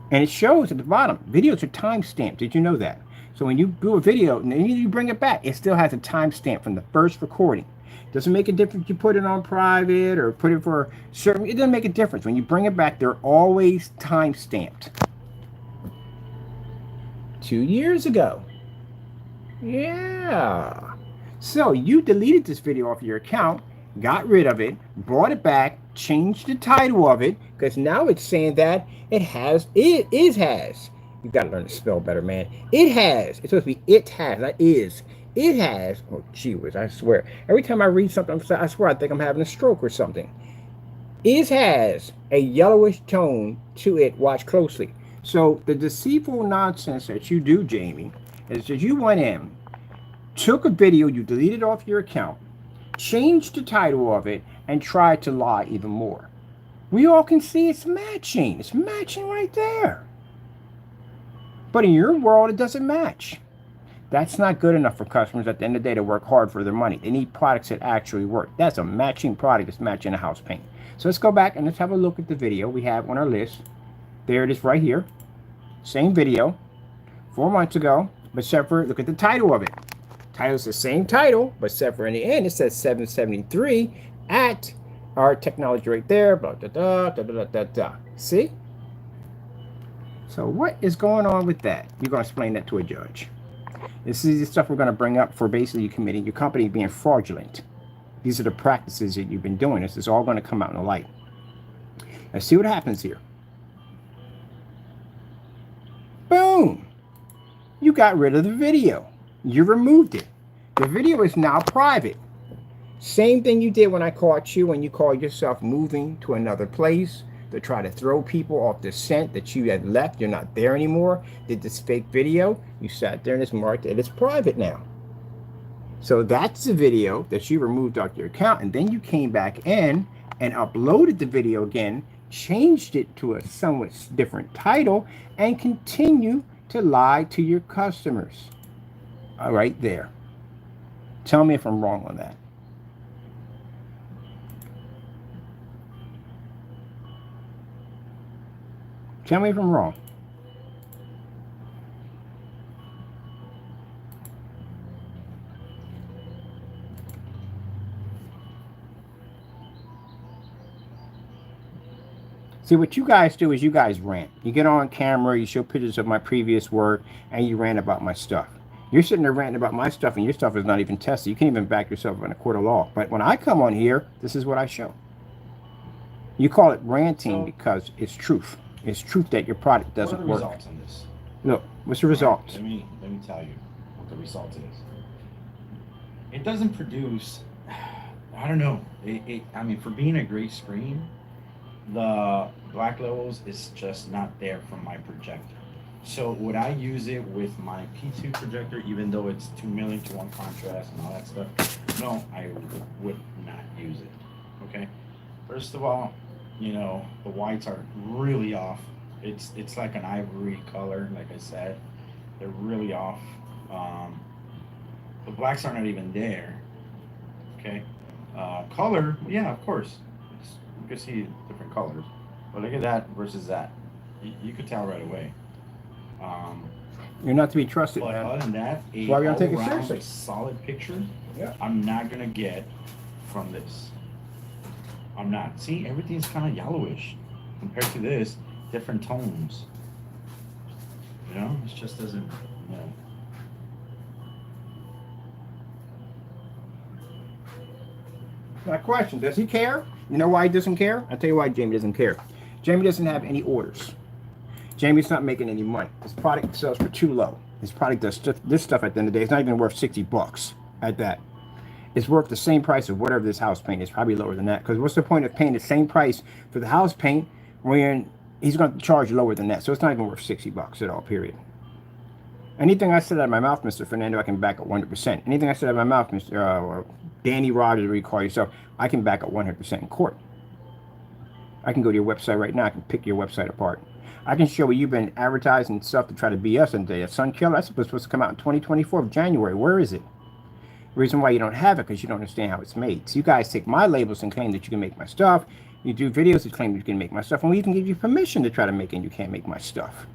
[SPEAKER 1] And it shows at the bottom, videos are timestamped. Did you know that? So when you do a video and then you bring it back, it still has a timestamp from the first recording. Doesn't make a difference if you put it on private or put it for certain. It doesn't make a difference. When you bring it back, they're always timestamped. 2 years ago. Yeah. So you deleted this video off your account, got rid of it, brought it back, changed the title of it, because now it's saying that it has. You got to learn to spell better, man. It has. It's supposed to be it has, not is. It has. Oh, gee whiz, I swear. Every time I read something, I swear I think I'm having a stroke or something. It has a yellowish tone to it. Watch closely. So the deceitful nonsense that you do, Jamie, is that you went in, took a video you deleted off your account, changed the title of it, and tried to lie even more. We all can see it's matching. It's matching right there. But in your world, it doesn't match. That's not good enough for customers at the end of the day to work hard for their money. They need products that actually work. That's a matching product that's matching a house paint. So let's go back and let's have a look at the video we have on our list. There it is right here. Same video, 4 months ago, but except for, look at the title of it. Title's the same title, but except for in the end, it says 773 at our technology right there, blah, blah, blah, blah, blah, blah, blah. See? So what is going on with that? You're going to explain that to a judge. This is the stuff we're going to bring up for basically you committing your company being fraudulent. These are the practices that you've been doing. This is all going to come out in the light. Let's see what happens here. Boom! You got rid of the video. You removed it. The video is now private. Same thing you did when I caught you when you called yourself moving to another place to try to throw people off the scent that you had left. You're not there anymore. Did this fake video. You sat there and it's marked that it's private now. So that's the video that you removed off your account. And then you came back in and uploaded the video again, changed it to a somewhat different title, and continue to lie to your customers. All right there. Tell me if I'm wrong on that. Tell me if I'm wrong. See, what you guys do is you guys rant. You get on camera, you show pictures of my previous work, and you rant about my stuff. You're sitting there ranting about my stuff, and your stuff is not even tested. You can't even back yourself in a court of law. But when I come on here, this is what I show. You call it ranting because it's truth. It's truth that your product doesn't work.
[SPEAKER 2] What are the results on this?
[SPEAKER 1] Look, what's the results?
[SPEAKER 2] Let me tell you what the result is. It doesn't produce. I don't know. I mean, for being a gray screen, the black levels is just not there from my projector. So would I use it with my P2 projector, even though it's 2 million to 1 contrast and all that stuff? No, I would not use it. Okay. First of all, you know, the whites are really off. It's like an ivory color, like I said. They're really off. The blacks are not even there. Okay. Color, yeah, of course. You can see different colors. But look at that versus that. You could tell right away.
[SPEAKER 1] You're not to be trusted,
[SPEAKER 2] but
[SPEAKER 1] man.
[SPEAKER 2] other than that,
[SPEAKER 1] why we don't take it seriously?
[SPEAKER 2] Solid picture,
[SPEAKER 1] yeah,
[SPEAKER 2] I'm not gonna get from this. I'm not. See, everything's kind of yellowish compared to this. Different tones. know, it just doesn't, you know.
[SPEAKER 1] My question, does he care? You know why he doesn't care? I'll tell you why Jamie doesn't care. Jamie doesn't have any orders. Jamie's not making any money. His product sells for too low. His product does this stuff at the end of the day. It's not even worth 60 bucks at that. It's worth the same price of whatever this house paint is, probably lower than that. Because what's the point of paying the same price for the house paint when he's going to charge lower than that? So it's not even worth 60 bucks at all, period. Anything I said out of my mouth, Mr. Fernando, I can back up 100%. Anything I said out of my mouth, Mr. Or Danny Rogers, whatever you call yourself, I can back up 100% in court. I can go to your website right now. I can pick your website apart. I can show you you've been advertising stuff to try to BS on the Sun Killer. That's supposed to come out in 2024 of January. Where is it? The reason why you don't have it because you don't understand how it's made. So you guys take my labels and claim that you can make my stuff. You do videos that claim you can make my stuff, and we even give you permission to try to make it, and you can't make my stuff.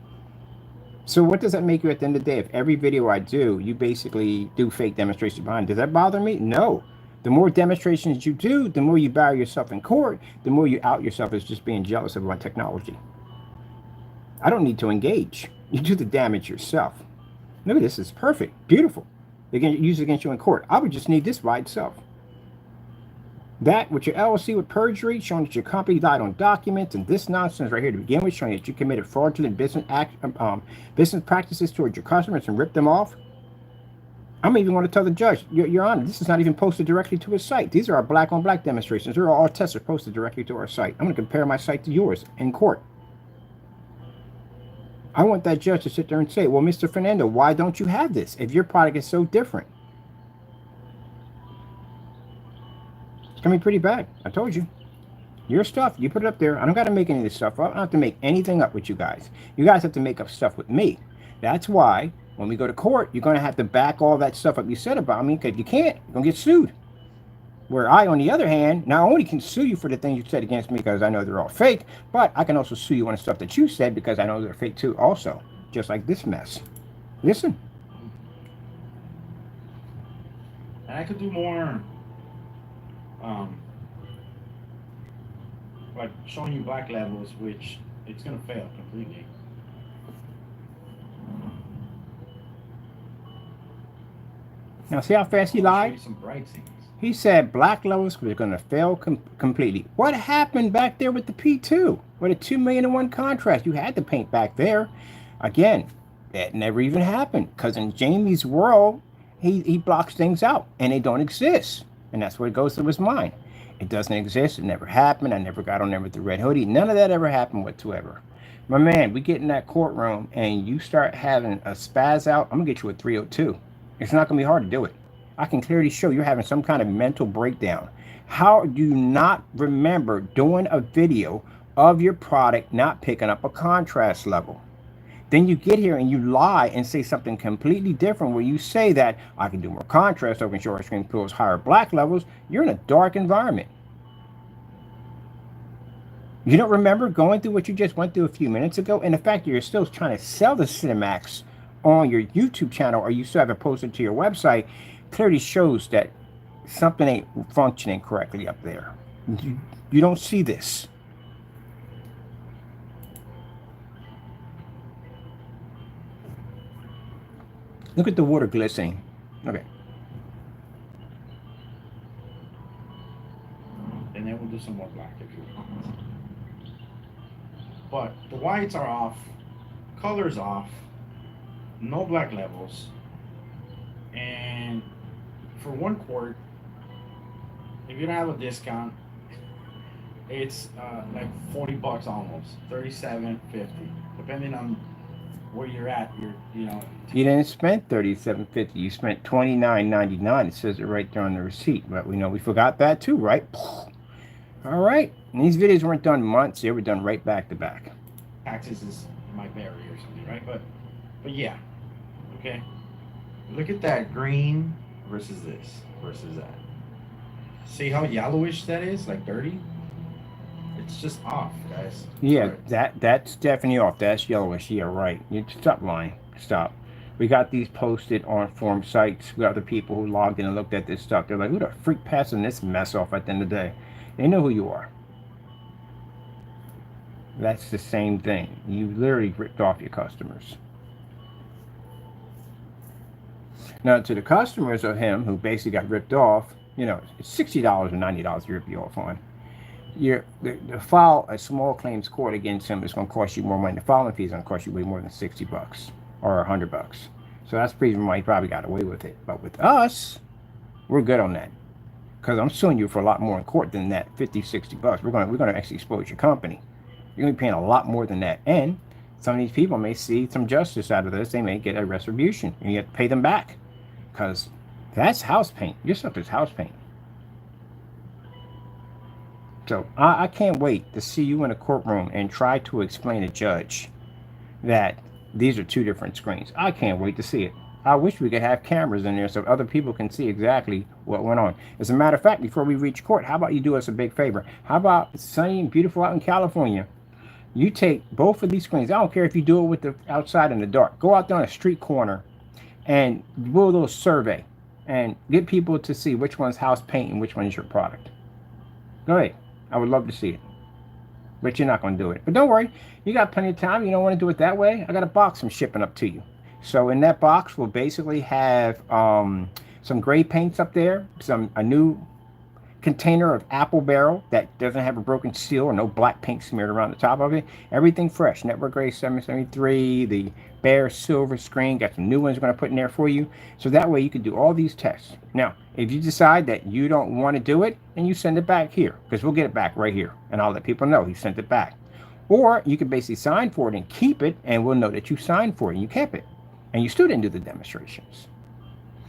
[SPEAKER 1] So what does that make you at the end of the day? If every video I do, you basically do fake demonstrations behind, does that bother me? No. The more demonstrations you do, the more you bury yourself in court, the more you out yourself as just being jealous of my technology. I don't need to engage. You do the damage yourself. Look at this, it's perfect, beautiful. They can use it against you in court. I would just need this by itself. That with your LLC with perjury, showing that your company lied on documents, and this nonsense right here to begin with, showing that you committed fraudulent business practices towards your customers and ripped them off. I'm even going to tell the judge, Your Honor, this is not even posted directly to his site. These are our black-on-black demonstrations. They're all tests are posted directly to our site. I'm going to compare my site to yours in court. I want that judge to sit there and say, well, Mr. Fernando, why don't you have this if your product is so different? It's going to be pretty bad. I told you. Your stuff, you put it up there. I don't got to make any of this stuff up. I don't have to make anything up with you guys. You guys have to make up stuff with me. That's why when we go to court, you're going to have to back all that stuff up you said about me, because you can't, you're going to get sued. Where I, on the other hand, not only can sue you for the things you said against me because I know they're all fake, but I can also sue you on the stuff that you said because I know they're fake too also. Just like this mess. Listen.
[SPEAKER 2] And I could do more, like showing you black levels, which it's going to fail completely.
[SPEAKER 1] Now see how fast he lied?
[SPEAKER 2] Some bright things.
[SPEAKER 1] He said black levels were going to fail completely. What happened back there with the P2? With a 2 million to 1 contrast? You had to paint back there. Again, that never even happened. Because in Jamie's world, he blocks things out. And they don't exist. And that's where it goes through his mind. It doesn't exist. It never happened. I never got on there with the red hoodie. None of that ever happened whatsoever. My man, we get in that courtroom and you start having a spaz out, I'm going to get you a 302. It's not going to be hard to do it. I can clearly show you're having some kind of mental breakdown. How do you not remember doing a video of your product not picking up a contrast level? Then you get here and you lie and say something completely different where you say that I can do more contrast over short screen pools, higher black levels. You're in a dark environment. You don't remember going through what you just went through a few minutes ago? And the fact that you're still trying to sell the Cinemax on your YouTube channel, or you still have it posted to your website, clearly shows that something ain't functioning correctly up there. You don't see this. Look at the water glistening. Okay.
[SPEAKER 2] And then we'll do some more black if you want. But the whites are off, colors off, no black levels, and for 1 quart, if you don't have a discount, it's like 40 bucks almost, 37.50, depending on where you're at. You
[SPEAKER 1] didn't spend $37.50. You spent $29.99. It says it right there on the receipt. But we know we forgot that too, right? All right. And these videos weren't done months. They were done right back to back.
[SPEAKER 2] Taxes is my barrier or something, right? But yeah, okay. Look at that green versus this versus that. See how yellowish that is, like dirty? It's just off, guys.
[SPEAKER 1] Yeah, that's definitely off. That's yellowish. Yeah, right. You stop lying. Stop. We got these posted on forum sites. We got other people who logged in and looked at this stuff. They're like, who the freak passing this mess off at the end of the day? They know who you are. That's the same thing. You literally ripped off your customers. Now, to the customers of him who basically got ripped off, you know, it's $60 or $90 to rip you off on. To file a small claims court against him is going to cost you more money. The filing fee is going to cost you way more than $60 or $100. So that's the reason why he probably got away with it. But with us, we're good on that, because I'm suing you for a lot more in court than that $50-$60. We're going to actually expose your company. You're going to be paying a lot more than that, and some of these people may see some justice out of this. They may get a retribution, and you have to pay them back, because that's house paint. Your stuff is house paint. So I can't wait to see you in a courtroom and try to explain to a judge that these are two different screens. I can't wait to see it. I wish we could have cameras in there so other people can see exactly what went on. As a matter of fact, before we reach court, how about you do us a big favor? How about it's sunny and beautiful out in California? You take both of these screens. I don't care if you do it with the outside in the dark. Go out there on a street corner and do a little survey and get people to see which one's house paint and which one is your product. Go ahead. I would love to see it. But you're not going to do it. But don't worry. You got plenty of time. You don't want to do it that way. I got a box I'm shipping up to you. So in that box, we'll basically have some gray paints up there, a new container of apple barrel that doesn't have a broken seal or no black paint smeared around the top of it. Everything fresh. Network Gray 773, the bare silver screen. Got some new ones we're going to put in there for you. So that way you can do all these tests. Now, if you decide that you don't want to do it, then you send it back here, because we'll get it back right here. And I'll let people know he sent it back. Or you can basically sign for it and keep it, and we'll know that you signed for it and you kept it. And you still didn't do the demonstrations.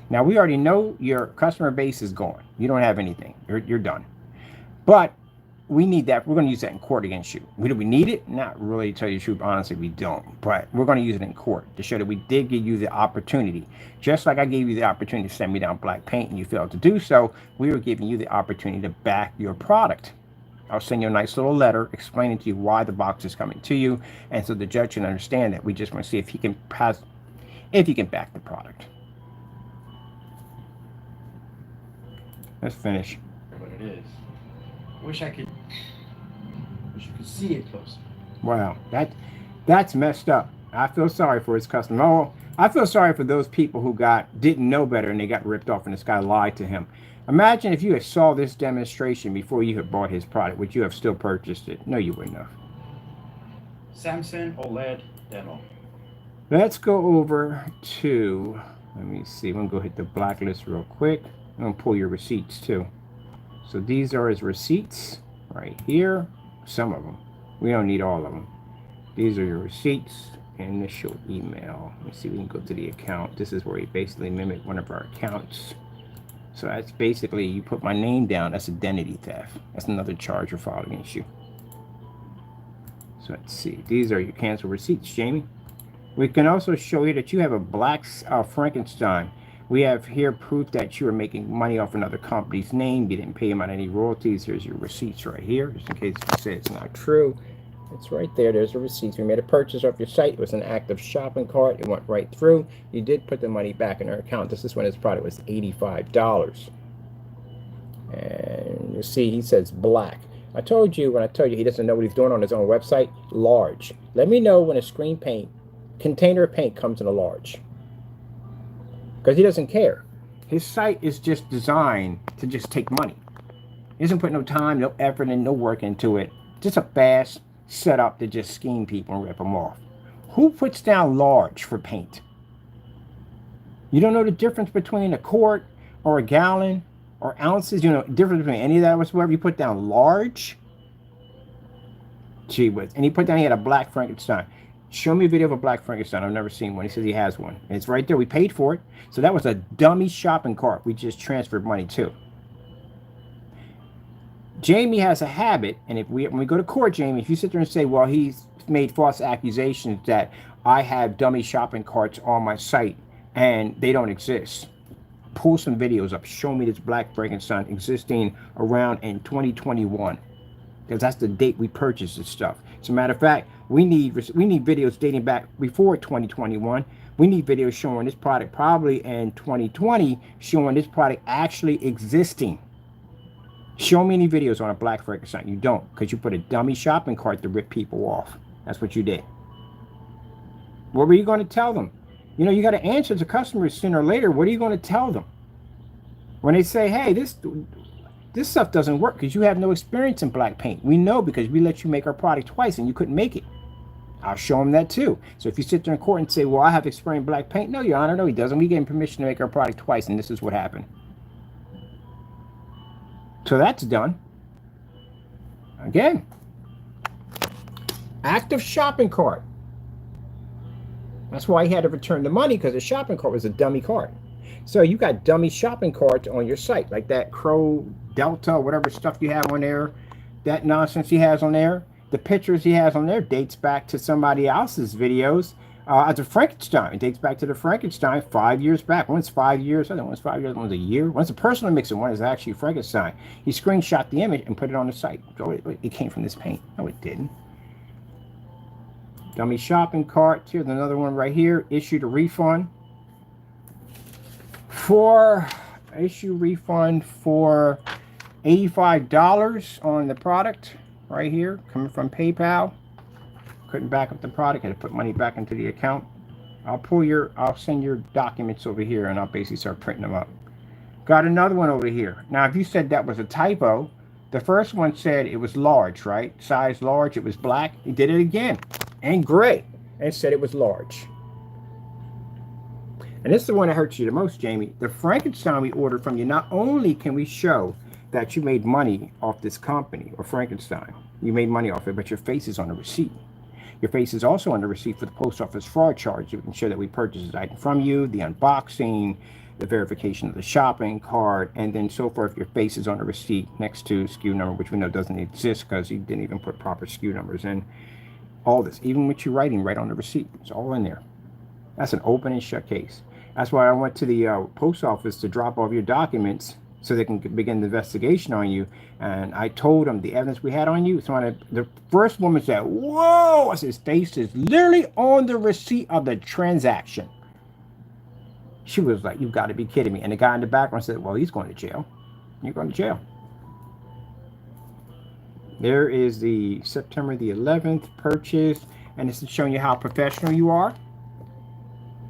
[SPEAKER 1] Now, we already know your customer base is gone. You don't have anything. You're done. But we need that. We're going to use that in court against you. Do we need it? Not really, to tell you the truth. Honestly, we don't. But we're going to use it in court to show that we did give you the opportunity. Just like I gave you the opportunity to send me down black paint and you failed to do so, we were giving you the opportunity to back your product. I'll send you a nice little letter explaining to you why the box is coming to you. And so the judge can understand that. We just want to see if he can pass, if you can back the product. Let's finish.
[SPEAKER 2] What it is. Wish you could see it closer.
[SPEAKER 1] Wow, that's messed up. I feel sorry for his customer. Oh, I feel sorry for those people who didn't know better and they got ripped off and this guy lied to him. Imagine if you had saw this demonstration before you had bought his product. Would you have still purchased it? No, you wouldn't have.
[SPEAKER 2] Samsung OLED demo.
[SPEAKER 1] Let's go over to, let me see, I'm going to go hit the blacklist real quick. I'm going to pull your receipts too. So these are his receipts right here. Some of them. We don't need all of them. These are your receipts. Initial email. Let me see if we can go to the account. This is where he basically mimicked one of our accounts. So that's basically, you put my name down. That's identity theft. That's another charge or filed against you. So let's see. These are your canceled receipts, Jamie. We can also show you that you have a black Frankenstein. We have here proof that you are making money off another company's name. You didn't pay him on any royalties. Here's your receipts right here, just in case you say it's not true. It's right there. There's the receipts. We made a purchase off your site. It was an active shopping cart. It went right through. You did put the money back in our account. This is when his product was $85. And you see, he says black. I told you, when I told you he doesn't know what he's doing on his own website, large. Let me know when a screen paint, container of paint comes in a large. Because he doesn't care. His site is just designed to just take money. He doesn't put no time, no effort, and no work into it. Just a fast setup to just scheme people and rip them off. Who puts down large for paint? You don't know the difference between a quart or a gallon or ounces? You know, difference between any of that whatsoever? You put down large? Gee whiz. And he put down, he had a black Frankenstein. Show me a video of a black Frankenstein. I've never seen one. He says he has one. And it's right there. We paid for it. So that was a dummy shopping cart. We just transferred money to. Jamie has a habit, and when we go to court, Jamie, if you sit there and say, well, he's made false accusations that I have dummy shopping carts on my site and they don't exist. Pull some videos up. Show me this black Frankenstein existing around in 2021. Because that's the date we purchased this stuff. As a matter of fact, we need videos dating back before 2021. We need videos showing this product probably in 2020, showing this product actually existing. Show me any videos on a black Frankenstein. You don't, because you put a dummy shopping cart to rip people off. That's what you did. What were you going to tell them? You know, you got to answer to customers sooner or later. What are you going to tell them when they say, hey, this stuff doesn't work because you have no experience in black paint? We know because we let you make our product twice and you couldn't make it. I'll show them that too. So if you sit there in court and say, well, I have experience in black paint. No, Your Honor, no, he doesn't. We gave him permission to make our product twice and this is what happened. So that's done. Again, active shopping cart. That's why he had to return the money, because the shopping cart was a dummy cart. So you got dummy shopping carts on your site, like that Crow Delta, whatever stuff you have on there, that nonsense he has on there. The pictures he has on there dates back to somebody else's videos. As a Frankenstein, it dates back to the Frankenstein 5 years back. One's 5 years, I think one's 5 years, one's a year. One's a personal mix and one is actually Frankenstein. He screenshot the image and put it on the site. So it came from this paint. No, it didn't. Dummy shopping cart. Here's another one right here. Issued a refund for $85 on the product right here, coming from PayPal. Couldn't back up the product, had to put money back into the account. I'll send your documents over here and I'll basically start printing them up. Got another one over here. Now, if you said that was a typo, the first one said it was large, right? Size large, it was black. He did it again and gray and said it was large. And this is the one that hurts you the most, Jamie. The Frankenstein we ordered from you, not only can we show that you made money off this company or Frankenstein, you made money off it, but your face is on the receipt. Your face is also on the receipt for the post office fraud charge. You can show that we purchased this item from you, the unboxing, the verification of the shopping cart, and then so forth. Your face is on the receipt next to SKU number, which we know doesn't exist because you didn't even put proper SKU numbers in. All this, even what you're writing right on the receipt, it's all in there. That's an open and shut case. That's why I went to the post office to drop off your documents so they can begin the investigation on you. And I told them the evidence we had on you. So the first woman said, whoa, I said, his face is literally on the receipt of the transaction. She was like, you've got to be kidding me. And the guy in the background said, well, he's going to jail. You're going to jail. There is the September the 11th purchase. And this is showing you how professional you are.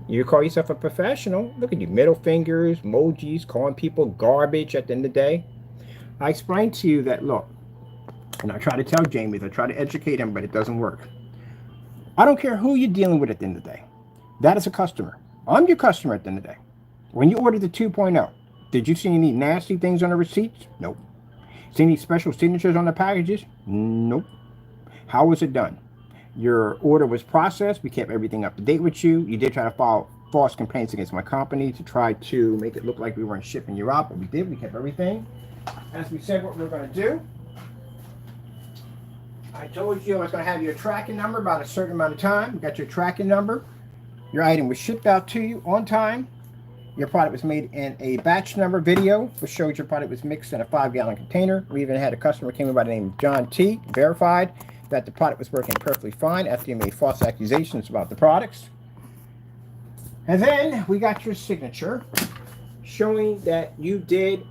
[SPEAKER 1] You call yourself a professional. Look at you, middle fingers, emojis, calling people garbage at the end of the day. I explained to you that, look, and I try to tell Jamie, I try to educate him, but it doesn't work. I don't care who you're dealing with at the end of the day. That is a customer. I'm your customer at the end of the day. When you ordered the 2.0, did you see any nasty things on the receipts? Nope. See any special signatures on the packages? Nope. How was it done? Your order was processed. We kept everything up to date with you. You did try to file false complaints against my company to try to make it look like we weren't shipping you out, but we did. We kept everything as we said what we were going to do. I told you I was going to have your tracking number about a certain amount of time. We got your tracking number. Your item was shipped out to you on time. Your product was made in a batch number video, which showed your product was mixed in a 5-gallon container. We even had a customer came in by the name of John T, verified that the product was working perfectly fine after you made false accusations about the products. And then we got your signature showing that you did,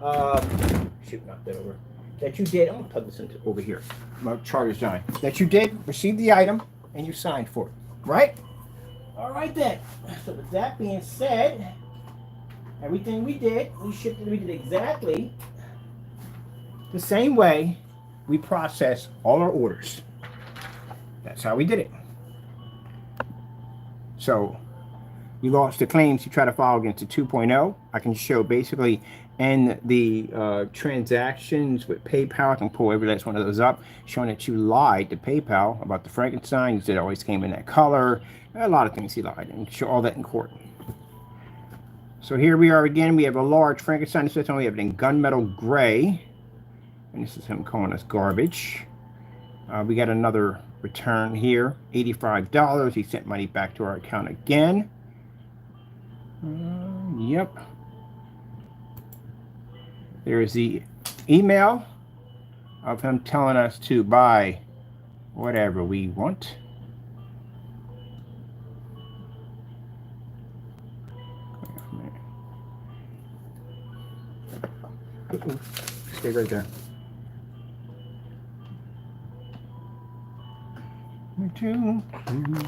[SPEAKER 1] shoot, knock that over. That you did, I'm gonna plug this into over here. My chart is done. That you did receive the item and you signed for it, right? All right then. So with that being said, everything we did, we did exactly the same way we process all our orders. That's how we did it. So you lost the claims you try to file against the 2.0. I can show basically in the transactions with PayPal. I can pull every last one of those up, showing that you lied to PayPal about the Frankenstein. You said it always came in that color. A lot of things he lied, and show all that in court. So here we are again. We have a large Frankenstein. This time we have it in gunmetal gray. And this is him calling us garbage. We got another return here, $85. He sent money back to our account again. Yep. There is the email of him telling us to buy whatever we want. Stay right there. To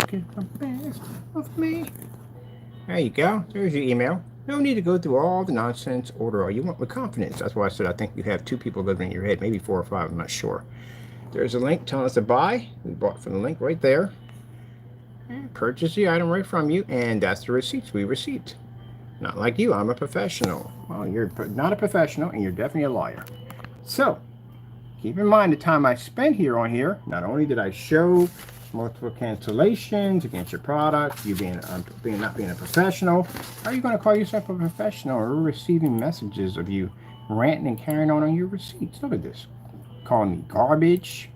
[SPEAKER 1] get the best of me. There you go. There's your email. No need to go through all the nonsense. Order all you want with confidence. That's why I said I think you have 2 people living in your head, maybe 4 or 5. I'm not sure. There's a link telling us to buy. We bought from the link right there. And purchase the item right from you, and that's the receipts we received. Not like you. I'm a professional. Well, you're not a professional, and you're definitely a liar. So, keep in mind the time I spent here on here. Not only did I show multiple cancellations against your product, you not being a professional. How are you going to call yourself a professional or receiving messages of you ranting and carrying on your receipts? Look at this. Calling me garbage.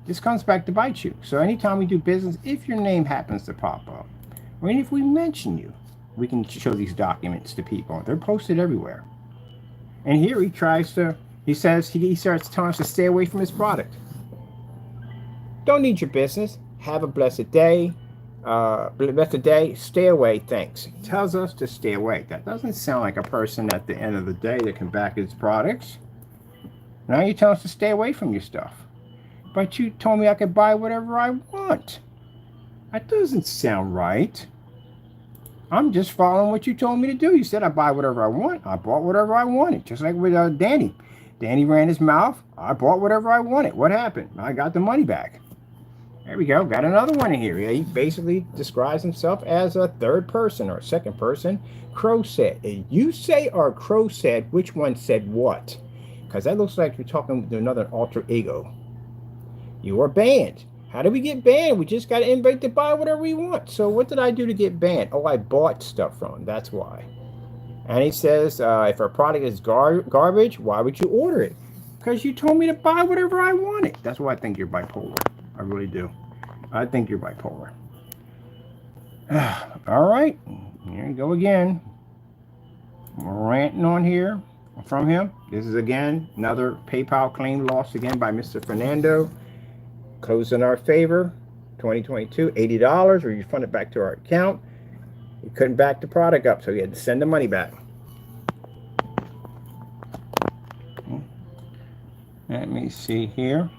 [SPEAKER 1] This comes back to bite you. So anytime we do business, if your name happens to pop up, or if we mention you, we can show these documents to people. They're posted everywhere. And here he says he starts telling us to stay away from his product. Don't need your business. Have a blessed day. Stay away, thanks. He tells us to stay away. That doesn't sound like a person at the end of the day that can back his products. Now you tell us to stay away from your stuff. But you told me I could buy whatever I want. That doesn't sound right. I'm just following what you told me to do. You said I buy whatever I want. I bought whatever I wanted. Just like with Danny. Danny ran his mouth. I bought whatever I wanted. What happened? I got the money back. There we go. Got another one in here. He basically describes himself as a third person or second person. Crow said. You say or Crow said, which one said what? Because that looks like you're talking to another alter ego. You are banned. How did we get banned? We just got an invite to buy whatever we want. So what did I do to get banned? Oh, I bought stuff from him. That's why. And he says, if our product is garbage, why would you order it? Because you told me to buy whatever I wanted. That's why I think you're bipolar. I really do. I think you're bipolar. All right. Here you go again. We're ranting on here from him. This is, again, another PayPal claim lost again by Mr. Fernando. Closed in our favor, 2022, $80, or you fund it back to our account. You couldn't back the product up, so you had to send the money back. Let me see here.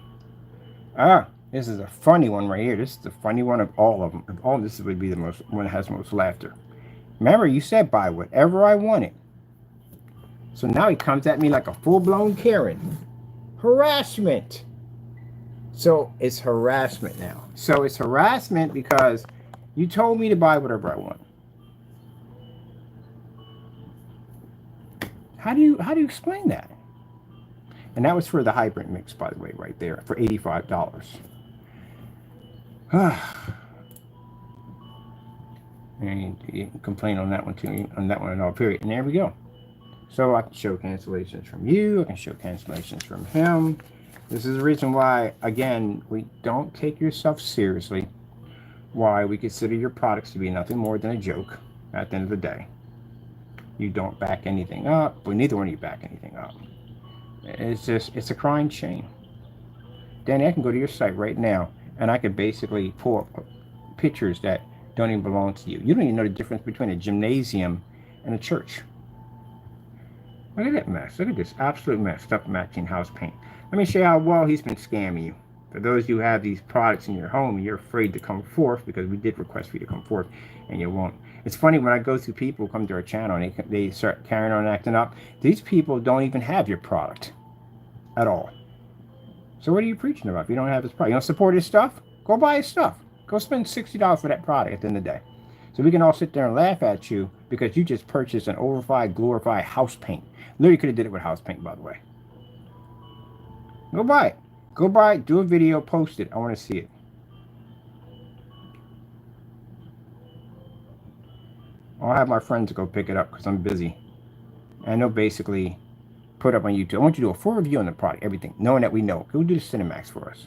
[SPEAKER 1] This is a funny one right here. This is the funny one of all of them. All this would be the most one that has the most laughter. Remember, you said buy whatever I wanted. So now he comes at me like a full-blown Karen. Harassment. So it's harassment now. So it's harassment because you told me to buy whatever I want. How do you explain that? And that was for the hybrid mix, by the way, right there, for $85. And you can complain on that one too, on that one and all, period. And there we go. So I can show cancellations from you. I can show cancellations from him. This is the reason why, again, we don't take yourself seriously. Why we consider your products to be nothing more than a joke at the end of the day. You don't back anything up, but neither one of you back anything up. It's a crying shame. Danny, I can go to your site right now, and I could basically pull up pictures that don't even belong to you. You don't even know the difference between a gymnasium and a church. Look at that mess. Look at this absolute mess. Stuff matching house paint. Let me show you how well he's been scamming you. For those who have these products in your home and you're afraid to come forth, because we did request for you to come forth and you won't. It's funny when I go through people who come to our channel and they start carrying on and acting up. These people don't even have your product at all. So what are you preaching about if you don't have his product? You don't support his stuff? Go buy his stuff. Go spend $60 for that product at the end of the day. So we can all sit there and laugh at you because you just purchased an overfied, glorified house paint. Literally could have did it with house paint, by the way. Go buy it. Go buy it, do a video, post it. I want to see it. I'll have my friends go pick it up because I'm busy. And they'll basically put up on YouTube. I want you to do a full review on the product, everything, knowing that we know. Go do the Cinemax for us.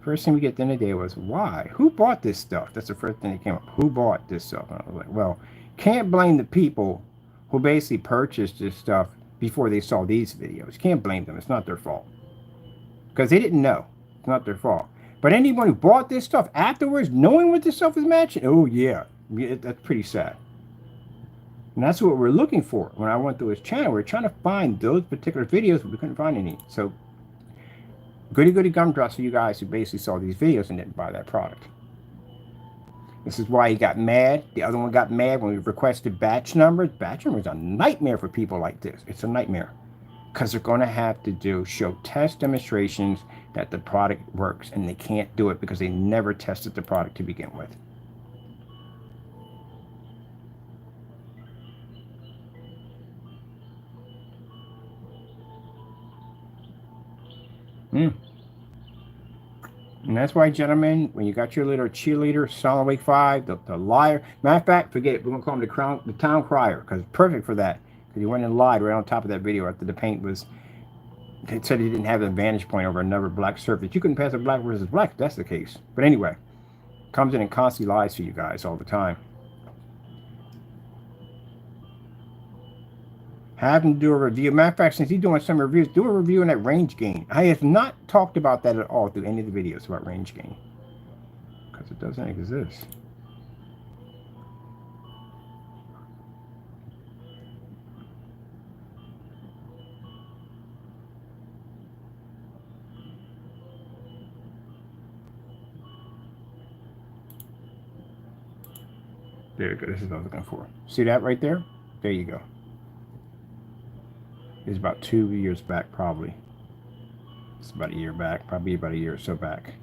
[SPEAKER 1] First thing we get at the end of the day was, why? Who bought this stuff? That's the first thing that came up. Who bought this stuff? And I was like, well, can't blame the people who basically purchased this stuff before they saw these videos. Can't blame them. It's not their fault. Because they didn't know. It's not their fault. But anyone who bought this stuff afterwards, knowing what this stuff is matching, oh yeah, that's pretty sad. And that's what we're looking for. When I went through his channel, we're trying to find those particular videos, but we couldn't find any. So, goody gumdrops for you guys who basically saw these videos and didn't buy that product. This is why he got mad. The other one got mad when we requested batch numbers. Batch numbers are a nightmare for people like this. It's a nightmare. Because they're going to have to show test demonstrations that the product works, and they can't do it because they never tested the product to begin with. And that's why, gentlemen, when you got your little cheerleader, Solid Wake 5, the liar. Matter of fact, forget it. We're going to call him the town crier, because it's perfect for that. Because he went and lied right on top of that video after the paint was... It said he didn't have an advantage point over another black surface. You couldn't pass a black versus black if that's the case. But anyway, comes in and constantly lies to you guys all the time. Have him do a review. Matter of fact, since he's doing some reviews, do a review on that range gain. I have not talked about that at all through any of the videos about range gain, because it doesn't exist. There you go. This is what I was looking for. See that right there? There you go. It's about 2 years back, probably. It's about a year back, probably about a year or so back.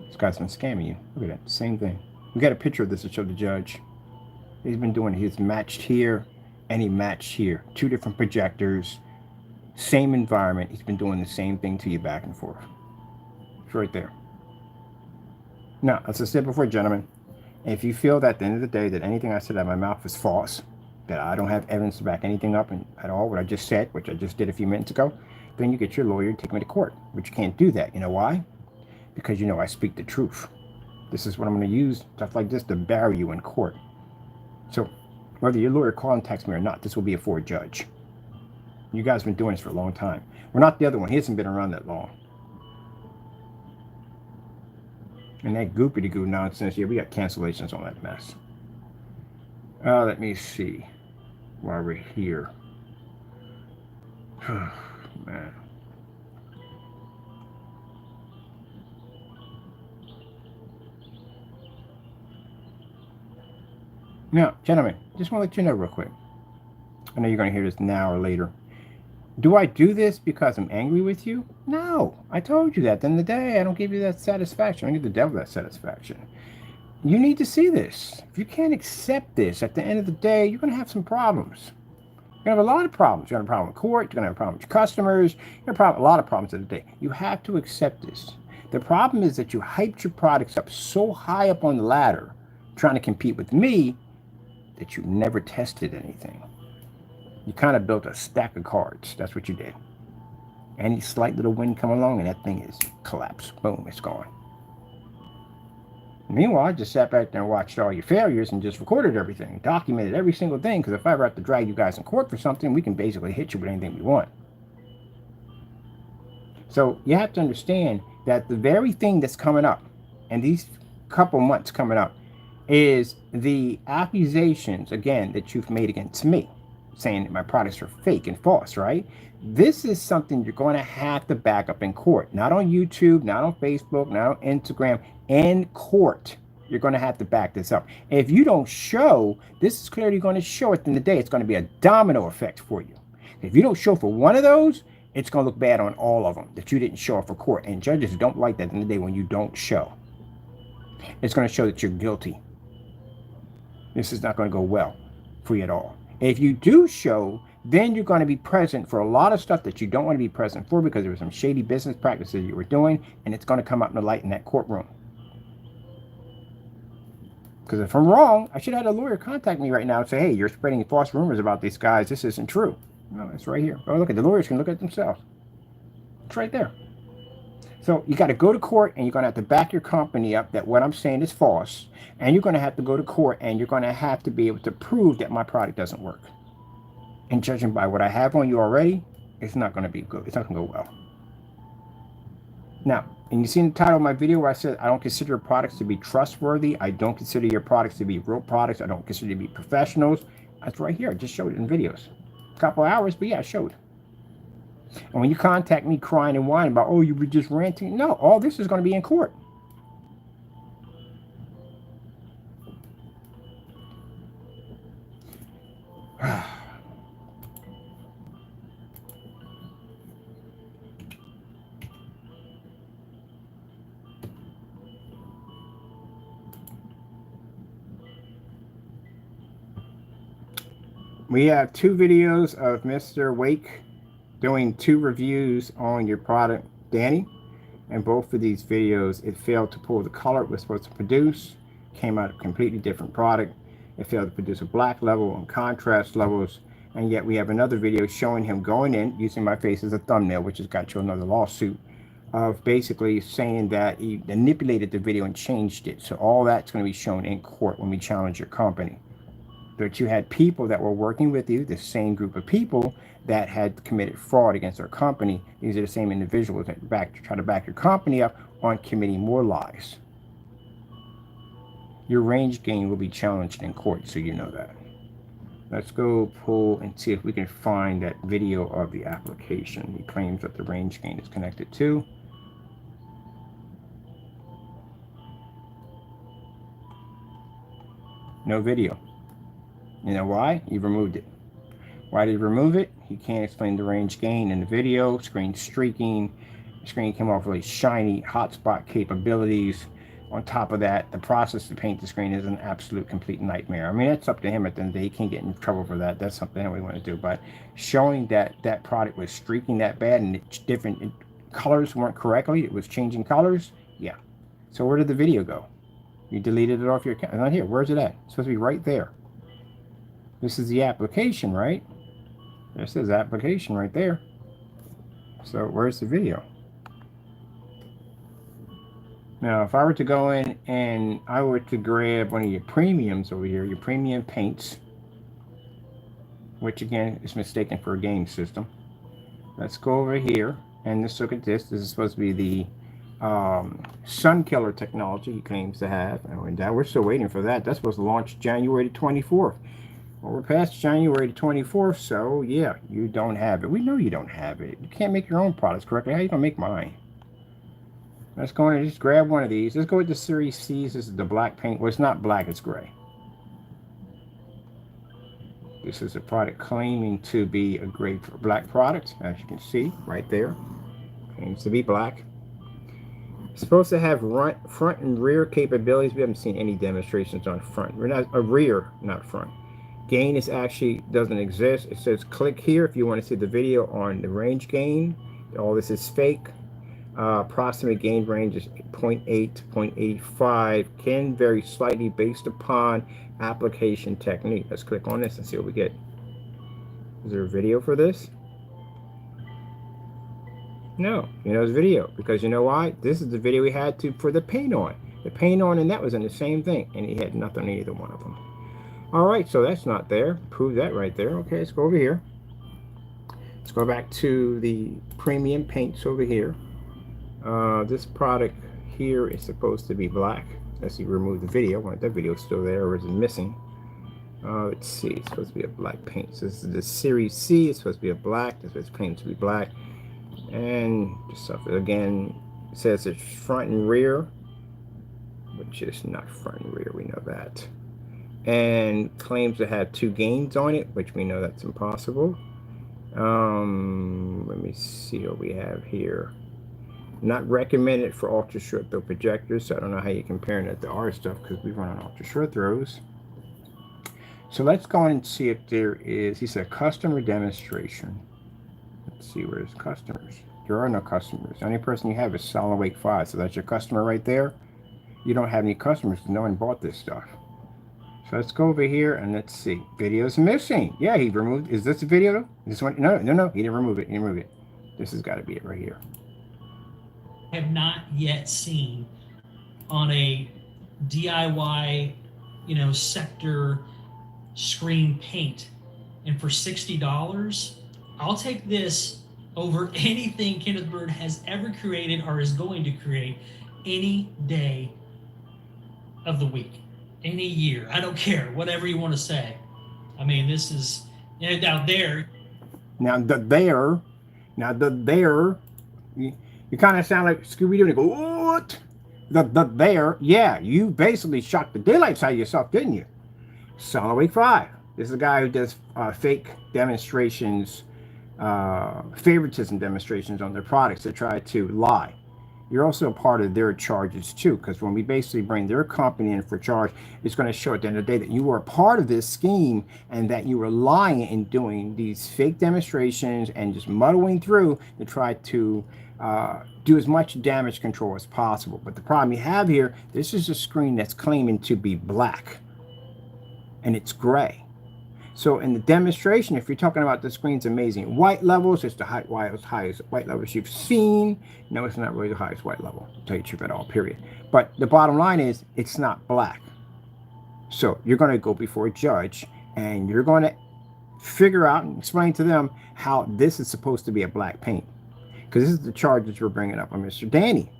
[SPEAKER 1] This guy's been scamming you. Look at that, same thing. We got a picture of this to show the judge. He's been doing, he's matched here and he matched here. 2 different projectors, same environment. He's been doing the same thing to you back and forth. It's right there. Now, as I said before, gentlemen, if you feel that at the end of the day that anything I said out of my mouth is false, that I don't have evidence to back anything up at all, what I just said, which I just did a few minutes ago, then you get your lawyer to take me to court. But you can't do that. You know why? Because you know I speak the truth. This is what I'm going to use, stuff like this, to bury you in court. So whether your lawyer contacts me or not, this will be for a judge. You guys have been doing this for a long time. We're not the other one. He hasn't been around that long. And that goopity-goo nonsense, yeah, we got cancellations on that mess. Let me see. While we're here. Man. Now, gentlemen, just want to let you know real quick. I know you're going to hear this now or later. Do I do this because I'm angry with you? No. I told you that. At the end of the day, I don't give you that satisfaction. I give the devil that satisfaction. You need to see this. If you can't accept this, at the end of the day, you're going to have some problems. You're going to have a lot of problems. You're going to have a problem with court. You're going to have a problem with your customers. You're going to have a lot of problems at the day. You have to accept this. The problem is that you hyped your products up so high up on the ladder, trying to compete with me, that you never tested anything. You kind of built a stack of cards. That's what you did. Any slight little wind come along and that thing is collapsed. Boom, it's gone. Meanwhile, I just sat back there and watched all your failures and just recorded everything, documented every single thing, because if I ever have to drag you guys in court for something, we can basically hit you with anything we want. So you have to understand that the very thing that's coming up, and these couple months coming up, is the accusations, again, that you've made against me, saying that my products are fake and false, right? This is something you're going to have to back up in court. Not on YouTube, not on Facebook, not on Instagram. In court, you're going to have to back this up. If you don't show, this is clearly going to show at the end of the day. It's going to be a domino effect for you. If you don't show for one of those, it's going to look bad on all of them that you didn't show up for court. And judges don't like that at the end of the day when you don't show. It's going to show that you're guilty. This is not going to go well for you at all. If you do show, then you're going to be present for a lot of stuff that you don't want to be present for because there were some shady business practices you were doing, and it's going to come out in the light in that courtroom. Because if I'm wrong, I should have had a lawyer contact me right now and say, hey, you're spreading false rumors about these guys. This isn't true. No, it's right here. Oh, look at the lawyers can look at it themselves. It's right there. So you got to go to court, and you're going to have to back your company up that what I'm saying is false. And you're going to have to go to court, and you're going to have to be able to prove that my product doesn't work. And judging by what I have on you already, it's not going to be good. It's not going to go well. Now, and you see in the title of my video where I said I don't consider your products to be trustworthy. I don't consider your products to be real products. I don't consider you to be professionals. That's right here. I just showed it in videos. A couple hours, but yeah, I showed. And when you contact me crying and whining about, oh, you were just ranting. No, all this is going to be in court. We have 2 videos of Mr. Wake doing 2 reviews on your product, Danny. And both of these videos, it failed to pull the color it was supposed to produce. Came out a completely different product. It failed to produce a black level and contrast levels. And yet we have another video showing him going in, using my face as a thumbnail, which has got you another lawsuit, of basically saying that he manipulated the video and changed it. So all that's going to be shown in court when we challenge your company. But you had people that were working with you, the same group of people that had committed fraud against our company. These are the same individuals that try to back your company up on committing more lies. Your range gain will be challenged in court, so you know that. Let's go pull and see if we can find that video of the application he claims that the range gain is connected to. No video. You know why? He removed it. Why did he remove it? He can't explain the range gain in the video. Screen streaking. The screen came off really shiny. Hotspot capabilities. On top of that, the process to paint the screen is an absolute complete nightmare. I mean, that's up to him at the end of the day. He can't get in trouble for that. That's something that we want to do. But showing that that product was streaking that bad and different colors weren't correctly, it was changing colors. Yeah. So where did the video go? You deleted it off your account. It's not here. Where's it at? It's supposed to be right there. This is the application, right? This is application right there. So where's the video? Now, if I were to go in and I were to grab one of your premiums over here, your premium paints, which again is mistaken for a game system. Let's go over here and let's look at this. This is supposed to be the Sun Killer technology he claims to have. And we're still waiting for that. That's supposed to launch January 24th. Well, we're past January 24th, so yeah, you don't have it. We know you don't have it. You can't make your own products correctly. How are you going to make mine? Let's go in and just grab one of these. Let's go with the Series C. This is the black paint. Well, it's not black, it's gray. This is a product claiming to be a gray black product, as you can see right there. Claims to be black. It's supposed to have front and rear capabilities. We haven't seen any demonstrations on front. We're not a rear, not front. Gain is actually doesn't exist. It says click here if you want to see the video on the range gain. All this is fake. Approximate gain range is 0.8 to 0.85. Can vary slightly based upon application technique. Let's click on this and see what we get. Is there a video for this? No, there's video, because you know why? This is the video we had for the paint on. The paint on and that was in the same thing, and he had nothing on either one of them. All right, so that's not there. Prove that right there. Okay, let's go over here. Let's go back to the premium paints over here. This product here is supposed to be black. Let's see, remove the video. Well, that video is still there, or is it missing? Let's see, it's supposed to be a black paint. So this is the Series C. It's supposed to be a black. This is claimed to be black. And just again, it says it's front and rear, which is not front and rear. We know that. And claims to have 2 gains on it, which we know that's impossible. Let me see what we have here. Not recommended for ultra short throw projectors, so I don't know how you're comparing it to our stuff, because we run on ultra short throws. So let's go and see if there is, he said customer demonstration. Let's see, where's customers? There are no customers. The only person you have is Solid Wake 5, so that's your customer right there. You don't have any customers, no one bought this stuff. So let's go over here and let's see. Video's missing. Yeah, he removed. Is this a video? This one? No, he didn't remove it. He didn't remove it. This has got to be it right here.
[SPEAKER 4] Have not yet seen on a DIY, sector screen paint. And for $60, I'll take this over anything Kenneth Bird has ever created or is going to create any day of the week, any year. I don't care, whatever you want to say. I mean, this is out there.
[SPEAKER 1] Now the there, you kind of sound like Scooby-Doo and go, what? The there, yeah, you basically shocked the daylights out of yourself, didn't you? Solid Wake 5. This is a guy who does fake demonstrations, favoritism demonstrations on their products to try to lie. you're also a part of their charges too, because when we basically bring their company in for charge, it's going to show at the end of the day that you were a part of this scheme and that you were lying and doing these fake demonstrations and just muddling through to try to do as much damage control as possible. But the problem you have here, this is a screen that's claiming to be black and it's gray. So in the demonstration, if you're talking about the screen's amazing white levels, it's the highest white levels you've seen. No, it's not really the highest white level, to tell you the truth at all, period. But the bottom line is it's not black. So you're going to go before a judge and you're going to figure out and explain to them how this is supposed to be a black paint. Because this is the charges we're bringing up on Mr. Danny.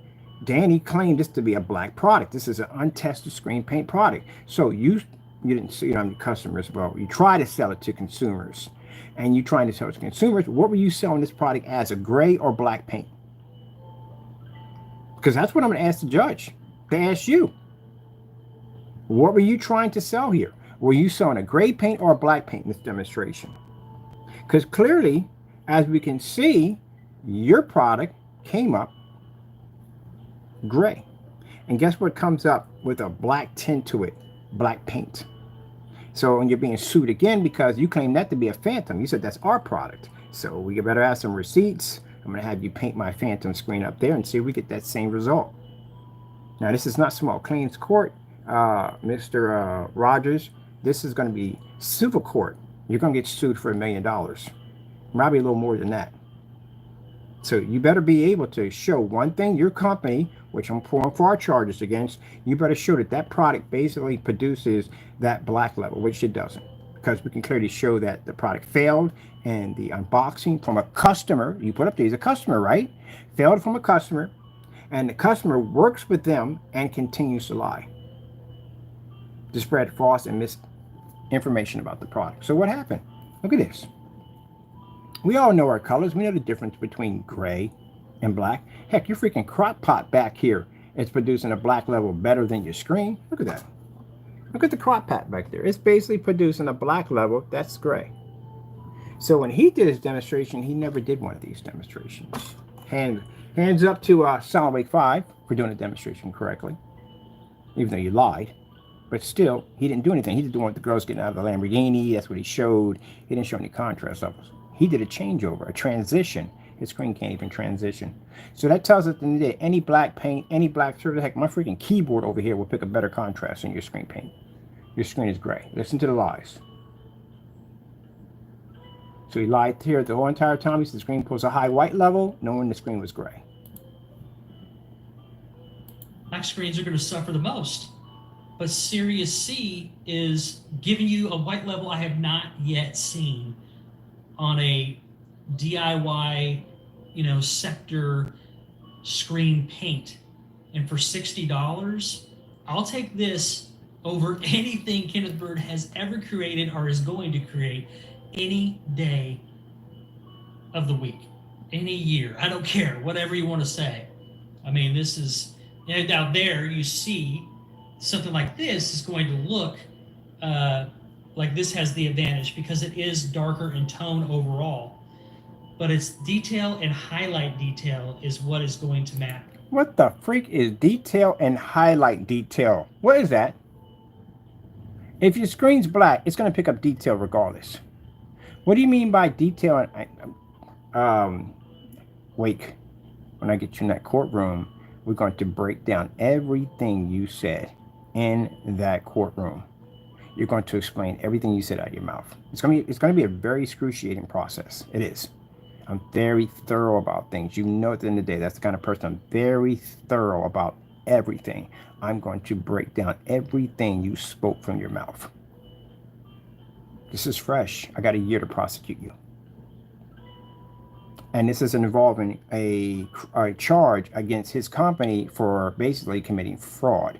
[SPEAKER 1] Danny claimed this to be a black product. This is an untested screen paint product. So you didn't see it on your customers. Well, you try to sell it to consumers, and you trying to sell it to consumers. What were you selling this product as, a gray or black paint? Because that's what I'm going to ask the judge. They ask you, what were you trying to sell here? Were you selling a gray paint or a black paint in this demonstration? Because clearly, as we can see, your product came up gray. And guess what comes up with a black tint to it? Black paint. So when you're being sued again because you claim that to be a Phantom, you said that's our product. So we better have some receipts. I'm going to have you paint my Phantom screen up there and see if we get that same result. Now, this is not small claims court, Mr. Rogers. This is going to be civil court. You're going to get sued for $1 million. Probably a little more than that. So you better be able to show one thing, your company, which I'm pouring for our charges against, you better show that that product basically produces that black level, which it doesn't. Because we can clearly show that the product failed and the unboxing from a customer, you put up there, he's a customer, right? Failed from a customer, and the customer works with them and continues to lie, to spread false and misinformation about the product. So what happened? Look at this. We all know our colors. We know the difference between gray and black. Heck, your freaking crock pot back here is producing a black level better than your screen. Look at that. Look at the crock pot back there. It's basically producing a black level that's gray. So when he did his demonstration, he never did one of these demonstrations. Hands up to Solid Wake 5 for doing the demonstration correctly, even though you lied. But still, he didn't do anything. He didn't want the girls getting out of the Lamborghini. That's what he showed. He didn't show any contrast levels. He did a changeover, a transition. His screen can't even transition. So that tells us that any black paint, any black surface, heck, my freaking keyboard over here will pick a better contrast than your screen paint. Your screen is gray. Listen to the lies. So he lied here the whole entire time. He said the screen pulls a high white level, knowing the screen was gray.
[SPEAKER 4] Black screens are going to suffer the most. But Sirius C is giving you a white level I have not yet seen on a DIY, sector screen paint. And for $60, I'll take this over anything Kenneth Bird has ever created or is going to create any day of the week, any year. I don't care, whatever you want to say. I mean, this is, and out there you see something like this is going to look like this has the advantage because it is darker in tone overall. But its detail and highlight detail is what is going to matter.
[SPEAKER 1] What the freak is detail and highlight detail? What is that? If your screen's black, it's going to pick up detail regardless. What do you mean by detail? Wake, when I get you in that courtroom, we're going to break down everything you said in that courtroom. You're going to explain everything you said out of your mouth. It's going to be a very excruciating process. It is. I'm very thorough about things. You know, at the end of the day, that's the kind of person I'm very thorough about everything. I'm going to break down everything you spoke from your mouth. This is fresh. I got a year to prosecute you. And this is involving a charge against his company for basically committing fraud.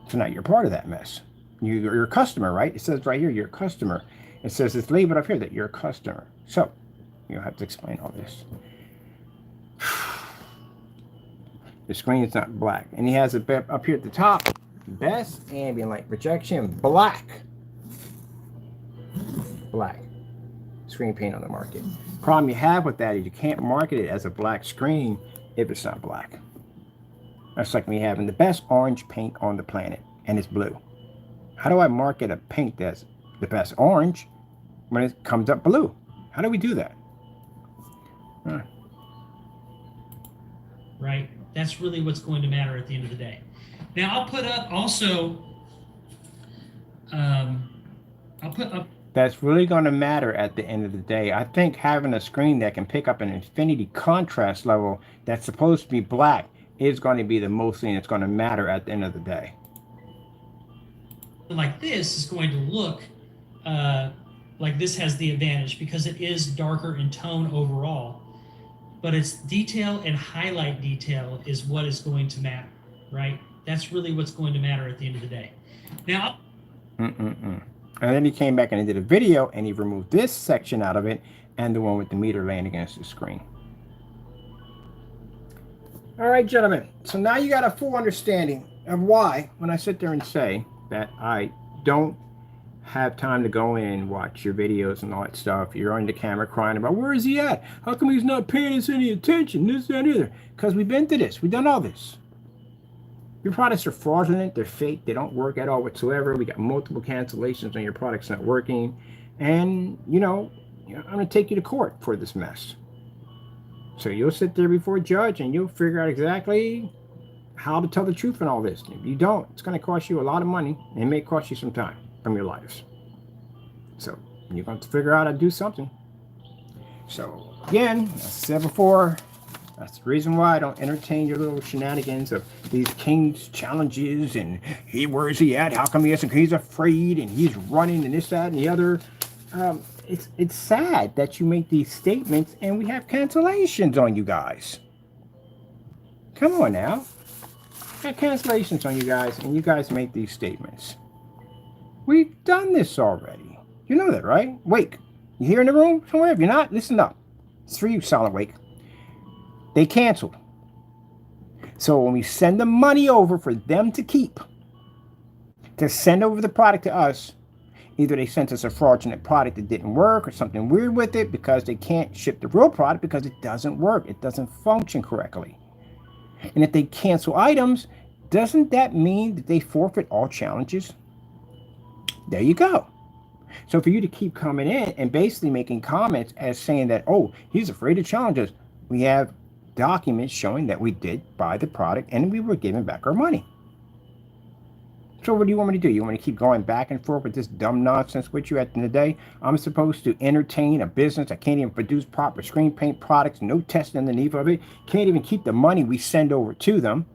[SPEAKER 1] So now you're part of that mess. You're a customer, right? It says right here, you're a customer. It says it's labeled up here that you're a customer. So you'll have to explain all this. The screen is not black. And he has it up here at the top. Best ambient light projection, black. Black. It's screen paint on the market. Problem you have with that is you can't market it as a black screen if it's not black. That's like me having the best orange paint on the planet and it's blue. How do I market a paint that's the best orange when it comes up blue? How do we do that? Huh.
[SPEAKER 4] Right? That's really what's going to matter at the end of the day. Now, I'll put up also, I'll put up.
[SPEAKER 1] That's really going to matter at the end of the day. I think having a screen that can pick up an infinity contrast level that's supposed to be black is going to be the most thing that's going to matter at the end of the day.
[SPEAKER 4] Like this is going to look like this has the advantage because it is darker in tone overall, but its detail and highlight detail is what is going to matter, right? That's really what's going to matter at the end of the day. Now,
[SPEAKER 1] and then he came back and he did a video and he removed this section out of it and the one with the meter laying against the screen. All right, gentlemen. So now you got a full understanding of why, when I sit there and say that I don't have time to go in and watch your videos and all that stuff, you're on the camera crying about, where is he at? How come he's not paying us any attention? This, that, and other. Because we've been to this. We've done all this. Your products are fraudulent. They're fake. They don't work at all whatsoever. We got multiple cancellations on your products not working. And, you know, I'm going to take you to court for this mess. So you'll sit there before a judge and you'll figure out exactly how to tell the truth in all this. If you don't, it's going to cost you a lot of money and it may cost you some time from your lives. So you're going to figure out how to do something. So again, as I said before, that's the reason why I don't entertain your little shenanigans of these king's challenges and where's he at? How come he's afraid and he's running and this, that, and the other. It's sad that you make these statements and we have cancellations on you guys. Come on now. We have cancellations on you guys and you guys make these statements. We've done this already. You know that, right? Wake. You here in the room somewhere? If you're not, listen up. It's for you, Silent Wake. They canceled. So when we send the money over for them to keep, to send over the product to us, either they sent us a fraudulent product that didn't work or something weird with it because they can't ship the real product because it doesn't work. It doesn't function correctly. And if they cancel items, doesn't that mean that they forfeit all challenges? There you go. So for you to keep coming in and basically making comments as saying that, oh, he's afraid of challenges, we have documents showing that we did buy the product and we were giving back our money. So what do you want me to do? You want me to keep going back and forth with this dumb nonsense with you at the end of the day? I'm supposed to entertain a business that can't even produce proper screen paint products, no testing underneath of it, can't even keep the money we send over to them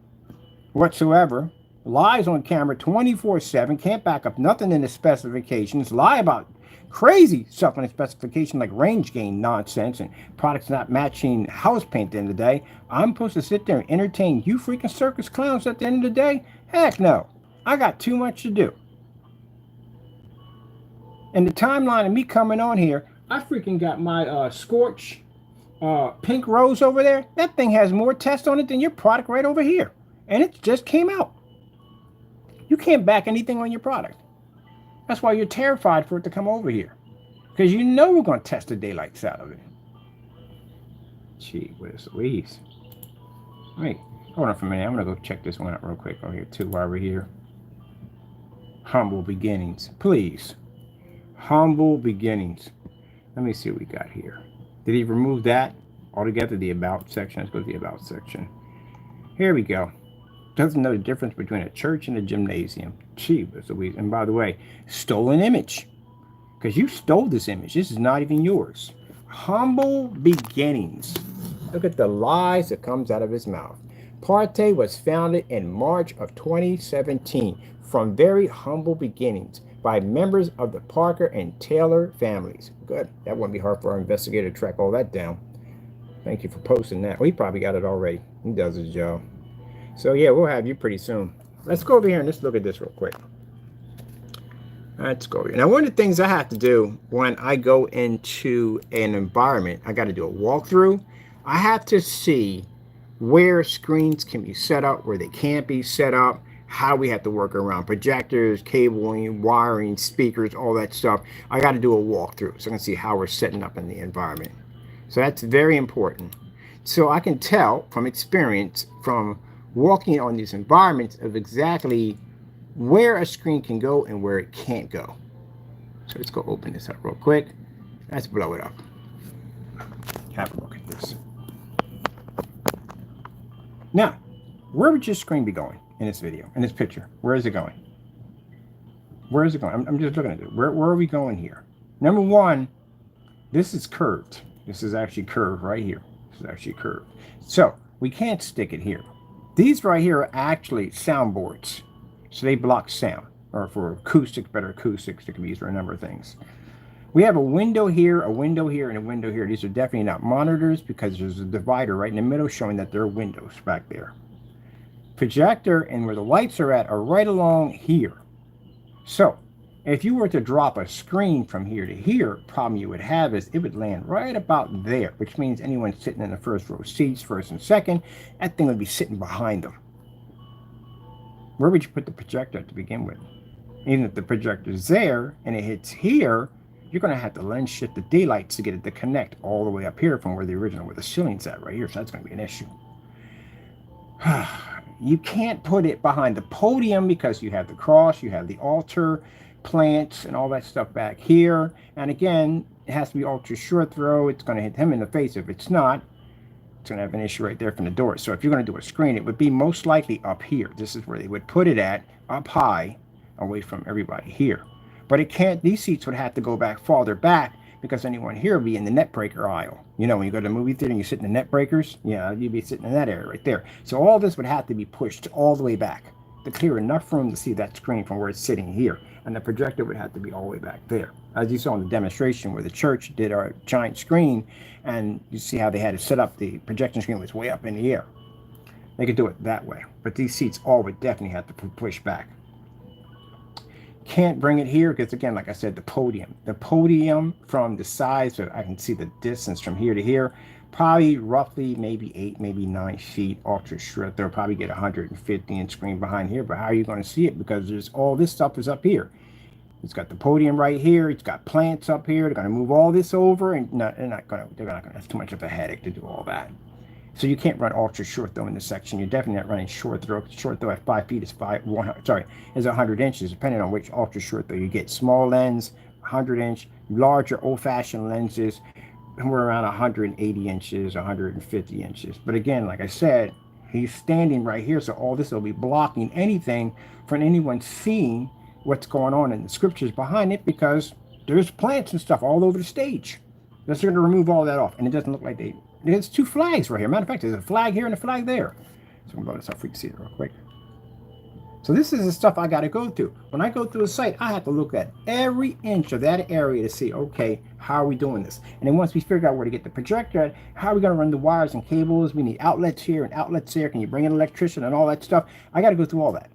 [SPEAKER 1] whatsoever, lies on camera 24/7, can't back up nothing in the specifications, lie about crazy stuff in the specification like range gain nonsense and products not matching house paint at the end of the day. I'm supposed to sit there and entertain you freaking circus clowns at the end of the day? Heck no. I got too much to do. And the timeline of me coming on here, I freaking got my Scorch pink rose over there. That thing has more tests on it than your product right over here. And it just came out. You can't back anything on your product. That's why you're terrified for it to come over here. Because you know we're going to test the daylights out of it. Gee whiz Louise. Wait, hold on for a minute. I'm going to go check this one out real quick over here too while we're here. Humble beginnings, please. Humble beginnings. Let me see what we got here. Did he remove that altogether? The about section. Let's go to the about section. Here we go. Doesn't know the difference between a church and a gymnasium. Gee, and by the way, stolen image. Because you stole this image. This is not even yours. Humble beginnings. Look at the lies that comes out of his mouth. PARTAY was founded in March of 2017 from very humble beginnings by members of the Parker and Taylor families. Good. That wouldn't be hard for our investigator to track all that down. Thank you for posting that. Well, he probably got it already. He does his job. So yeah, we'll have you pretty soon. Let's go over here and let's look at this real quick. Let's go over here. Now, one of the things I have to do when I go into an environment, I got to do a walkthrough. I have to see where screens can be set up, where they can't be set up, how we have to work around projectors, cabling, wiring, speakers, all that stuff. I got to do a walkthrough so I can see how we're setting up in the environment. So that's very important. So I can tell from experience, from walking on these environments, of exactly where a screen can go and where it can't go. So let's go open this up real quick. Let's blow it up. Have a look at this. Now, where would your screen be going in this video, in this picture? Where is it going? Where is it going? I'm just looking at it. Where are we going here? Number one, this is curved. This is actually curved right here. This is actually curved. So we can't stick it here. These right here are actually soundboards. So they block sound, or for acoustics, better acoustics, that can be used for a number of things. We have a window here, and a window here. These are definitely not monitors because there's a divider right in the middle showing that there are windows back there. Projector and where the lights are at are right along here. So if you were to drop a screen from here to here, problem you would have is it would land right about there, which means anyone sitting in the first row seats, first and second, that thing would be sitting behind them. Where would you put the projector to begin with? Even if the projector's there and it hits here, you're going to have to lens shift the daylights to get it to connect all the way up here from where the original, where the ceiling's at right here. So that's going to be an issue. You can't put it behind the podium because you have the cross, you have the altar, plants, and all that stuff back here. And again, it has to be ultra short throw. It's going to hit him in the face. If it's not, it's going to have an issue right there from the door. So if you're going to do a screen, it would be most likely up here. This is where they would put it at, up high, away from everybody here. But it can't, these seats would have to go back farther back because anyone here would be in the net breaker aisle. You know, when you go to the movie theater and you sit in the net breakers, yeah, you'd be sitting in that area right there. So all this would have to be pushed all the way back to clear enough room to see that screen from where it's sitting here. And the projector would have to be all the way back there. As you saw in the demonstration where the church did our giant screen, and you see how they had it set up, the projection screen was way up in the air. They could do it that way. But these seats all would definitely have to push back. Can't bring it here because, again, like I said, the podium from the size, so I can see the distance from here to here, probably roughly maybe 8, maybe 9 feet ultra short. They'll probably get 150-inch screen behind here, but how are you going to see it? Because there's all this stuff is up here. It's got the podium right here. It's got plants up here. They're going to move all this over, and they're not going to. That's too much of a headache to do all that. So you can't run ultra short throw in this section. You're definitely not running short throw. Short throw at 5 feet is 100 inches, depending on which ultra short throw you get. Small lens, 100-inch. Larger old-fashioned lenses, somewhere around 180 inches, 150 inches. But again, like I said, he's standing right here, so all this will be blocking anything from anyone seeing what's going on in the scriptures behind it, because there's plants and stuff all over the stage. They're going to remove all that off, and it doesn't look like they. There's 2 flags right here. Matter of fact, there's a flag here and a flag there. So I'm going to blow this up so we can see it real quick. So this is the stuff I got to go through. When I go through a site, I have to look at every inch of that area to see, okay, how are we doing this? And then once we figure out where to get the projector at, how are we going to run the wires and cables? We need outlets here and outlets there. Can you bring in an electrician and all that stuff? I got to go through all that.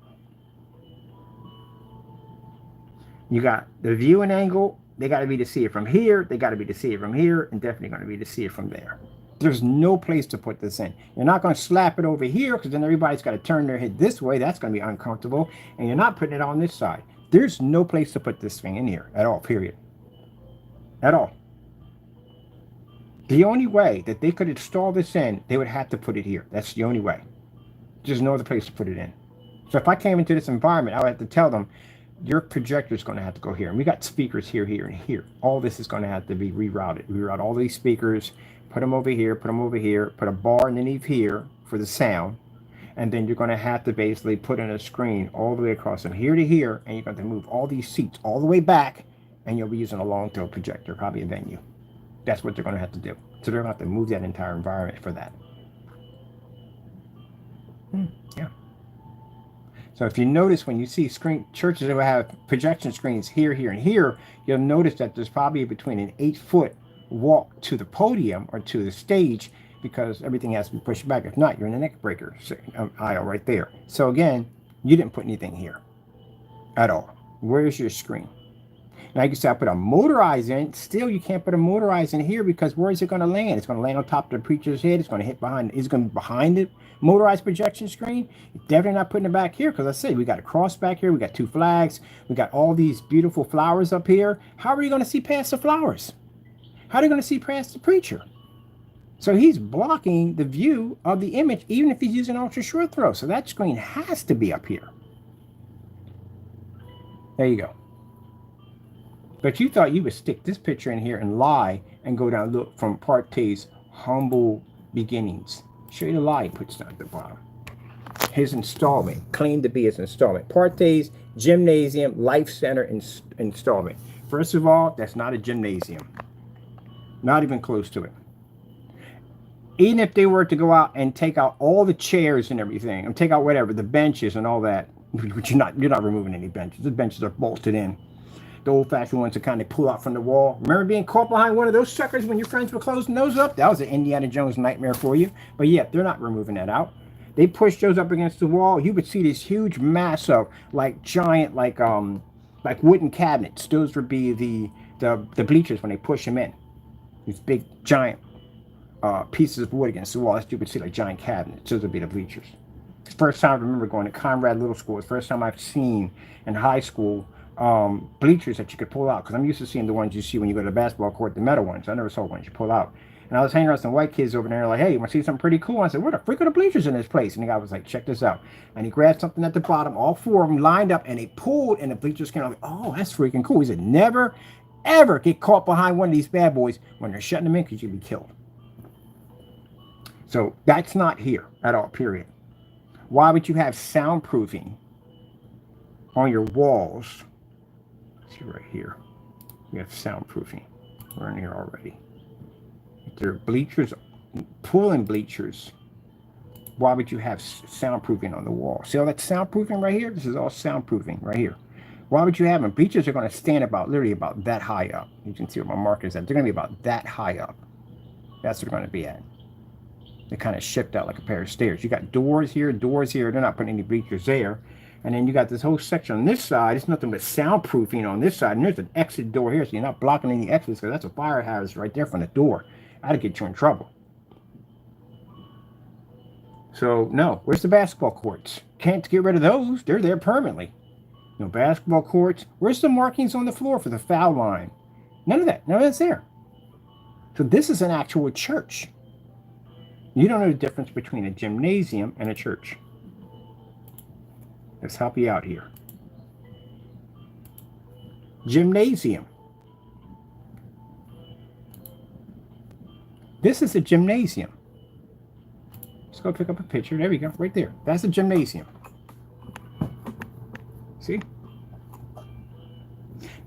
[SPEAKER 1] You got the viewing angle. They got to be to see it from here. They got to be to see it from here, and definitely going to be to see it from there. There's no place to put this in. You're not going to slap it over here because then everybody's got to turn their head this way. That's going to be uncomfortable. And you're not putting it on this side. There's no place to put this thing in here at all, period. At all. The only way that they could install this in, they would have to put it here. That's the only way. There's no other place to put it in. So if I came into this environment, I would have to tell them, your projector is going to have to go here. And we got speakers here, here, and here. All this is going to have to be rerouted. Reroute all these speakers, put them over here, put them over here, put a bar underneath here for the sound. And then you're going to have to basically put in a screen all the way across from here to here. And you're going to move all these seats all the way back. And you'll be using a long throw projector, probably a venue. That's what they're going to have to do. So they're going to have to move that entire environment for that. Yeah. So if you notice when you see churches that have projection screens here, here, and here, you'll notice that there's probably between an 8-foot walk to the podium or to the stage because everything has to be pushed back. If not, you're in the neck breaker aisle right there. So again, you didn't put anything here at all. Where's your screen? Like you said, I put a motorized in. Still, you can't put a motorized in here because where is it going to land? It's going to land on top of the preacher's head. It's going to hit behind. It's going to be behind the motorized projection screen. You're definitely not putting it back here because I said we got a cross back here. We got 2 flags. We got all these beautiful flowers up here. How are you going to see past the flowers? How are you going to see past the preacher? So he's blocking the view of the image, even if he's using ultra short throw. So that screen has to be up here. There you go. But you thought you would stick this picture in here and lie and go down, look, from Partay's humble beginnings. Show you the lie he puts down at the bottom. His installment, claimed to be his installment. Partay's Gymnasium Life Center installment. First of all, that's not a gymnasium. Not even close to it. Even if they were to go out and take out all the chairs and everything, and take out whatever, the benches and all that, which you're not removing any benches. The benches are bolted in. The old-fashioned ones that kind of pull out from the wall. Remember being caught behind one of those suckers when your friends were closing those up? That was an Indiana Jones nightmare for you. But yeah, they're not removing that out. They push those up against the wall. You would see this huge mass of like giant, like wooden cabinets. Those would be the bleachers when they push them in. These big giant pieces of wood against the wall. That's you would see like giant cabinets. Those would be the bleachers. It's the first time I remember going to Conrad Little School. It's the first time I've seen in high school bleachers that you could pull out, because I'm used to seeing the ones you see when you go to the basketball court, the metal ones. I never saw ones you pull out. And I was hanging around some white kids over there like, hey, you want to see something pretty cool? I said, where the freak are the bleachers in this place? And the guy was like, check this out. And he grabbed something at the bottom, all 4 of them lined up, and they pulled, and the bleachers came out like, oh, that's freaking cool. He said, never, ever get caught behind one of these bad boys when they're shutting them in, because you'll be killed. So that's not here at all, period. Why would you have soundproofing on your walls? Let's see right here. We have soundproofing. We're in here already. If there are bleachers, pulling bleachers, why would you have soundproofing on the wall? See all that soundproofing right here? This is all soundproofing right here. Why would you have them? Bleachers are going to stand literally about that high up. You can see what my marker is at. They're going to be about that high up. That's what they're going to be at. They kind of shift out like a pair of stairs. You got doors here, doors here. They're not putting any bleachers there. And then you got this whole section on this side. It's nothing but soundproofing on this side. And there's an exit door here, so you're not blocking any exits, because that's a fire hazard right there from the door. That'd get you in trouble. So, no. Where's the basketball courts? Can't get rid of those. They're there permanently. No basketball courts. Where's the markings on the floor for the foul line? None of that. None of that's there. So this is an actual church. You don't know the difference between a gymnasium and a church. Let's help you out here. Gymnasium. This is a gymnasium. Let's go pick up a picture. There we go, right there. That's a gymnasium. See?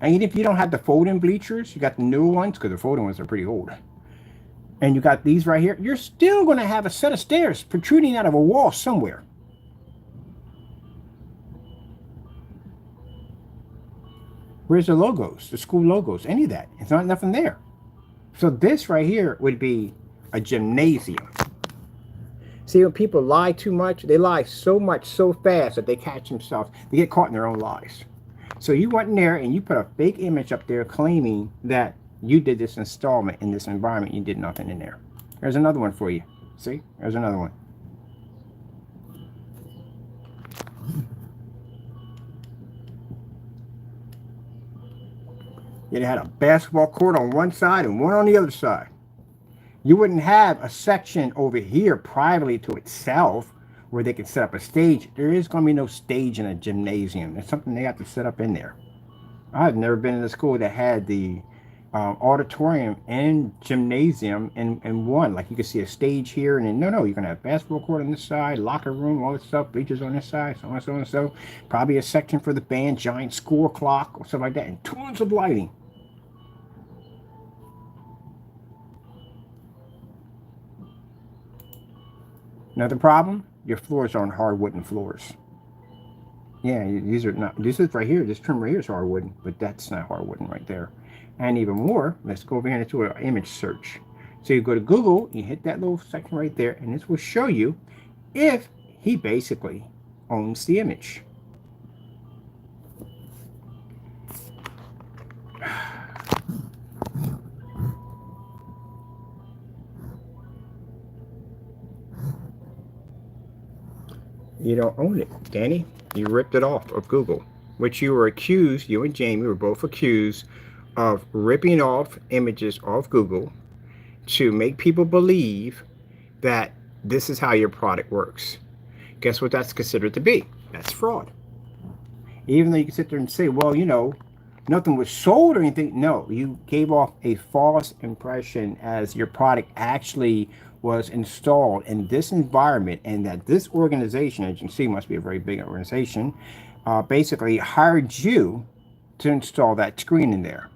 [SPEAKER 1] And even if you don't have the folding bleachers, you got the newer ones, because the folding ones are pretty old. And you got these right here. You're still going to have a set of stairs protruding out of a wall somewhere. Where's the logos, the school logos, any of that? It's not nothing there. So this right here would be a gymnasium. See, when people lie too much, they lie so much, so fast that they catch themselves. They get caught in their own lies. So you went in there and you put a fake image up there claiming that you did this installment in this environment. You did nothing in there. There's another one for you. See? There's another one. It had a basketball court on one side and one on the other side. You wouldn't have a section over here privately to itself where they could set up a stage. There is going to be no stage in a gymnasium. There's something they have to set up in there. I've never been in a school that had the auditorium and gymnasium in one. Like you can see a stage here, and then no, you're going to have basketball court on this side, locker room, all this stuff, bleachers on this side, so on and so and so. Probably a section for the band, giant score clock or something like that, and tons of lighting. Another problem, your floors aren't hard wooden floors. Yeah, these are not, this is right here, this trim right here is hard wooden, but that's not hard wooden right there. And even more, let's go over here into an image search. So you go to Google, you hit that little section right there, and this will show you if he basically owns the image. You don't own it, Danny. You ripped it off of Google, which you were accused, you and Jamie were both accused of ripping off images off Google to make people believe that this is how your product works. Guess what that's considered to be? That's fraud. Even though you can sit there and say, well, you know, nothing was sold or anything. No, you gave off a false impression as your product actually was installed in this environment, and that this organization, as you can see, must be a very big organization, basically hired you to install that screen in there.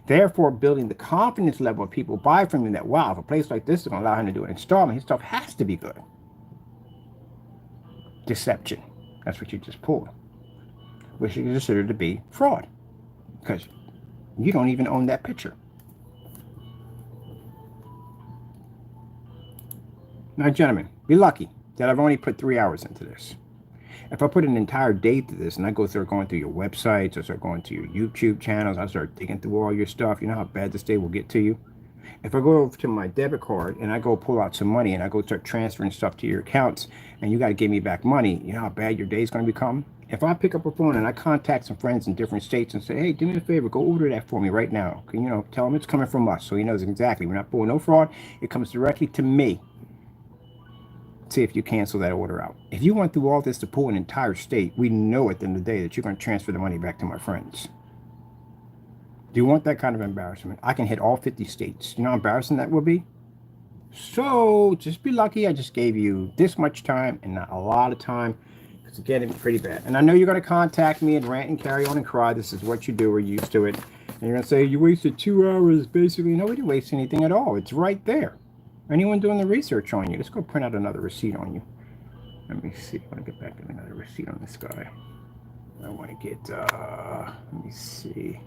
[SPEAKER 1] Therefore, building the confidence level of people buy from you that, wow, if a place like this is going to allow him to do an installment, his stuff has to be good. Deception. That's what you just pulled, which is considered to be fraud, because you don't even own that picture. Now, gentlemen, be lucky that I've only put 3 hours into this. If I put an entire day to this and I start going through your websites, I start going to your YouTube channels, I start digging through all your stuff, you know how bad this day will get to you? If I go over to my debit card and I go pull out some money and I go start transferring stuff to your accounts and you got to give me back money, you know how bad your day is going to become? If I pick up a phone and I contact some friends in different states and say, hey, do me a favor, go order that for me right now. Can you tell him it's coming from us, so he knows exactly. We're not pulling no fraud. It comes directly to me. See if you cancel that order out. If you went through all this to pull an entire state, we know at the end of the day that you're going to transfer the money back to my friends. Do you want that kind of embarrassment? I can hit all 50 states. You know how embarrassing that will be? So just be lucky I just gave you this much time and not a lot of time, because again, it's pretty bad. And I know you're going to contact me and rant and carry on and cry. This is what you do. We're used to it. And you're going to say, you wasted 2 hours. Basically, no, we didn't waste anything at all. It's right there. Anyone doing the research on you, let's go print out another receipt on you. Let me see. I want to get back to another receipt on this guy. I want to get, let me see.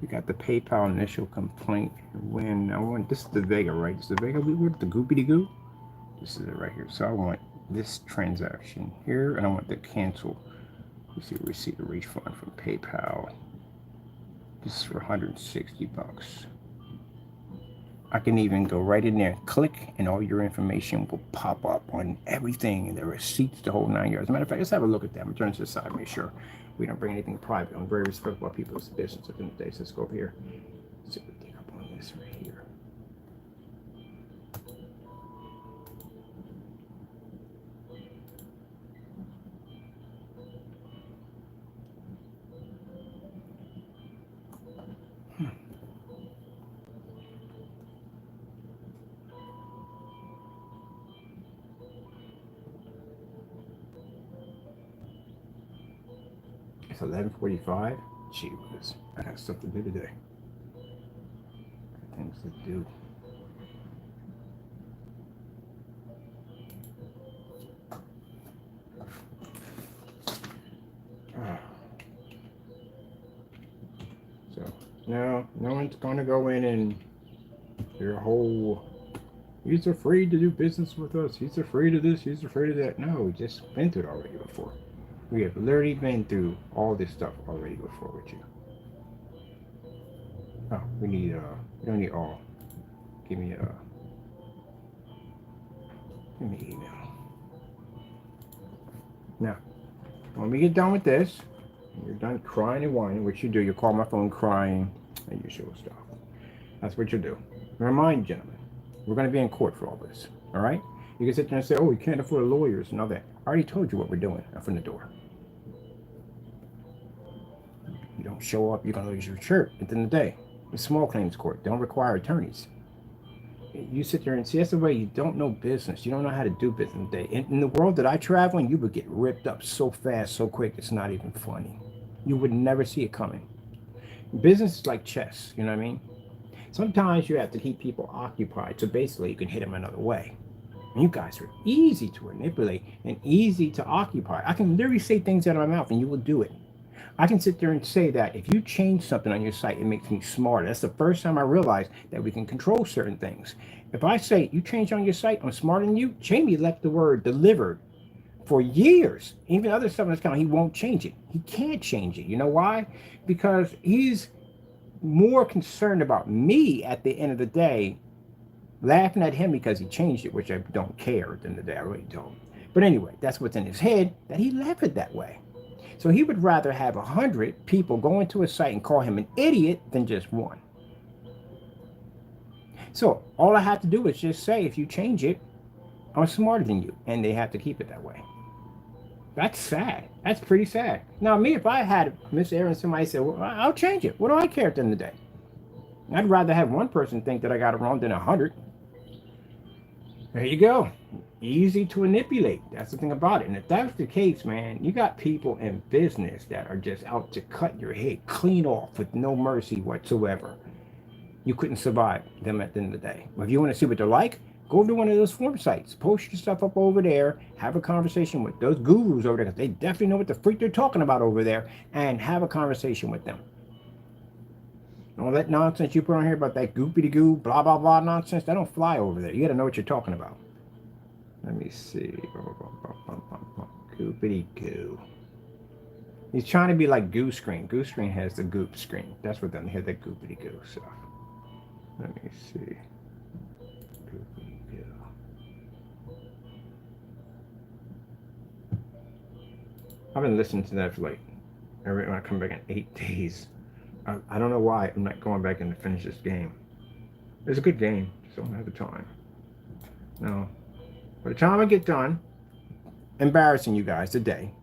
[SPEAKER 1] We got the PayPal initial complaint when I want, this is the Vega, right? This is the Vega, what, the goopity goo? This is it right here. So I want this transaction here, and I want the cancel. You see, receipt a refund from PayPal. This is for 160 bucks. I can even go right in there, click, and all your information will pop up on everything, and the receipts, the whole 9 yards. As a matter of fact, let's have a look at that. I'm going to turn to the side, make sure we don't bring anything private. I'm very respectful of people's business at the end of the day. So let's go over here. See what we dig up on this right here. It's 11:45. Gee whiz, I got stuff to do today. Things to do. So no one's gonna go in and your whole, he's afraid to do business with us. He's afraid of this. He's afraid of that. No, we just been through it already before. We have literally been through all this stuff already before with you. Oh, we don't need all. Give me email. Now, when we get done with this, you're done crying and whining, which you do. You call my phone crying and usual stuff. That's what you do. Remind gentlemen, we're going to be in court for all this. All right? You can sit there and say, oh, we can't afford lawyers and all that. I already told you what we're doing from the door. You don't show up, you're going to lose your shirt at the end of the day. The small claims court don't require attorneys. You sit there and see, that's the way you don't know business. You don't know how to do business today. In the world that I travel in, you would get ripped up so fast, so quick, it's not even funny. You would never see it coming. Business is like chess, you know what I mean? Sometimes you have to keep people occupied, so basically you can hit them another way. And you guys are easy to manipulate and easy to occupy. I can literally say things out of my mouth and you will do it. I can sit there and say that if you change something on your site, it makes me smarter. That's the first time I realized that we can control certain things. If I say, you change on your site, I'm smarter than you, Jamie left the word delivered for years. Even other stuff in this account, he won't change it. He can't change it. You know why? Because he's more concerned about me at the end of the day, laughing at him because he changed it, which I don't care at the end of the day. I really don't. But anyway, that's what's in his head, that he left it that way. So he would rather have 100 people go into his site and call him an idiot than just one. So all I have to do is just say, if you change it, I'm smarter than you. And they have to keep it that way. That's sad. That's pretty sad. Now, me, if I had Miss Aaron, somebody said, well, I'll change it. What do I care at the end of the day? I'd rather have one person think that I got it wrong than 100. There you go. Easy to manipulate. That's the thing about it. And if that's the case, man, you got people in business that are just out to cut your head clean off with no mercy whatsoever. You couldn't survive them at the end of the day. If you want to see what they're like, go to one of those forum sites, post your stuff up over there, have a conversation with those gurus over there, because they definitely know what the freak they're talking about over there, and have a conversation with them. All that nonsense you put on here about that goopy-de-goo, blah, blah, blah nonsense, that don't fly over there. You got to know what you're talking about. Let me see. Goopy-de-goo. He's trying to be like Goo Screen. Goo Screen has the goop screen. That's what they have, that goopy-de-goo stuff. Let me see. Goopy-de-goo. I've been listening to that for like, when I come back in 8 days. I don't know why I'm not going back in to finish this game. It's a good game, just don't have the time. No. By the time I get done embarrassing you guys today,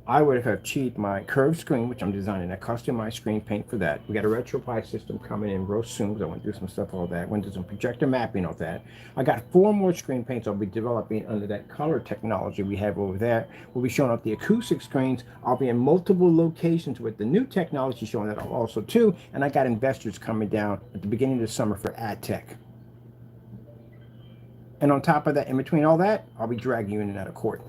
[SPEAKER 1] I would have achieved my curved screen, which I'm designing a customized screen paint for that. We got a RetroPie system coming in real soon, because I want to do some stuff, all that. I want to do some projector mapping of that. I got 4 more screen paints I'll be developing under that color technology we have over there. We'll be showing up the acoustic screens. I'll be in multiple locations with the new technology showing that also too. And I got investors coming down at the beginning of the summer for ad tech. And on top of that, in between all that, I'll be dragging you in and out of court.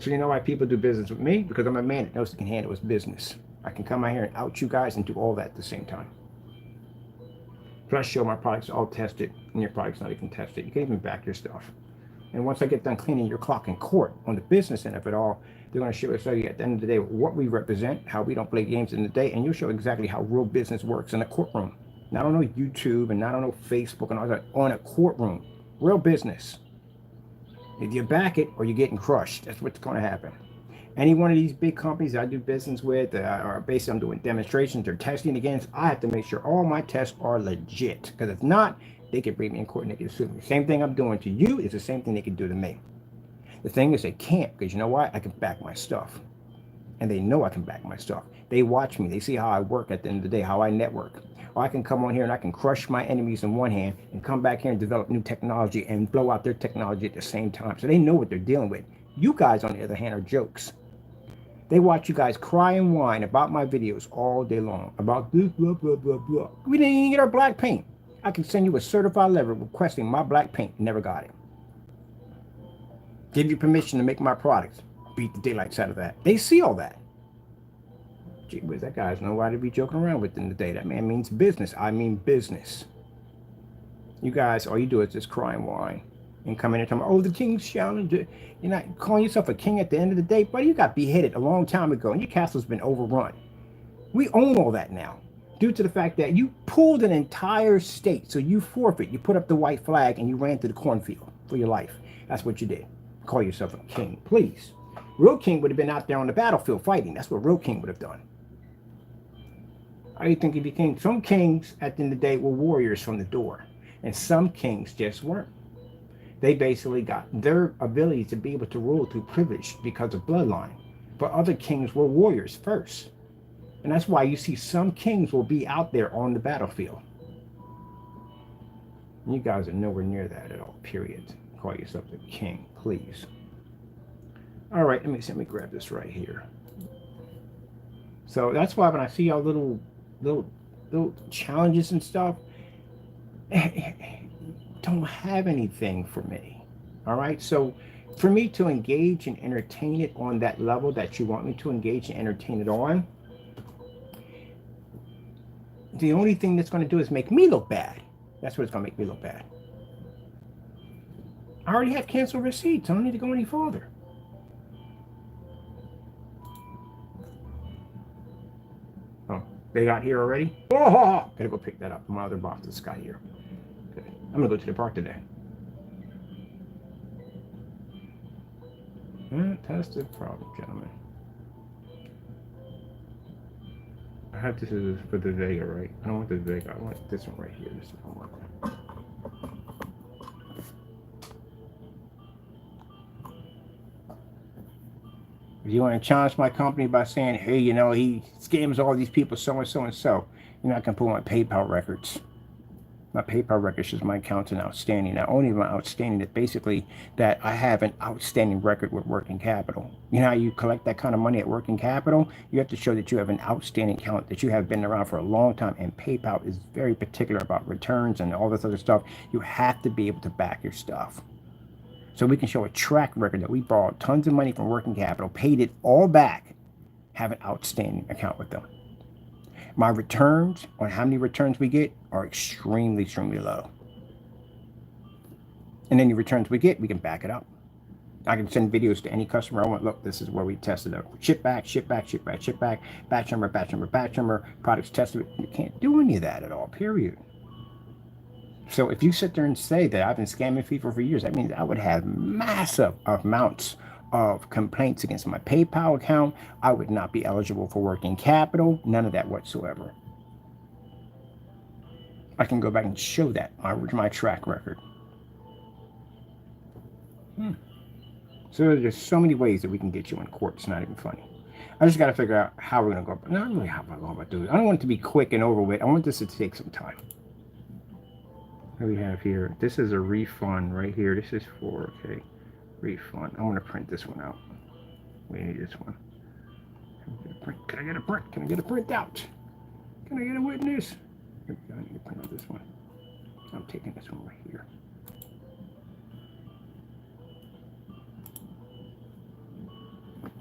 [SPEAKER 1] So you know why people do business with me? Because I'm a man that knows he can handle his business. I can come out here and out you guys and do all that at the same time. Plus show my products are all tested and your product's not even tested. You can even back your stuff. And once I get done cleaning your clock in court on the business end of it all, they're going to show you at the end of the day what we represent, how we don't play games in the day, and you'll show exactly how real business works in a courtroom. Not on no YouTube and not on no Facebook and all that, on a courtroom. Real business. If you back it or you're getting crushed, that's what's going to happen. Any one of these big companies I do business with, or basically I'm doing demonstrations or testing against, I have to make sure all my tests are legit. Because if not, they can bring me in court and they can sue me. Same thing I'm doing to you is the same thing they can do to me. The thing is they can't, because you know what? I can back my stuff. And they know I can back my stuff. They watch me. They see how I work at the end of the day, how I network. Or I can come on here and I can crush my enemies in one hand and come back here and develop new technology and blow out their technology at the same time. So they know what they're dealing with. You guys, on the other hand, are jokes. They watch you guys cry and whine about my videos all day long. About this, blah, blah, blah, blah. We didn't even get our black paint. I can send you a certified letter requesting my black paint. Never got it. Give you permission to make my products. Beat the daylights out of that. They see all that. Gee whiz, that guy's nobody to be joking around with in the day. That man means business. I mean business. You guys, all you do is just cry and whine and come in and tell me, oh, the king's challenge. You're not calling yourself a king at the end of the day, but you got beheaded a long time ago and your castle's been overrun. We own all that now due to the fact that you pulled an entire state. So you forfeit. You put up the white flag and you ran to the cornfield for your life. That's what you did. Call yourself a king, please. Real king would have been out there on the battlefield fighting. That's what real king would have done. How do you think he became? Some kings at the end of the day were warriors from the door, and some kings just weren't. They basically got their ability to be able to rule through privilege because of bloodline. But other kings were warriors first. And that's why you see some kings will be out there on the battlefield. You guys are nowhere near that at all, period. Call yourself a king, please. All right, let me grab this right here. So that's why when I see y'all little challenges and stuff, don't have anything for me. All right, so for me to engage and entertain it on that level that you want me to engage and entertain it on, the only thing that's going to do is make me look bad. That's what it's going to make me look bad. I already have canceled receipts. I don't need to go any farther. Oh, they got here already? Oh, gotta go pick that up. My other box just got here. Okay. I'm gonna go to the park today. Fantastic problem, gentlemen. I have this is for the Vega, right? I don't want the Vega. I want this one right here. This is what I want. If you want to challenge my company by saying, hey, you know, he scams all these people, so and so and so, you're not going to pull my PayPal records. My PayPal records shows my account's an outstanding. Not only am I outstanding, it's basically that I have an outstanding record with working capital. You know how you collect that kind of money at working capital? You have to show that you have an outstanding account, that you have been around for a long time. And PayPal is very particular about returns and all this other stuff. You have to be able to back your stuff. So we can show a track record that we borrowed tons of money from working capital, paid it all back, have an outstanding account with them. My returns on how many returns we get are extremely, extremely low. And any returns we get, we can back it up. I can send videos to any customer I want. Look, this is where we tested it. Ship back, ship back, ship back, ship back, batch number, batch number, batch number, products tested. You can't do any of that at all, period. So if you sit there and say that I've been scamming people for years, that means I would have massive amounts of complaints against my PayPal account. I would not be eligible for working capital, none of that whatsoever. I can go back and show that, my track record. So there's so many ways that we can get you in court. It's not even funny. I just got to figure out how we're going to go. Not really how we're going to do it. I don't want it to be quick and over with. I want this to take some time. What do we have here? This is a refund right here. This is for, okay, refund. I'm going to print this one out. We need this one. Can I get a print? Can I get a print out? Can I get a witness? Here we go. I need to print out this one. I'm taking this one right here.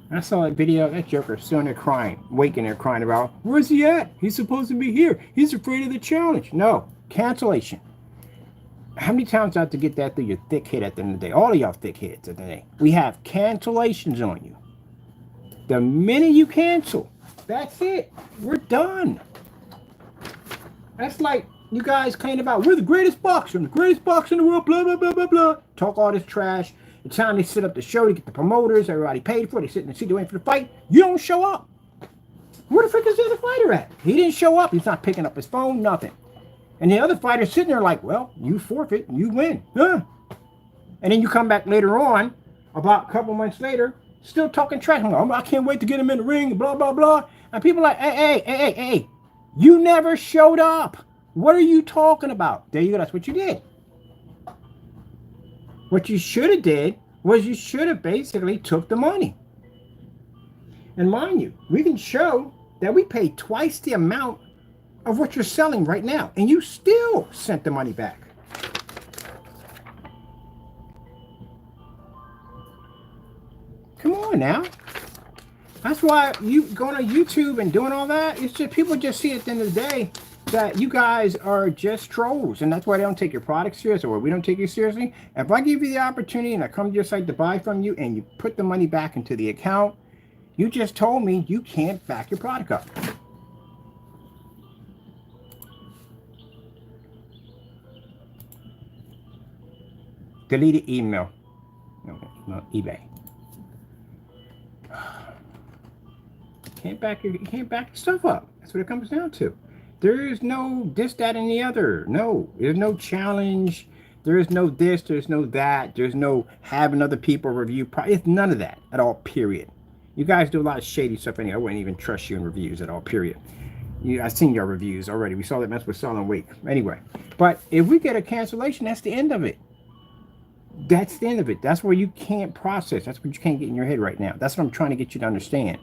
[SPEAKER 1] I saw that video. That joker still there crying, waking there crying about, where's he at? He's supposed to be here. He's afraid of the challenge. No, cancellation. How many times I have to get that through your thick head at the end of the day? All of y'all thick heads at the end of the day. We have cancellations on you. The minute you cancel, that's it. We're done. That's like you guys claim about, we're the greatest boxer, the greatest boxer in the world, blah, blah, blah, blah, blah. Talk all this trash. The time they set up the show to get the promoters, everybody paid for it, they sit in the seat waiting for the fight, you don't show up. Where the frick is the other fighter at? He didn't show up. He's not picking up his phone, nothing. And the other fighter's sitting there like, well, you forfeit, you win. Huh? And then you come back later on, about a couple months later, still talking trash. I can't wait to get him in the ring, blah, blah, blah. And people are like, hey, you never showed up. What are you talking about? There you go. That's what you did. What you should have did was you should have basically took the money. And mind you, we can show that we paid twice the amount of what you're selling right now, and you still sent the money back. Come on now. That's why you going on YouTube and doing all that. It's just people just see at the end of the day that you guys are just trolls, and that's why they don't take your product seriously, or we don't take you seriously. If I give you the opportunity and I come to your site to buy from you and you put the money back into the account, you just told me you can't back your product up. Deleted email. No, eBay. You can't back your stuff up. That's what it comes down to. There is no this, that, and the other. No, there's no challenge. There is no this, there's no that. There's no having other people review. It's none of that at all, period. You guys do a lot of shady stuff anyway. I wouldn't even trust you in reviews at all, period. I've seen your reviews already. We saw that mess with Selling Week. Anyway, but if we get a cancellation, that's the end of it. That's the end of it. That's where you can't process. That's what you can't get in your head right now. That's what I'm trying to get you to understand.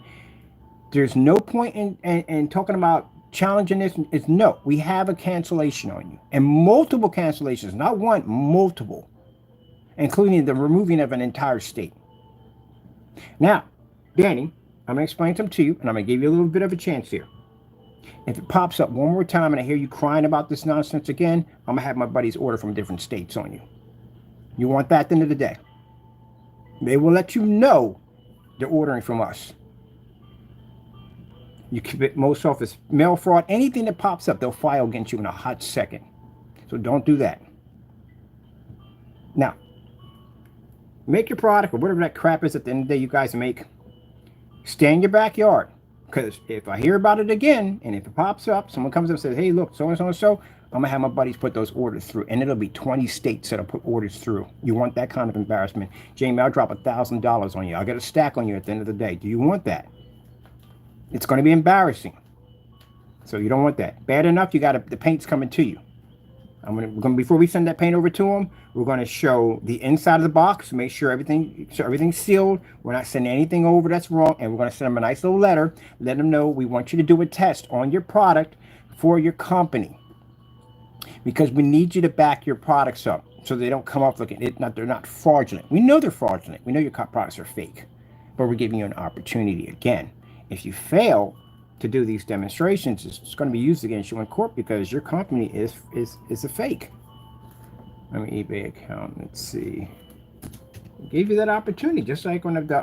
[SPEAKER 1] There's no point in talking about challenging this. It's no, we have a cancellation on you, and multiple cancellations, not one, multiple, including the removing of an entire state. Now, Danny, I'm going to explain something to you, and I'm going to give you a little bit of a chance here. If it pops up one more time and I hear you crying about this nonsense again, I'm going to have my buddies order from different states on you. You want that at the end of the day. They will let you know they're ordering from us. You commit most office mail fraud, anything that pops up, they'll file against you in a hot second. So don't do that. Now, Make your product or whatever that crap is at the end of the day you guys make. Stay in your backyard. Because if I hear about it again, and if it pops up, someone comes up and says, hey, look, so-and-so and so, I'm going to have my buddies put those orders through. And it'll be 20 states that'll put orders through. You want that kind of embarrassment? Jamie, I'll drop $1,000 on you. I'll get a stack on you at the end of the day. Do you want that? It's going to be embarrassing. So you don't want that. Bad enough, you got the paint's coming to you. Before we send that paint over to them, we're going to show the inside of the box, make sure everything's sealed. We're not sending anything over that's wrong, and we're going to send them a nice little letter, let them know we want you to do a test on your product for your company, because we need you to back your products up so they don't come off looking they're not fraudulent. We know they're fraudulent. We know your products are fake, but we're giving you an opportunity again. If you fail to do these demonstrations, it's going to be used against you in court because your company is a fake. Let me eBay account. Let's see. Gave you that opportunity, just like one of the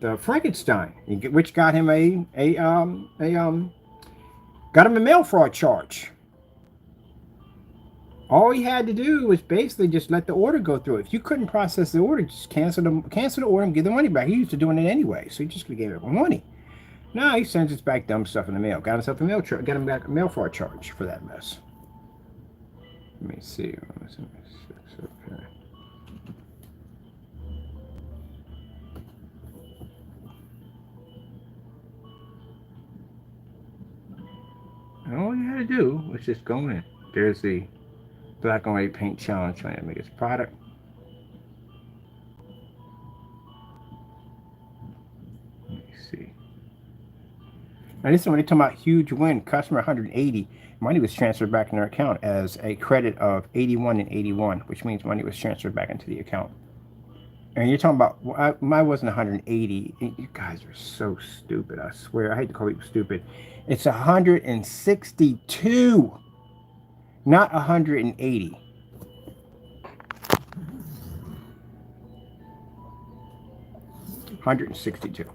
[SPEAKER 1] the Frankenstein, which got him got him a mail fraud charge. All he had to do was basically just let the order go through. If you couldn't process the order, just cancel the order and give the money back. He used to doing it anyway, so he just could have gave him money. Now he sends us back dumb stuff in the mail. Got himself a mail fraud charge for that mess. Let me see. Okay. And all you had to do was just go in. There's the black and white paint challenge trying to make its product. Let me see. Now this one, they're talking about huge win. Customer 180. Money was transferred back in their account as a credit of 81 and 81, which means money was transferred back into the account. And you're talking about, mine wasn't 180. You guys are so stupid. I swear. I hate to call people stupid. It's 162. Not 180. $162.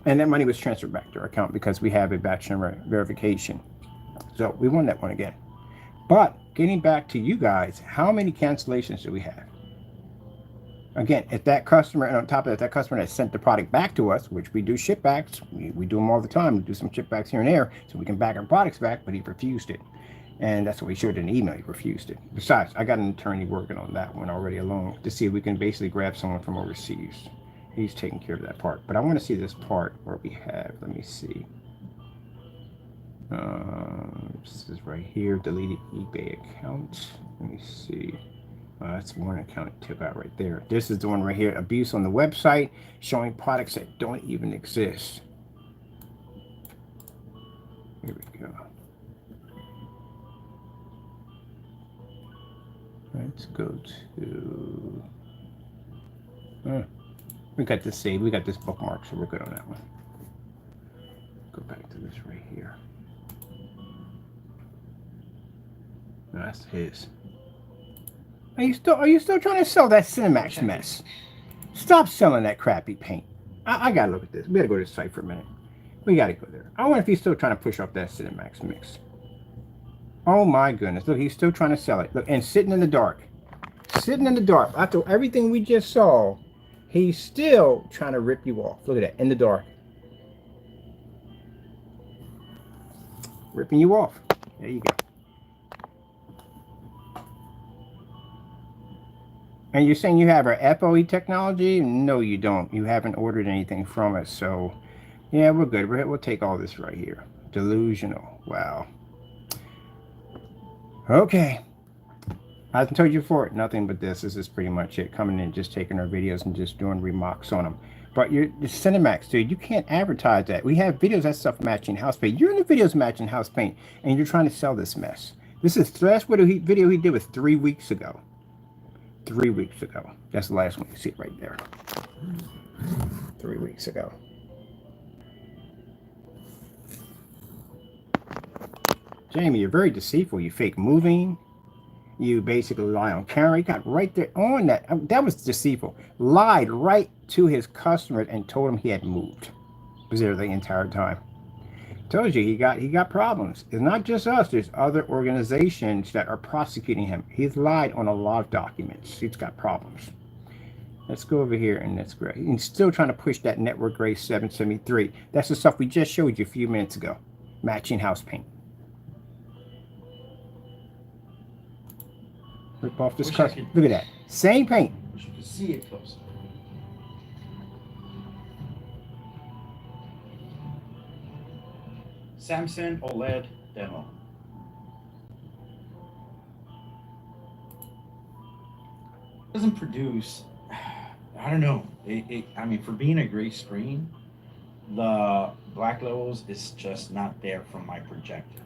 [SPEAKER 1] And that money was transferred back to our account because we have a batch number verification. So we won that one again. But getting back to you guys, how many cancellations do we have? Again, if that customer, and on top of that customer that sent the product back to us, which we do ship backs, we do them all the time. We do some ship backs here and there so we can back our products back, but he refused it. And that's what we showed in the email. He refused it. Besides, I got an attorney working on that one already alone to see if we can basically grab someone from overseas. He's taking care of that part. But I want to see this part where we have, let me see. This is right here, deleted eBay account. Let me see. That's one account it took out right there. This is the one right here, abuse on the website, showing products that don't even exist. Here we go. Let's go to, we got this saved, we got this bookmark, so we're good on that one. Go back to this right here. No, that's his. Are you still trying to sell that Cinemax mess? Stop selling that crappy paint. I gotta look at this. We gotta go to the site for a minute. We gotta go there. I wonder if he's still trying to push off that Cinemax mix. Oh my goodness. Look, he's still trying to sell it. Look, and sitting in the dark. Sitting in the dark. After everything we just saw, he's still trying to rip you off. Look at that, in the dark. Ripping you off. There you go. And you're saying you have our FOE technology? No, you don't. You haven't ordered anything from us. So, yeah, we're good. We'll take all this right here. Delusional. Wow. Okay. I told you before, nothing but this. This is pretty much it. Coming in, just taking our videos and just doing remarks on them. But the Cinemax, dude, you can't advertise that. We have videos that stuff matching house paint. You're in the videos matching house paint, and you're trying to sell this mess. This is the last video he did was 3 weeks ago. 3 weeks ago. That's the last one. You see it right there. 3 weeks ago. Jamie, you're very deceitful. You fake moving. You basically lie on camera. You got right there on that. That was deceitful. Lied right to his customers and told him he had moved. Was there the entire time. Tells you he got problems. It's not just us. There's other organizations that are prosecuting him. He's lied on a lot of documents. He's got problems. Let's go over here and that's great. He's still trying to push that network grade 773. That's the stuff we just showed you a few minutes ago. Matching house paint. Rip off this cut. Look at that. Same paint.
[SPEAKER 2] Wish you could see it closer. Samsung OLED demo. Doesn't produce. I don't know. I mean, for being a gray screen, the black levels is just not there from my projector.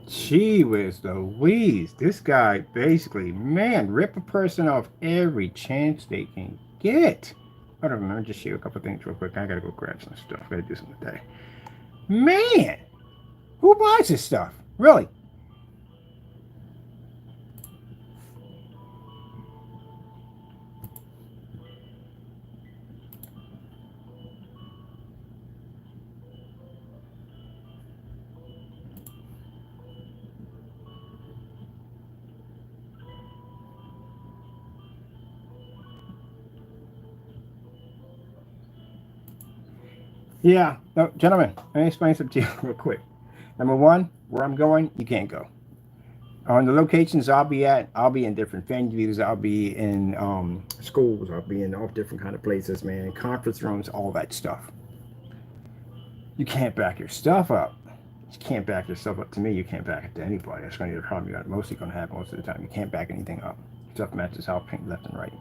[SPEAKER 1] Gee whiz Louise. This guy basically, man, rip a person off every chance they can get. I don't know. Just show you a couple things real quick. I gotta go grab some stuff. I gotta do something today. Man, who buys this stuff? Really? Yeah, no, gentlemen, let me explain something to you real quick. Number one, where I'm going, you can't go. On the locations I'll be at, I'll be in different venues. I'll be in schools. I'll be in all different kind of places, man. Conference rooms, all that stuff. You can't back your stuff up. You can't back yourself up to me. You can't back it to anybody. That's going to be the problem you got mostly going to happen most of the time. You can't back anything up. Stuff matches house paint left and right.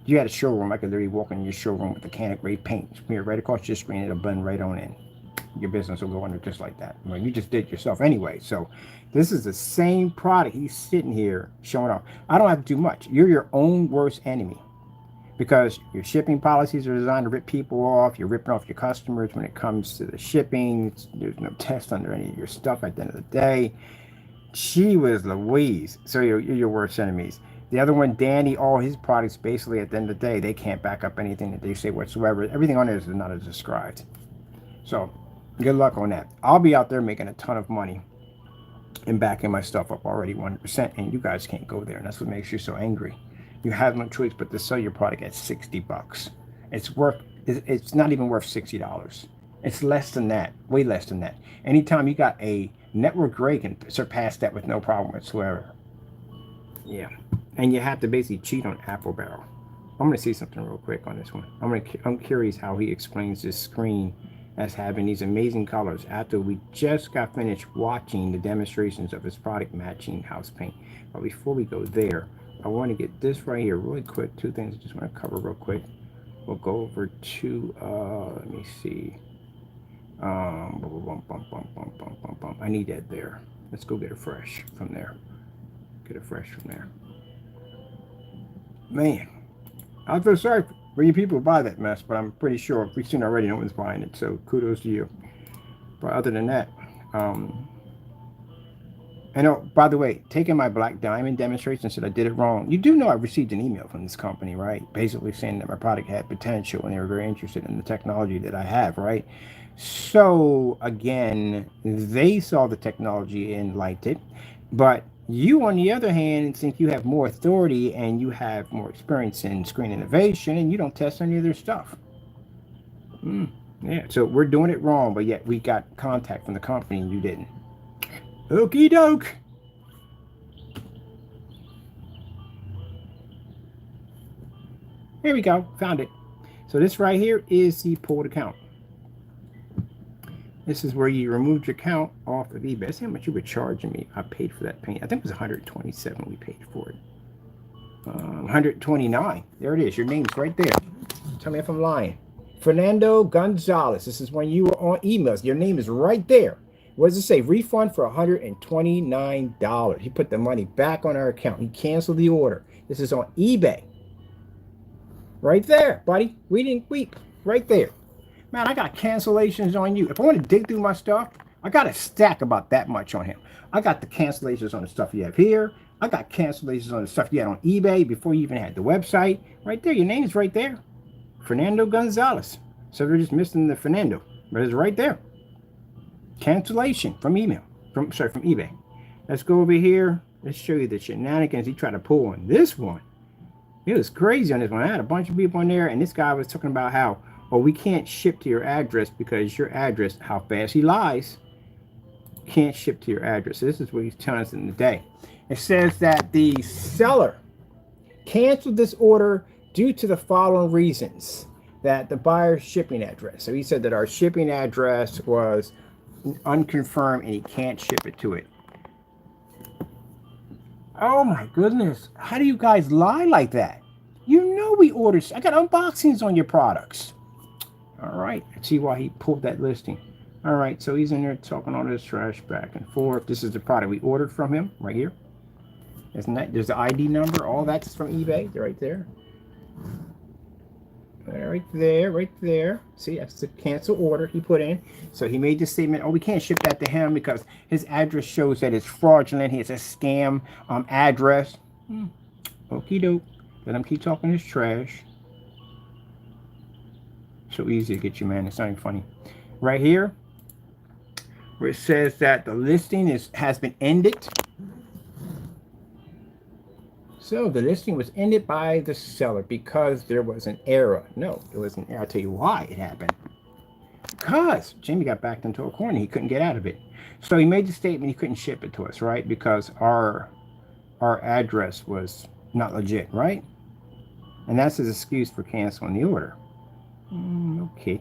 [SPEAKER 1] You had a showroom, I could literally walk in your showroom with the can of grade paint, smear right across your screen, it'll blend right on in. Your business will go under just like that. Well, you just did yourself anyway. So this is the same product he's sitting here showing off. I don't have to do much. You're your own worst enemy because your shipping policies are designed to rip people off. You're ripping off your customers when it comes to the shipping. There's no test under any of your stuff at the end of the day. She was Louise. So you're your worst enemies. The other one, Danny, all his products basically at the end of the day, they can't back up anything that they say whatsoever. Everything on there is not as described. So good luck on that. I'll be out there making a ton of money and backing my stuff up already 100%, and you guys can't go there. And that's what makes you so angry. You have no choice but to sell your product at 60 bucks. It's not even worth $60. It's less than that, way less than that. Anytime you got a network grade can surpass that with no problem whatsoever. Yeah. And you have to basically cheat on Apple Barrel. I'm going to see something real quick on this one. I'm curious how he explains this screen as having these amazing colors after we just got finished watching the demonstrations of his product matching house paint. But before we go there, I want to get this right here really quick. Two things I just want to cover real quick. We'll go over to, let me see. I need that there. Let's go get it fresh from there. Get it fresh from there. Man, I feel sorry for you people who buy that mess, but I'm pretty sure we've seen already no one's buying it, so kudos to you. But other than that, and oh, by the way, taking my black diamond demonstration said I did it wrong. You do know I received an email from this company, right? Basically saying that my product had potential and they were very interested in the technology that I have, right? So again, they saw the technology and liked it, but you, on the other hand, think you have more authority and you have more experience in screen innovation and you don't test any of their stuff. Yeah, so we're doing it wrong, but yet we got contact from the company and you didn't. Okie doke. Here we go. Found it. So this right here is the pulled account. This is where you removed your account off of eBay. See how much you were charging me. I paid for that paint. I think it was $127 we paid for it. $129. There it is. Your name's right there. Tell me if I'm lying. Fernando Gonzalez. This is when you were on emails. Your name is right there. What does it say? Refund for $129. He put the money back on our account. He canceled the order. This is on eBay. Right there, buddy. We didn't weep. Right there. Man, I got cancellations on you. If I want to dig through my stuff, I got a stack about that much on him. I got the cancellations on the stuff you have here. I got cancellations on the stuff you had on eBay before you even had the website. Right there, your name is right there. Fernando Gonzalez. So they're just missing the Fernando, but it's right there. Cancellation from email. From eBay. Let's go over here. Let's show you the shenanigans he tried to pull on this one. It was crazy on this one. I had a bunch of people on there, and this guy was talking about how, oh, we can't ship to your address because your address, how fast he lies, can't ship to your address. So this is what he's telling us in the day. It says that the seller canceled this order due to the following reasons. That the buyer's shipping address. So he said that our shipping address was unconfirmed and he can't ship it to it. Oh my goodness. How do you guys lie like that? You know we ordered. I got unboxings on your products. All right. Let's see why he pulled that listing. All right. So he's in there talking all this trash back and forth. This is the product we ordered from him right here. Isn't that? There's the ID number. All that's from eBay. They're right there. Right there, right there. See, that's the cancel order he put in. So he made the statement, oh, we can't ship that to him because his address shows that it's fraudulent. He has a scam address. Okie doke. Let him keep talking his trash. So easy to get you, man. It's not even funny. Right here, where it says that the listing has been ended. So the listing was ended by the seller because there was an error. No, it was an error. I'll tell you why it happened. Because Jimmy got backed into a corner. He couldn't get out of it. So he made the statement he couldn't ship it to us, right? Because our address was not legit, right? And that's his excuse for canceling the order. Okay.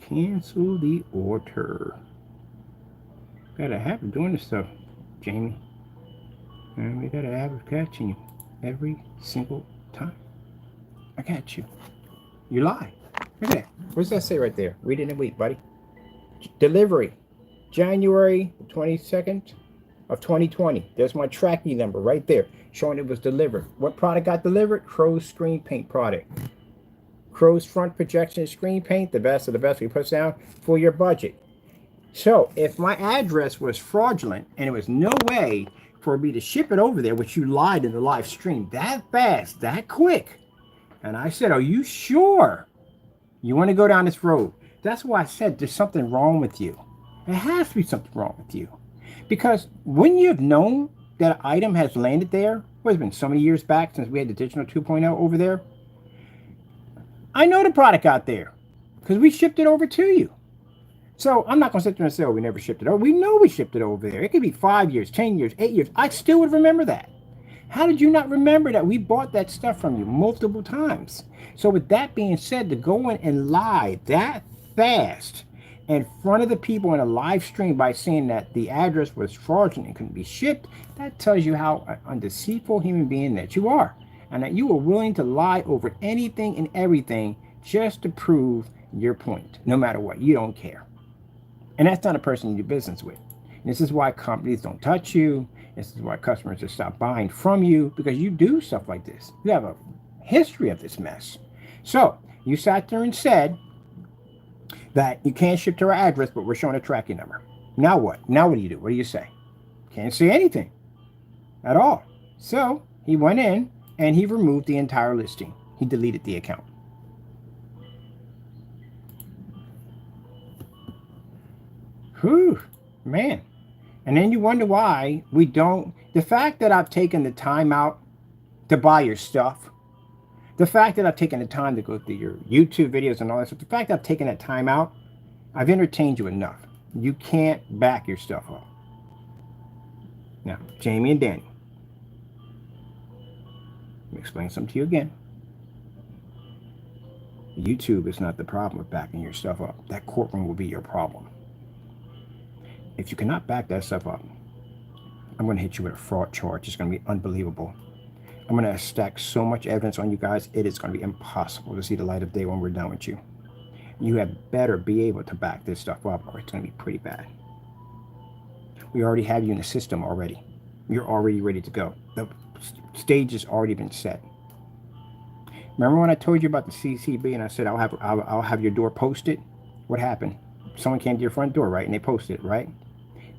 [SPEAKER 1] Cancel the order. Gotta have it doing this stuff, Jamie. And we gotta have it catching you every single time. I got you. You lie. Look at that. What does that say right there? Read it in a week, buddy. Delivery, January 22nd of 2020. There's my tracking number right there, showing it was delivered. What product got delivered? Crow's screen paint product. Crow's front projection screen paint, the best of the best we put down for your budget. So if my address was fraudulent and it was no way for me to ship it over there, which you lied in the live stream that fast, that quick, and I said, are you sure you want to go down this road? That's why I said there's something wrong with you. There has to be something wrong with you. Because when you've known that an item has landed there, what has been so many years back since we had the digital 2.0 over there, I know the product got there because we shipped it over to you. So I'm not going to sit there and say, oh, we never shipped it over. We know we shipped it over there. It could be 5 years, 10 years, 8 years. I still would remember that. How did you not remember that we bought that stuff from you multiple times? So with that being said, to go in and lie that fast in front of the people in a live stream by saying that the address was fraudulent and couldn't be shipped, that tells you how undeceitful human being that you are. And that you are willing to lie over anything and everything just to prove your point, no matter what. You don't care. And that's not a person you do business with. And this is why companies don't touch you. This is why customers just stop buying from you, because you do stuff like this. You have a history of this mess. So you sat there and said that you can't ship to our address, but we're showing a tracking number. Now what? Now what do you do? What do you say? Can't say anything at all. So he went in and he removed the entire listing. He deleted the account. Whew, man. And then you wonder why we don't. The fact that I've taken the time out to buy your stuff, the fact that I've taken the time to go through your YouTube videos and all that stuff, the fact that I've taken that time out, I've entertained you enough. You can't back your stuff up. Now, Jamie and Danny, let me explain something to you again. YouTube is not the problem with backing your stuff up. That courtroom will be your problem. If you cannot back that stuff up, I'm going to hit you with a fraud charge. It's going to be unbelievable. I'm going to stack so much evidence on you guys, it is going to be impossible to see the light of day when we're done with you. You have better be able to back this stuff up, or it's going to be pretty bad. We already have you in the system already. You're already ready to go. The stage has already been set. Remember when I told you about the CCB and I said I'll have your door posted? What happened? Someone came to your front door, right? And they posted it, right?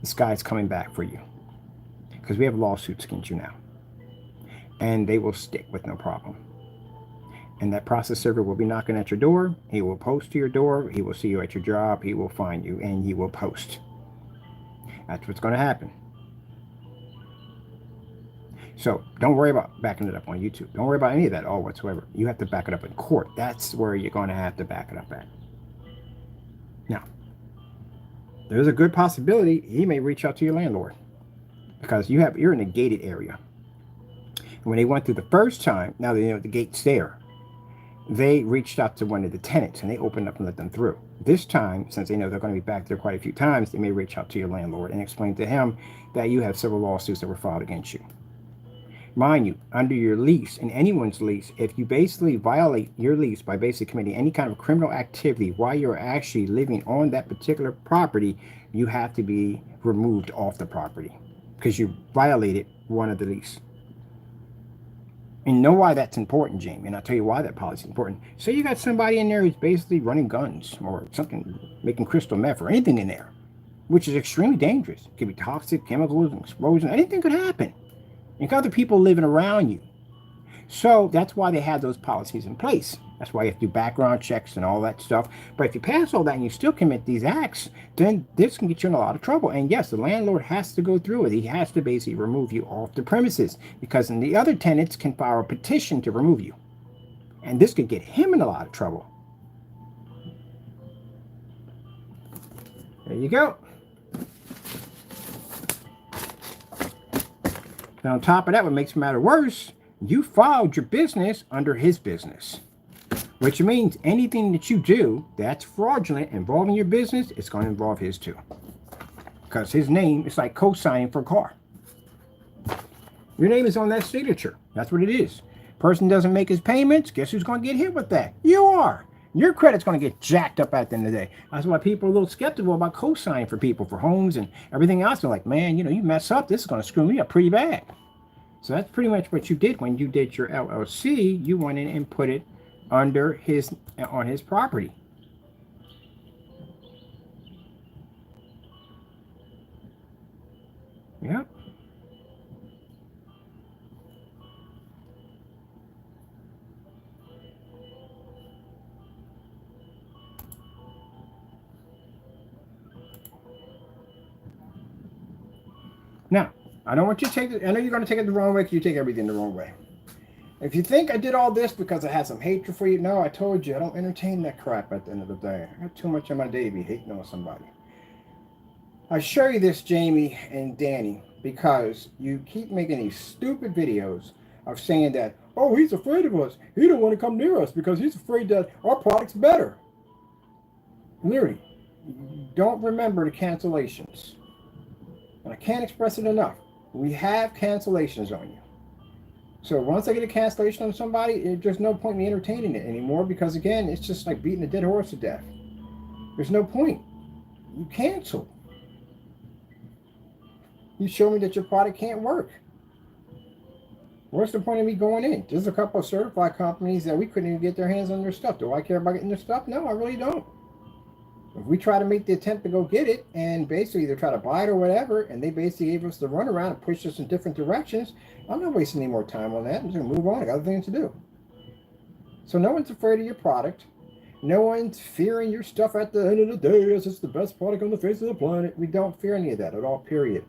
[SPEAKER 1] This guy's coming back for you because we have lawsuits against you now, and they will stick with no problem. And that process server will be knocking at your door. He will post to your door. He will see you at your job. He will find you and he will post. That's what's going to happen. So don't worry about backing it up on YouTube. Don't worry about any of that all whatsoever. You have to back it up in court. That's where you're going to have to back it up at. Now, there's a good possibility he may reach out to your landlord because you're in a gated area. And when they went through the first time, now they know the gate's there. They reached out to one of the tenants and they opened up and let them through. This time, since they know they're going to be back there quite a few times, they may reach out to your landlord and explain to him that you have several lawsuits that were filed against you. Mind you, under your lease and anyone's lease, if you basically violate your lease by basically committing any kind of criminal activity while you're actually living on that particular property, you have to be removed off the property because you violated one of the lease. And you know why that's important, Jamie, and I'll tell you why that policy is important. Say you got somebody in there who's basically running guns or something, making crystal meth or anything in there, which is extremely dangerous. It could be toxic, chemicals, explosion, anything could happen. You got other people living around you. So that's why they have those policies in place. That's why you have to do background checks and all that stuff. But if you pass all that and you still commit these acts, then this can get you in a lot of trouble. And yes, the landlord has to go through it. He has to basically remove you off the premises because then the other tenants can file a petition to remove you. And this could get him in a lot of trouble. There you go. And on top of that, what makes the matter worse, you filed your business under his business, which means anything that you do that's fraudulent involving your business, it's going to involve his too. Because his name is like co-signing for a car. Your name is on that signature. That's what it is. Person doesn't make his payments, guess who's going to get hit with that? You are. Your credit's going to get jacked up at the end of the day. That's why people are a little skeptical about co-signing for people, for homes and everything else. They're like, man, you mess up, this is going to screw me up pretty bad. So that's pretty much what you did when you did your LLC. You went in and put it under on his property. Yep. Now, I don't want you to take it. I know you're going to take it the wrong way because you take everything the wrong way. If you think I did all this because I had some hatred for you, no, I told you I don't entertain that crap at the end of the day. I got too much on my day to be hating on somebody. I show you this, Jamie and Danny, because you keep making these stupid videos of saying that, oh, he's afraid of us. He don't want to come near us because he's afraid that our product's better. Literally, don't remember the cancellations. And I can't express it enough. We have cancellations on you. So once I get a cancellation on somebody, there's no point in me entertaining it anymore because, again, it's just like beating a dead horse to death. There's no point. You cancel. You show me that your product can't work. What's the point of me going in? There's a couple of certified companies that we couldn't even get their hands on their stuff. Do I care about getting their stuff? No, I really don't. If we try to make the attempt to go get it and basically either try to buy it or whatever, and they basically gave us the runaround and pushed us in different directions, I'm not wasting any more time on that. I'm just going to move on. I got other things to do. So no one's afraid of your product. No one's fearing your stuff at the end of the day as it's the best product on the face of the planet. We don't fear any of that at all, period.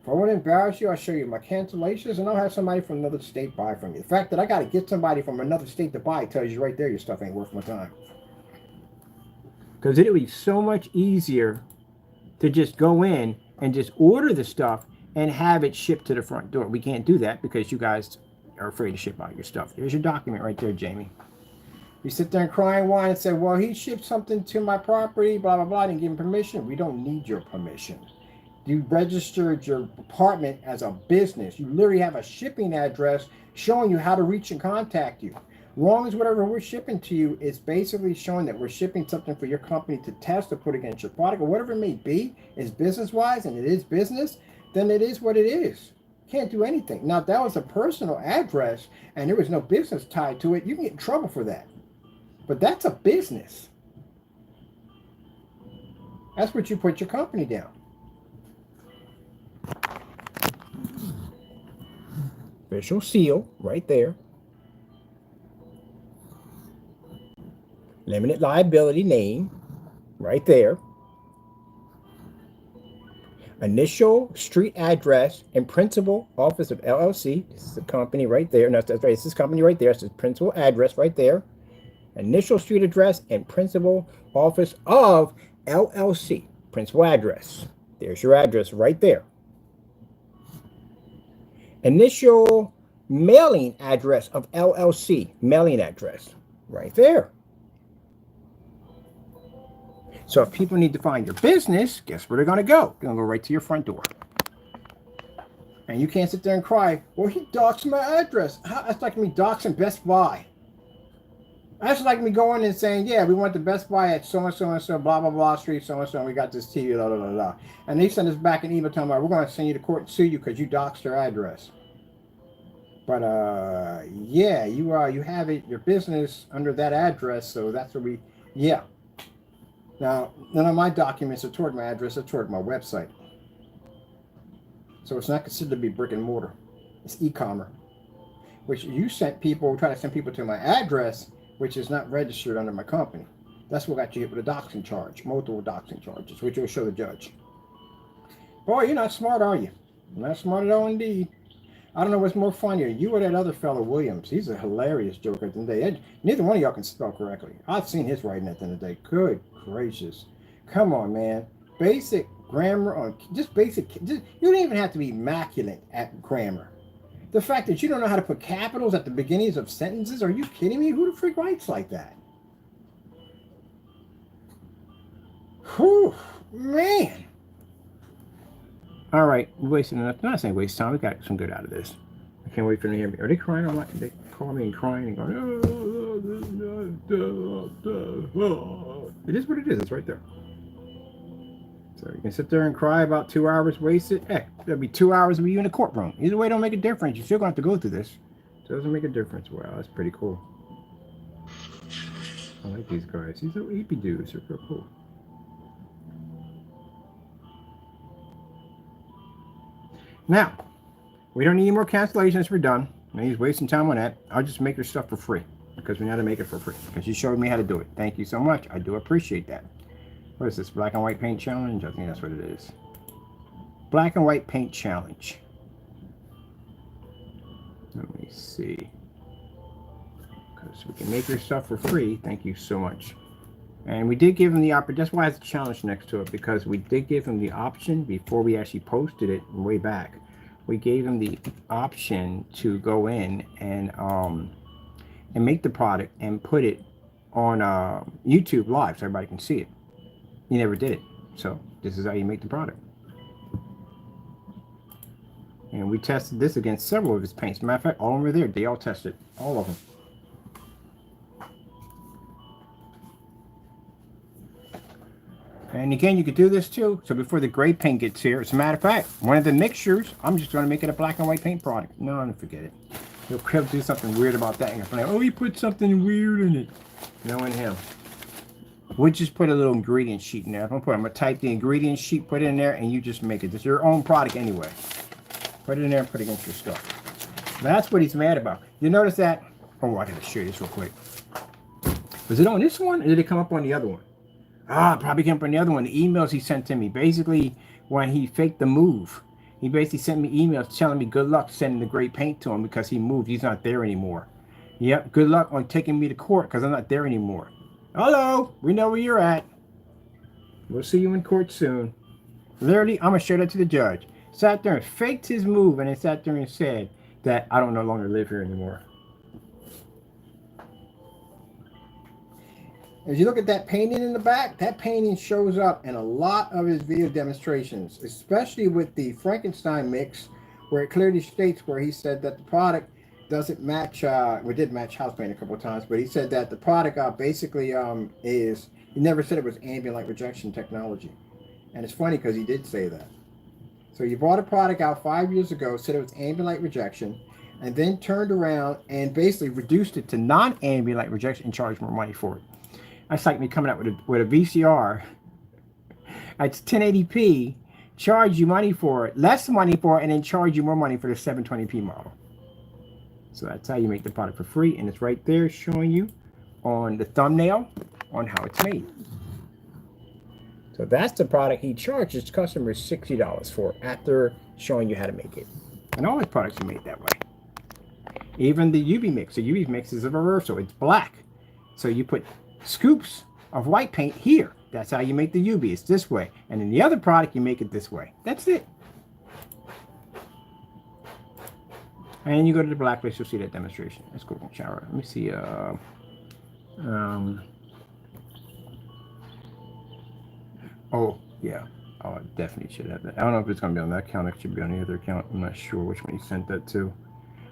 [SPEAKER 1] If I want to embarrass you, I'll show you my cancellations, and I'll have somebody from another state buy from you. The fact that I got to get somebody from another state to buy tells you right there your stuff ain't worth my time. Because it would be so much easier to just go in and just order the stuff and have it shipped to the front door. We can't do that because you guys are afraid to ship out your stuff. There's your document right there, Jamie. You sit there and cry and whine and say, well, he shipped something to my property, blah, blah, blah, I didn't give him permission. We don't need your permission. You registered your apartment as a business. You literally have a shipping address showing you how to reach and contact you. As long as whatever we're shipping to you is basically showing that we're shipping something for your company to test or put against your product or whatever it may be, is business-wise, and it is business, then it is what it is. Can't do anything. Now, if that was a personal address and there was no business tied to it, you can get in trouble for that. But that's a business. That's what you put your company down. Official seal right there. limited liability name, right there. Initial street address and principal office of LLC. This is the company right there. No, that's right. It's this company right there. It's the principal address right there. Initial street address and principal office of LLC. Principal address. There's your address right there. Initial mailing address of LLC. Mailing address right there. So if people need to find your business, guess where they're going to go? They're going to go right to your front door. And you can't sit there and cry, well, he doxed my address. That's like me doxing Best Buy. That's like me going and saying, yeah, we went to Best Buy at so-and-so, blah, blah, blah, street, so-and-so, and we got this TV, blah, blah, blah, blah. And they send us back an email telling me, we're going to send you to court and sue you because you doxed your address. But, yeah, you have it, your business under that address, so that's what we, yeah. Now, none of my documents are toward my address, they're toward my website. So it's not considered to be brick and mortar. It's e-commerce, which you sent people, try to send people to my address, which is not registered under my company. That's what got you hit with a doxing charge, multiple doxing charges, which will show the judge. Boy, you're not smart, are you? Not smart at all indeed. I don't know what's more funnier, you or that other fellow, Williams. He's a hilarious joker at the end of the day. Neither one of y'all can spell correctly. I've seen his writing at the end of the day. Good gracious. Come on, man. Basic grammar on just basic. You don't even have to be immaculate at grammar. The fact that you don't know how to put capitals at the beginnings of sentences, are you kidding me? Who the freak writes like that? Whew, man. All right, we're wasting enough. I'm not saying waste time. We got some good out of this. I can't wait for them to hear me. Are they crying or what? They call me and crying and going, it is what it is. It's right there. So you can sit there and cry about 2 hours wasted. Heck, there'll be 2 hours of you in the courtroom. Either way, don't make a difference. You're still going to have to go through this. It doesn't make a difference. Wow, that's pretty cool. I like these guys. These little eepy dudes. They're real cool. Now, we don't need any more cancellations. We're done. No use wasting time on that. I'll just make your stuff for free because we know how to make it for free. Because you showed me how to do it. Thank you so much. I do appreciate that. What is this? Black and white paint challenge? I think that's what it is. Black and white paint challenge. Let me see. Because we can make your stuff for free. Thank you so much. And we did give him the option. That's why it's a challenge next to it, because we did give him the option before we actually posted it way back. We gave him the option to go in and make the product and put it on YouTube Live so everybody can see it. He never did it. So this is how you make the product. And we tested this against several of his paints. Matter of fact, all of them were there. They all tested. All of them. And again, you could do this too. So before the gray paint gets here, as a matter of fact, one of the mixtures, I'm just going to make it a black and white paint product. No, don't forget it. He'll do something weird about that. And you're like, oh, he put something weird in it. Knowing him. We'll just put a little ingredient sheet in there. I'm going to type the ingredient sheet, put it in there, and you just make it. It's your own product anyway. Put it in there and put it against your stuff. That's what he's mad about. You notice that? Oh, I got to show you this real quick. Was it on this one, or did it come up on the other one? Probably came up on the other one. The emails he sent to me. Basically, when he faked the move, he basically sent me emails telling me good luck sending the gray paint to him because he moved. He's not there anymore. Yep, good luck on taking me to court because I'm not there anymore. Hello, we know where you're at. We'll see you in court soon. Literally, I'm going to show that to the judge. Sat there and faked his move and then sat there and said that I don't no longer live here anymore. As you look at that painting in the back, that painting shows up in a lot of his video demonstrations, especially with the Frankenstein mix, where it clearly states where he said that the product doesn't match, we did match house paint a couple of times, but he said that the product basically is, he never said it was ambient light rejection technology. And it's funny because he did say that. So you brought a product out 5 years ago, said it was ambient light rejection, and then turned around and basically reduced it to non-ambient light rejection and charged more money for it. That's like me coming out with a VCR at 1080p, charge you money for it, less money for it, and then charge you more money for the 720p model. So that's how you make the product for free, and it's right there showing you on the thumbnail on how it's made. So that's the product he charges customers $60 for after showing you how to make it. And all his products are made that way. Even the UV mix. The UV mix is a reversal. It's black. So you put scoops of white paint here. That's how you make the UV. It's this way. And in the other product, you make it this way. That's it. And you go to the black list, you'll see that demonstration. Let's go in the shower. Let me see. Oh, yeah. Oh, I definitely should have that. I don't know if it's going to be on that account. It should be on the other account. I'm not sure which one you sent that to.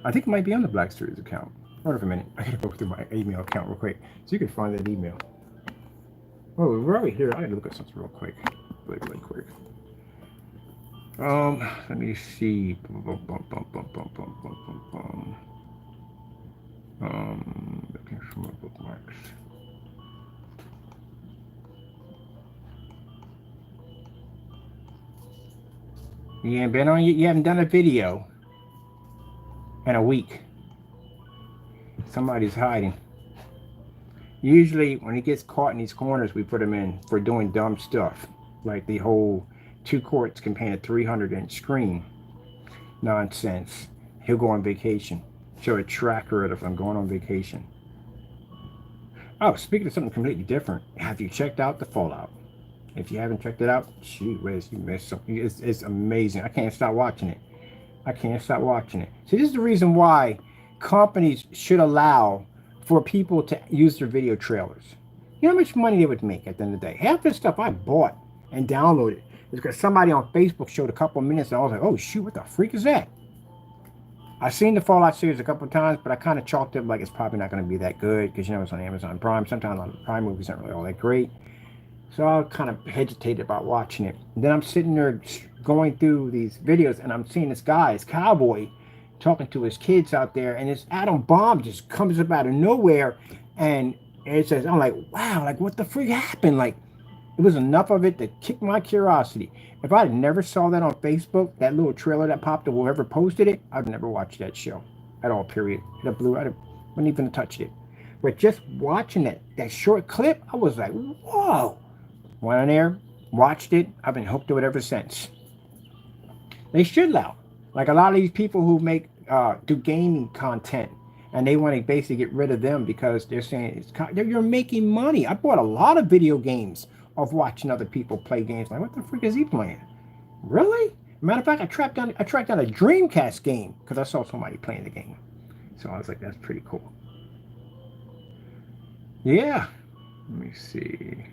[SPEAKER 1] I think it might be on the Black Series account. Hold on for a minute. I got to go through my email account real quick so you can find that email. Oh, we're already here. I got to look at something real quick. Really quick. Let me see. Looking for my bookmarks. You ain't been on. You haven't done a video in a week. Somebody's hiding. Usually, when he gets caught in these corners, we put him in for doing dumb stuff, like the whole 2 quarts can paint a 300-inch screen nonsense. He'll go on vacation. Show a tracker of I'm going on vacation. Oh, speaking of something completely different, have you checked out the Fallout? If you haven't checked it out, gee whiz, you missed something. It's amazing. I can't stop watching it. I can't stop watching it. See, this is the reason why companies should allow for people to use their video trailers. You know how much money they would make at the end of the day? Half this stuff I bought and downloaded is because somebody on Facebook showed a couple of minutes and I was like, oh shoot, what the freak is that? I've seen the Fallout series a couple of times, but I kind of chalked it like it's probably not going to be that good because, you know, it's on Amazon Prime. Sometimes on Prime movies aren't really all that great. So I kind of hesitated about watching it. And then I'm sitting there going through these videos and I'm seeing this guy, this cowboy, talking to his kids out there, and this atom bomb just comes up out of nowhere, and it says, I'm like, wow, like what the freak happened? Like, it was enough of it to kick my curiosity. If I had never saw that on Facebook, that little trailer that popped up, whoever posted it, I'd never watched that show at all, period. I wouldn't even have touched it. But just watching that short clip, I was like, whoa. Went on there, watched it. I've been hooked to it ever since. They should allow. Like a lot of these people who make do gaming content, and they want to basically get rid of them because they're saying you're making money. I bought a lot of video games of watching other people play games. Like, what the freak is he playing? Really? Matter of fact, I tracked down a Dreamcast game because I saw somebody playing the game. So I was like, that's pretty cool. Yeah. Let me see.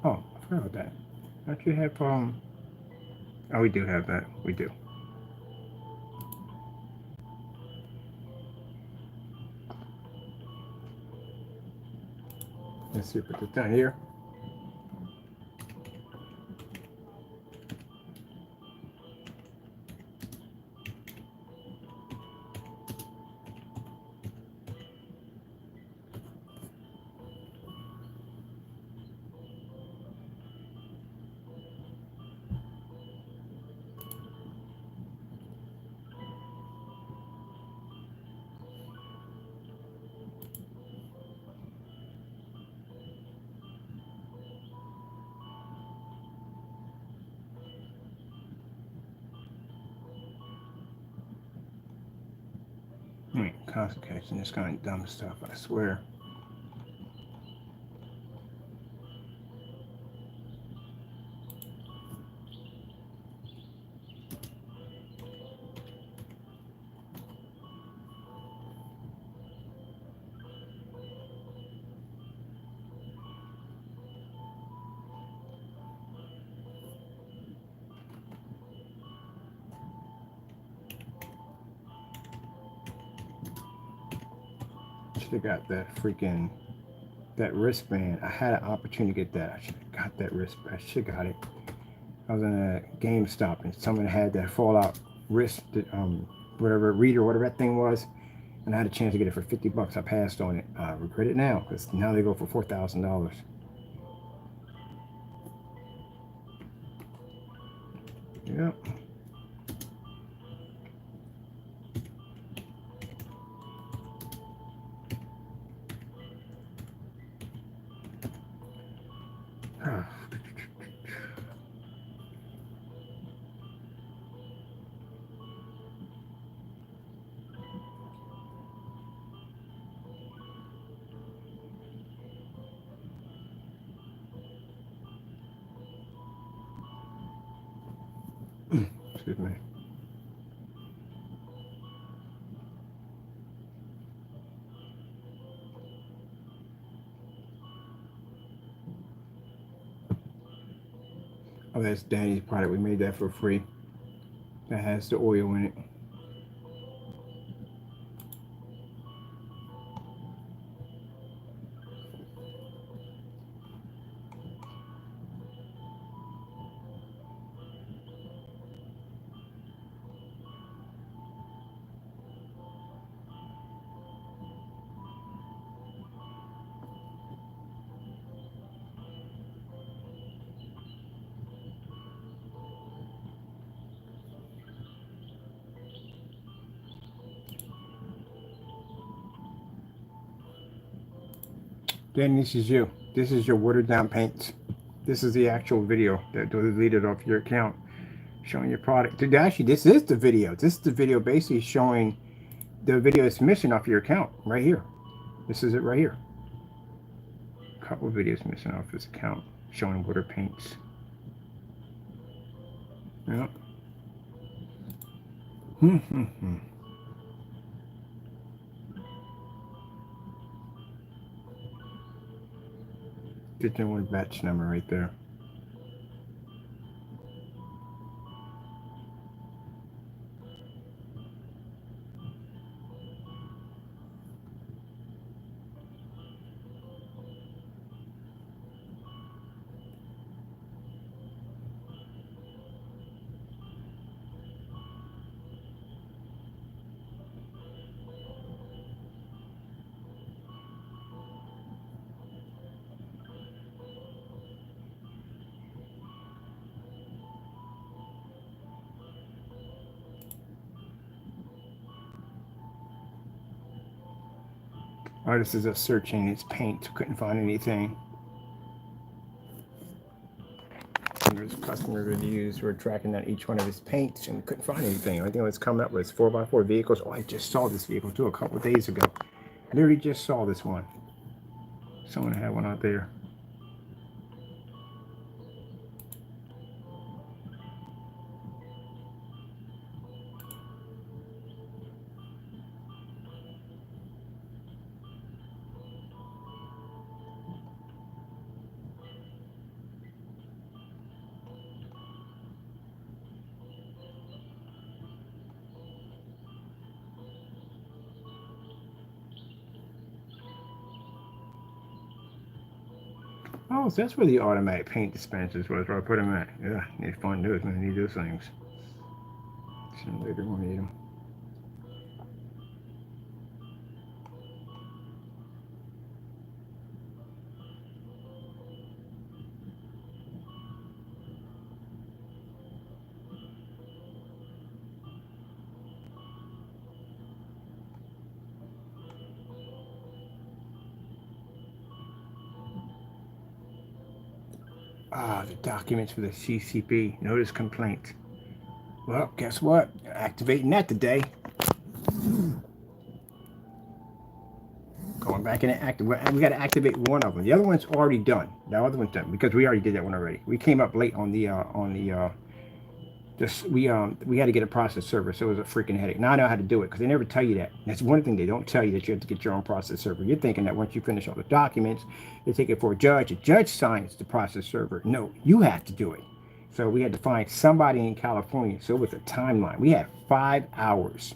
[SPEAKER 1] Oh, I forgot about that. Don't you have, oh, we do have that. We do. Let's see if it's down here. Concentrating this kind of dumb stuff, I swear. should have got that wristband. I had an opportunity to get that. I should have got that wristband. I should have got it. I was in a GameStop and someone had that Fallout wrist, whatever reader, whatever that thing was, and I had a chance to get it for $50. I passed on it. I regret it now because now they go for $4,000. Yep. Excuse me. Oh, that's Danny's product. We made that for free. That has the oil in it. Danny, this is you. This is your watered down paints. This is the actual video that deleted off your account showing your product. Actually, this is the video. This is the video basically showing the video that's missing off your account right here. This is it right here. A couple of videos missing off his account showing water paints. Yep. Get the one batch number right there. Artist is searching its paint, couldn't find anything. And there's customer reviews. We're tracking down each one of his paints and couldn't find anything. I think what's coming up was 4x4 vehicles. Oh, I just saw this vehicle too a couple of days ago. I literally just saw this one. Someone had one out there. Oh, so that's where the automatic paint dispensers was, where I put them at. Yeah, need to find those when I need those things. Sooner or later we'll need them. The documents for the CCP notice complaint. Well, guess what? Activating that today. Going back in and active. We got to activate one of them. The other one's already done. The other one's done because we already did that one already. We came up late on the we had to get a process server, so it was a freaking headache. Now I know how to do it because they never tell you that. That's one thing they don't tell you, that you have to get your own process server. You're thinking that once you finish all the documents, they take it for a judge signs the process server. No, you have to do it. So we had to find somebody in California. So it was a timeline. We had 5 hours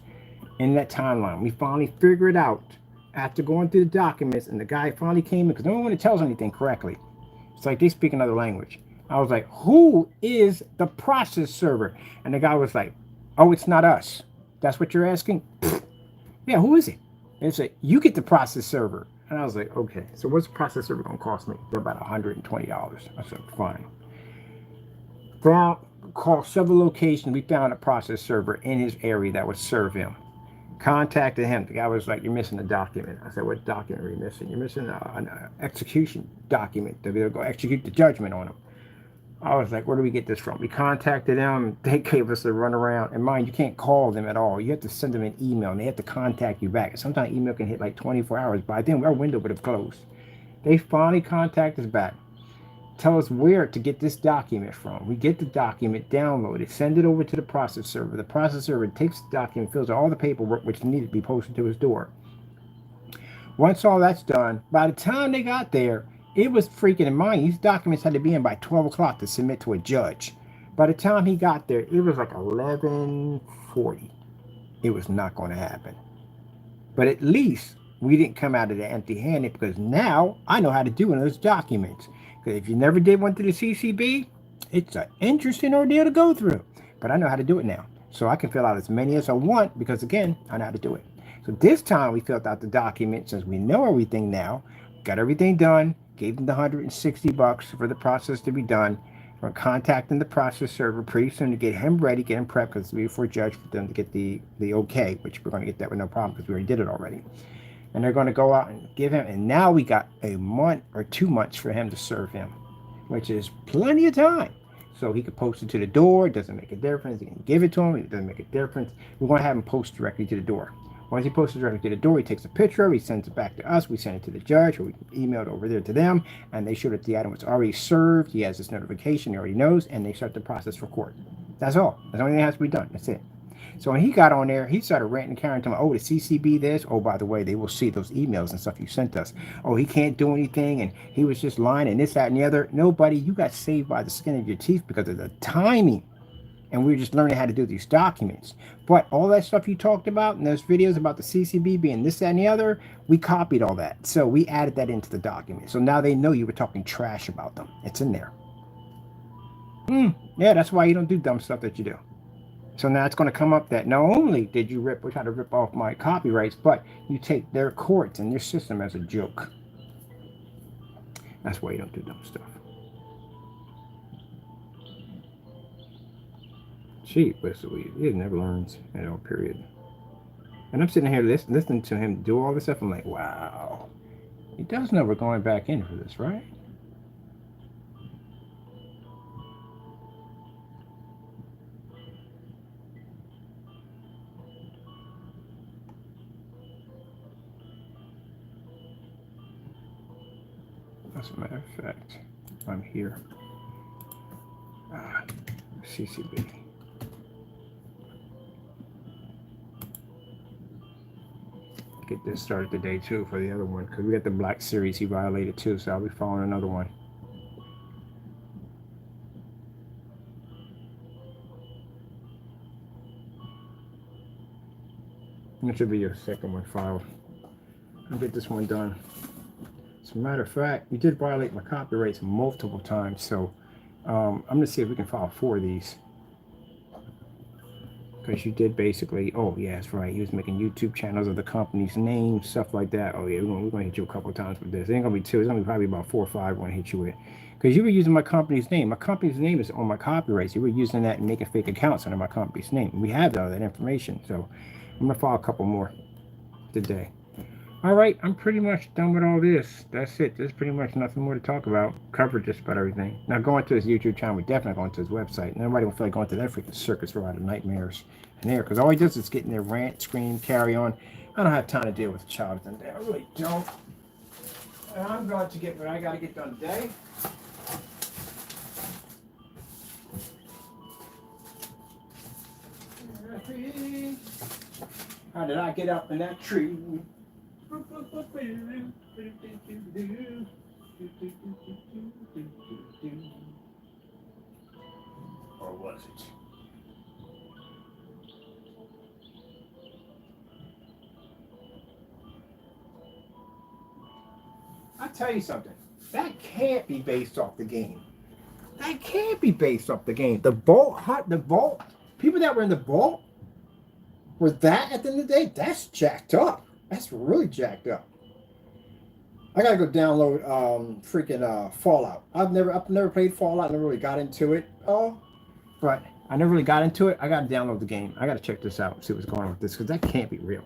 [SPEAKER 1] in that timeline. We finally figured out after going through the documents, and the guy finally came in because no one tells anything correctly. It's like they speak another language. I was like, who is the process server? And the guy was like, oh, it's not us. That's what you're asking? Yeah, who is it? And it's like, you get the process server. And I was like, okay, so what's the process server going to cost me? They're about $120. I said, fine. Called several locations. We found a process server in his area that would serve him. Contacted him. The guy was like, you're missing a document. I said, what document are you missing? You're missing an execution document. They'll go execute the judgment on him. I was like, where do we get this from? We contacted them. They gave us a runaround. And mind, you can't call them at all. You have to send them an email, and they have to contact you back. Sometimes email can hit like 24 hours. By then, our window would have closed. They finally contact us back. Tell us where to get this document from. We get the document, download it, send it over to the process server. The process server takes the document, fills out all the paperwork which needed to be posted to his door. Once all that's done, by the time they got there, it was freaking in mind. These documents had to be in by 12 o'clock to submit to a judge. By the time he got there, it was like 11:40. It was not going to happen. But at least we didn't come out of there empty-handed, because now I know how to do one of those documents. Because if you never did one through the CCB, it's an interesting ordeal to go through. But I know how to do it now. So I can fill out as many as I want because, again, I know how to do it. So this time we filled out the document, since we know everything now, got everything done, gave them the $160 for the process to be done. We're contacting the process server pretty soon to get him ready, get him prepped, because it's before judge for them to get the okay, which we're going to get that with no problem because we already did it already. And they're going to go out and give him, and now we got a month or 2 months for him to serve him, which is plenty of time. So he could post it to the door. It doesn't make a difference. He can give it to him. It doesn't make a difference. We're going to have him post directly to the door. Once he posts it directly to the door, he takes a picture of it, he sends it back to us, we send it to the judge, or we email it over there to them, and they show that the item was already served, he has this notification, he already knows, and they start the process for court. That's all. That's the only thing that has to be done. That's it. So when he got on there, he started ranting and carrying to me, oh, the CCB this, oh, by the way, they will see those emails and stuff you sent us. Oh, he can't do anything, and he was just lying, and this, that, and the other. Nobody, you got saved by the skin of your teeth because of the timing. And we were just learning how to do these documents. But all that stuff you talked about in those videos about the CCB being this, that, and the other, we copied all that. So we added that into the document. So now they know you were talking trash about them. It's in there. Yeah, that's why you don't do dumb stuff that you do. So now it's going to come up that not only did you try to rip off my copyrights, but you take their courts and their system as a joke. That's why you don't do dumb stuff. Cheap, but he never learns at all, period. And I'm sitting here listening to him do all this stuff. I'm like, wow. He does know we're going back in for this, right? As a matter of fact, I'm here. CCB. Get this started today too for the other one, because we got the Black Series he violated too, so I'll be following another one. This should be your second one filed. I'll get this one done. As a matter of fact, you did violate my copyrights multiple times, so I'm gonna see if we can file 4 of these. Because you did basically, oh yeah, that's right, he was making YouTube channels of the company's name, stuff like that. Oh yeah, we're gonna hit you a couple of times with this. It ain't gonna be 2, it's gonna be probably about 4 or 5 we're gonna hit you with. Because you were using my company's name. My company's name is on my copyrights. You were using that and making fake accounts under my company's name. We have all that information, so I'm gonna file a couple more today. All right, I'm pretty much done with all this. That's it. There's pretty much nothing more to talk about. Covered just about everything. Now, going to his YouTube channel, we're definitely going to his website. Nobody will feel like going to that freaking circus ride of nightmares in there, because all he does is get in there, rant, scream, carry on. I don't have time to deal with a child in there. I really don't. And I'm going to get what I got to get done today. How did I get up in that tree? Or was it? I'll tell you something. That can't be based off the game. That can't be based off the game. The vault, people that were in the vault, were that at the end of the day? That's jacked up. That's really jacked up. I gotta go download freaking Fallout. I've never played Fallout. I never really got into it. But I never really got into it. I gotta download the game. I gotta check this out and see what's going on with this because that can't be real.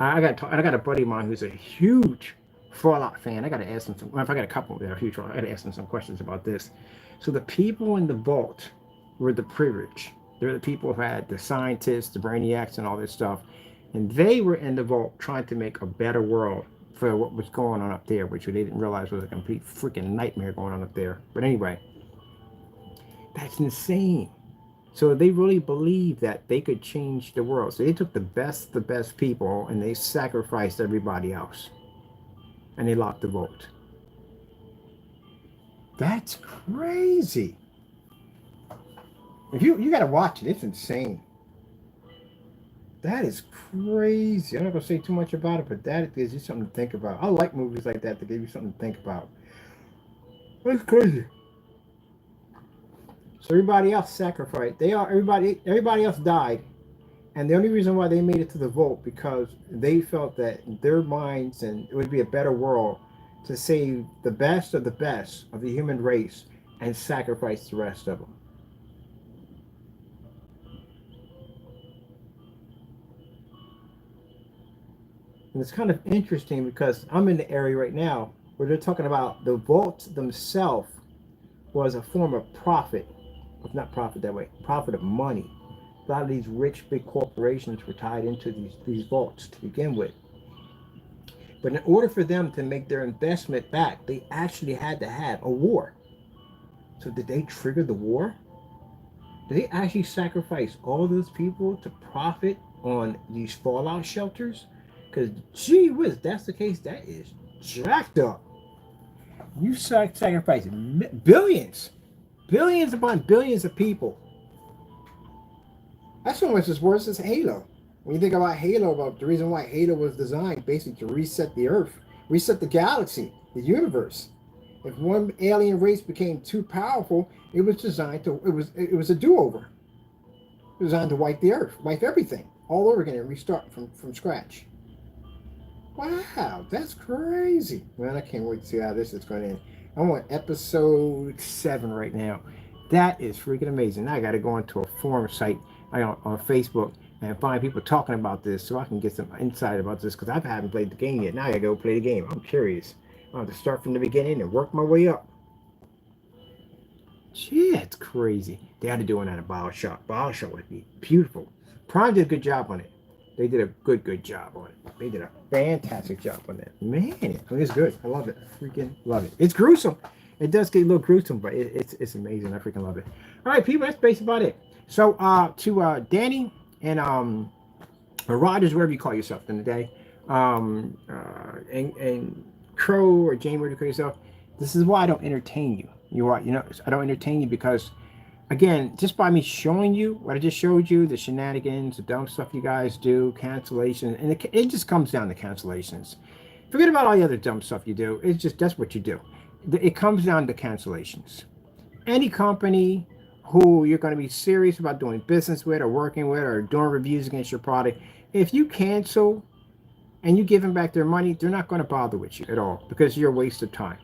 [SPEAKER 1] I got a buddy of mine who's a huge Fallout fan. I gotta ask him some. If I got a couple that are huge, I gotta ask him some questions about this. So the people in the vault were the privileged. They're the people who had the scientists, the brainiacs, and all this stuff, and they were in the vault trying to make a better world for what was going on up there, which they didn't realize was a complete freaking nightmare going on up there. But anyway, that's insane. So they really believed that they could change the world. So they took the best people and they sacrificed everybody else. And they locked the vote. That's crazy. If you got to watch it, it's insane. That is crazy. I'm not going to say too much about it, but that gives you something to think about. I like movies like that give you something to think about. That's crazy. So everybody else sacrificed. Everybody else died. And the only reason why they made it to the vote because they felt that in their minds and it would be a better world to save the best of the human race and sacrifice the rest of them. And it's kind of interesting because I'm in the area right now where they're talking about the votes themselves was a form of profit. Not profit that way, profit of money. A lot of these rich big corporations were tied into these vaults to begin with. But in order for them to make their investment back, they actually had to have a war. So did they trigger the war? Did they actually sacrifice all those people to profit on these fallout shelters? Because gee whiz, that's the case, that is jacked up. You sacrifice billions upon billions of people. That's almost as worse as Halo. When you think about Halo, about the reason why Halo was designed basically to reset the Earth, reset the galaxy, the universe. If one alien race became too powerful, it was designed to, it was a do-over. It was designed to wipe the Earth, wipe everything, all over again and restart from scratch. Wow, that's crazy. Man, I can't wait to see how this is going to end. I'm on episode 7 right now. That is freaking amazing. Now I got to go into a forum site on Facebook and find people talking about this so I can get some insight about this because I haven't played the game yet. Now I got to go play the game. I'm curious. I'll have to start from the beginning and work my way up. Shit, it's crazy. They had to do it on a BioShock. BioShock would be beautiful. Prime did a good job on it. They did a good job on it. They did a fantastic job on that. Man, it's good. I love it. Freaking love it. It's gruesome. It does get a little gruesome, but it's amazing. I freaking love it. All right, people, that's basically about it. So to Danny and Rogers, wherever you call yourself in the day, and Crow or Jane, wherever you call yourself, this is why I don't entertain you. I don't entertain you because, again, just by me showing you what I just showed you, the shenanigans, the dumb stuff you guys do, cancellation, and it just comes down to cancellations. Forget about all the other dumb stuff you do. It's just, that's what you do. It comes down to cancellations. Any company who you're going to be serious about doing business with or working with or doing reviews against your product, if you cancel and you give them back their money, they're not going to bother with you at all because you're a waste of time.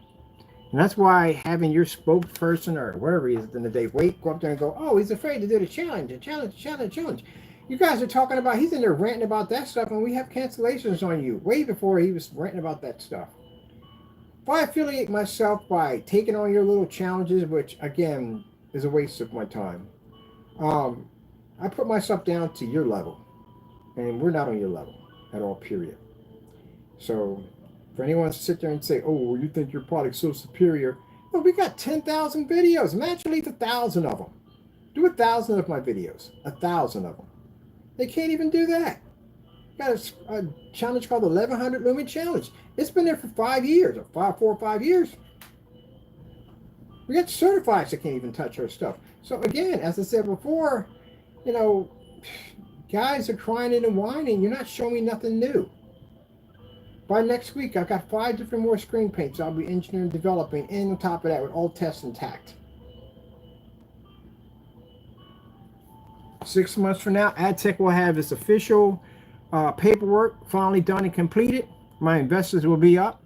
[SPEAKER 1] And that's why having your spokesperson or whatever he is at the end of the day, go up there and go, oh, he's afraid to do the challenge. You guys are talking about, he's in there ranting about that stuff and we have cancellations on you way before he was ranting about that stuff. If I affiliate myself by taking on your little challenges, which again is a waste of my time, I put myself down to your level and we're not on your level at all, period. So for anyone to sit there and say, oh, well, you think your product's so superior. Well, we got 10,000 videos. Imagine leave 1,000 of them. Do 1,000 of my videos. 1,000 of them. They can't even do that. Got a challenge called the 1100 Lumen Challenge. It's been there for 5 years, or 4 or 5 years. We got certifieds that can't even touch our stuff. So again, as I said before, guys are crying and whining. You're not showing me nothing new. By next week, I've got 5 different more screen paints I'll be engineering and developing, and on top of that, with all tests intact. 6 months from now, AdTech will have its official paperwork finally done and completed. My investors will be up,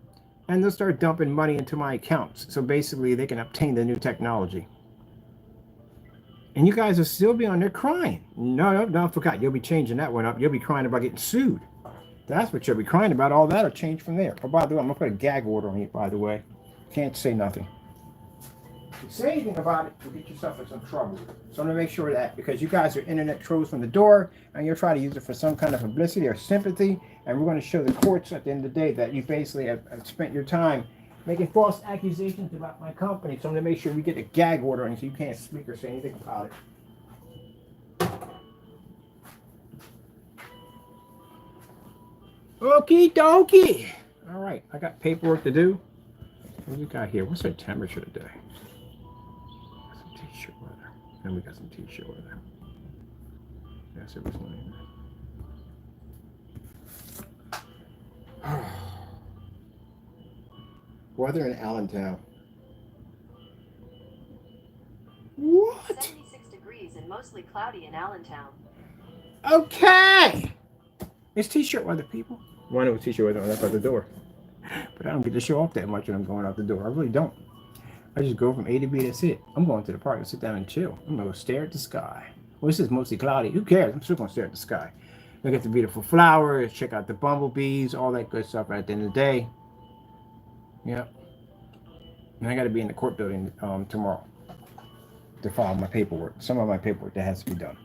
[SPEAKER 1] and they'll start dumping money into my accounts. So basically, they can obtain the new technology. And you guys will still be on there crying. No, I forgot. You'll be changing that one up. You'll be crying about getting sued. That's what you'll be crying about. All that'll change from there. Oh, by the way, I'm going to put a gag order on you, by the way. Can't say nothing. If you say anything about it, you'll get yourself in some trouble. So I'm going to make sure of that, because you guys are internet trolls from the door, and you'll try to use it for some kind of publicity or sympathy, and we're going to show the courts at the end of the day that you basically have spent your time making false accusations about my company. So I'm going to make sure we get a gag order on you so you can't speak or say anything about it. Okie dokie. All right, I got paperwork to do. What do we got here? What's our temperature today? Some t-shirt weather. And we got some t-shirt weather. Yes, it was nice. Weather in Allentown. What?
[SPEAKER 5] 76 degrees and mostly cloudy in Allentown.
[SPEAKER 1] Okay. It's t-shirt weather, people. Well, I know it's t-shirt weather when I'm out the door. But I don't get to show off that much when I'm going out the door. I really don't. I just go from A to B, that's it. I'm going to the park and sit down and chill. I'm going to stare at the sky. Well, this is mostly cloudy. Who cares? I'm still going to stare at the sky. Look at the beautiful flowers, check out the bumblebees, all that good stuff at the end of the day. Yep. And I got to be in the court building tomorrow to file my paperwork. Some of my paperwork that has to be done.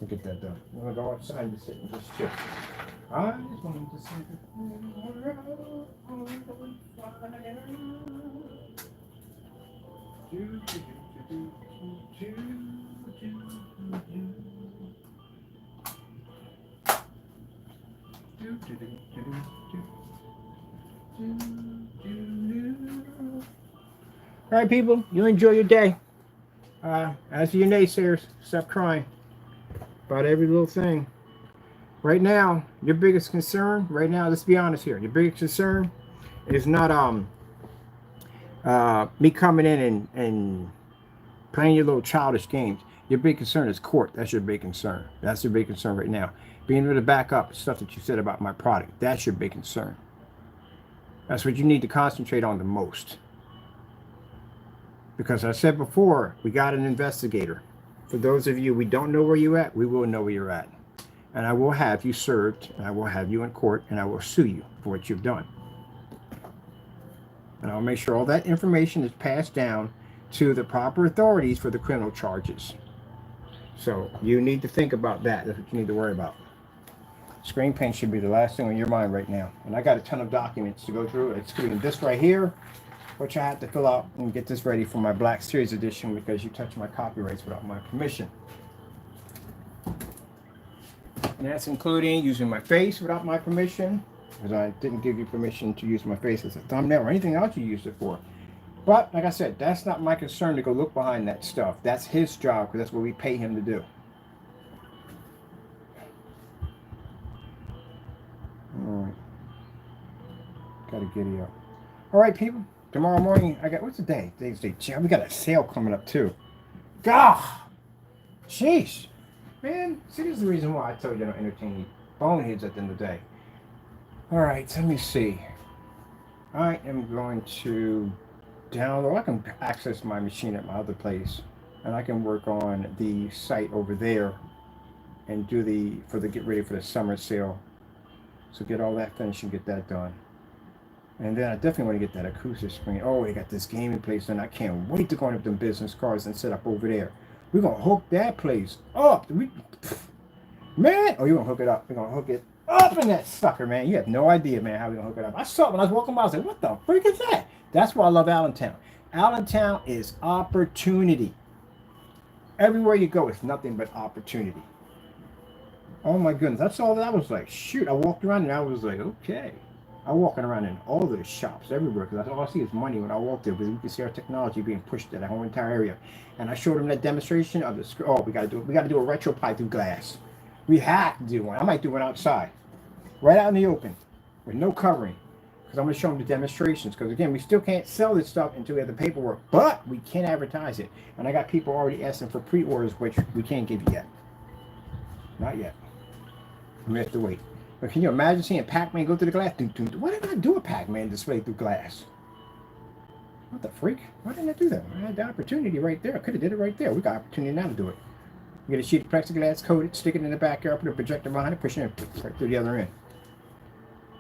[SPEAKER 1] To get that done. I'm going to go outside and sit and just chill. I just wanted to see the All right, people, you enjoy your day. As for your naysayers, stop crying about every little thing. Right now, your biggest concern, right now, let's be honest here, your biggest concern is not me coming in and playing your little childish games. Your big concern is court. That's your big concern. That's your big concern right now. Being able to back up stuff that you said about my product. That's your big concern. That's what you need to concentrate on the most. Because I said before, we got an investigator. For those of you, we don't know where you're at, we will know where you're at. And I will have you served, and I will have you in court, and I will sue you for what you've done. And I'll make sure all that information is passed down to the proper authorities for the criminal charges. So you need to think about that. That's what you need to worry about. Screen paint should be the last thing on your mind right now. And I got a ton of documents to go through, excluding this right here, which I have to fill out and get this ready for my Black Series edition because you touched my copyrights without my permission. And that's including using my face without my permission, because I didn't give you permission to use my face as a thumbnail or anything else you used it for. But like I said, that's not my concern to go look behind that stuff. That's his job, because that's what we pay him to do. All right. Gotta giddy up. All right, people. Tomorrow morning, I got, what's the day? Today's day. We got a sale coming up too. Gah! Sheesh. Man, see, this is the reason why I told you I don't entertain you boneheads at the end of the day. All right, let me see. I am going to download. I can access my machine at my other place, and I can work on the site over there and do get ready for the summer sale. So get all that finished and get that done. And then I definitely want to get that acoustic screen. Oh, they got this gaming place, and I can't wait to go up them business cards and set up over there. We're going to hook that place up. Man, oh, you're going to hook it up. We're going to hook it up in that sucker, man. You have no idea, man, how we're going to hook it up. I saw it when I was walking by. I was like, what the freak is that? That's why I love Allentown. Allentown is opportunity. Everywhere you go, it's nothing but opportunity. Oh, my goodness. That's all that I was like. Shoot, I walked around, and I was like, okay. I'm walking around in all those shops everywhere because all I see is money when I walk there, because we can see our technology being pushed to that whole entire area. And I showed them that demonstration of the screen. Oh, we got to do a retro pipe through glass. We have to do one. I might do one outside, right out in the open, with no covering. because I'm going to show them the demonstrations. Because again, we still can't sell this stuff until we have the paperwork, but we can advertise it. And I got people already asking for pre-orders, which we can't give you yet. Not yet. We have to wait. But can you imagine seeing Pac-Man go through the glass? Why did I do a Pac-Man display through glass? What the freak? Why didn't I do that? I had the opportunity right there. I could have did it right there. We got opportunity now to do it. You get a sheet of plexiglass, coat it, stick it in the backyard, put a projector behind it, push it in, right through the other end.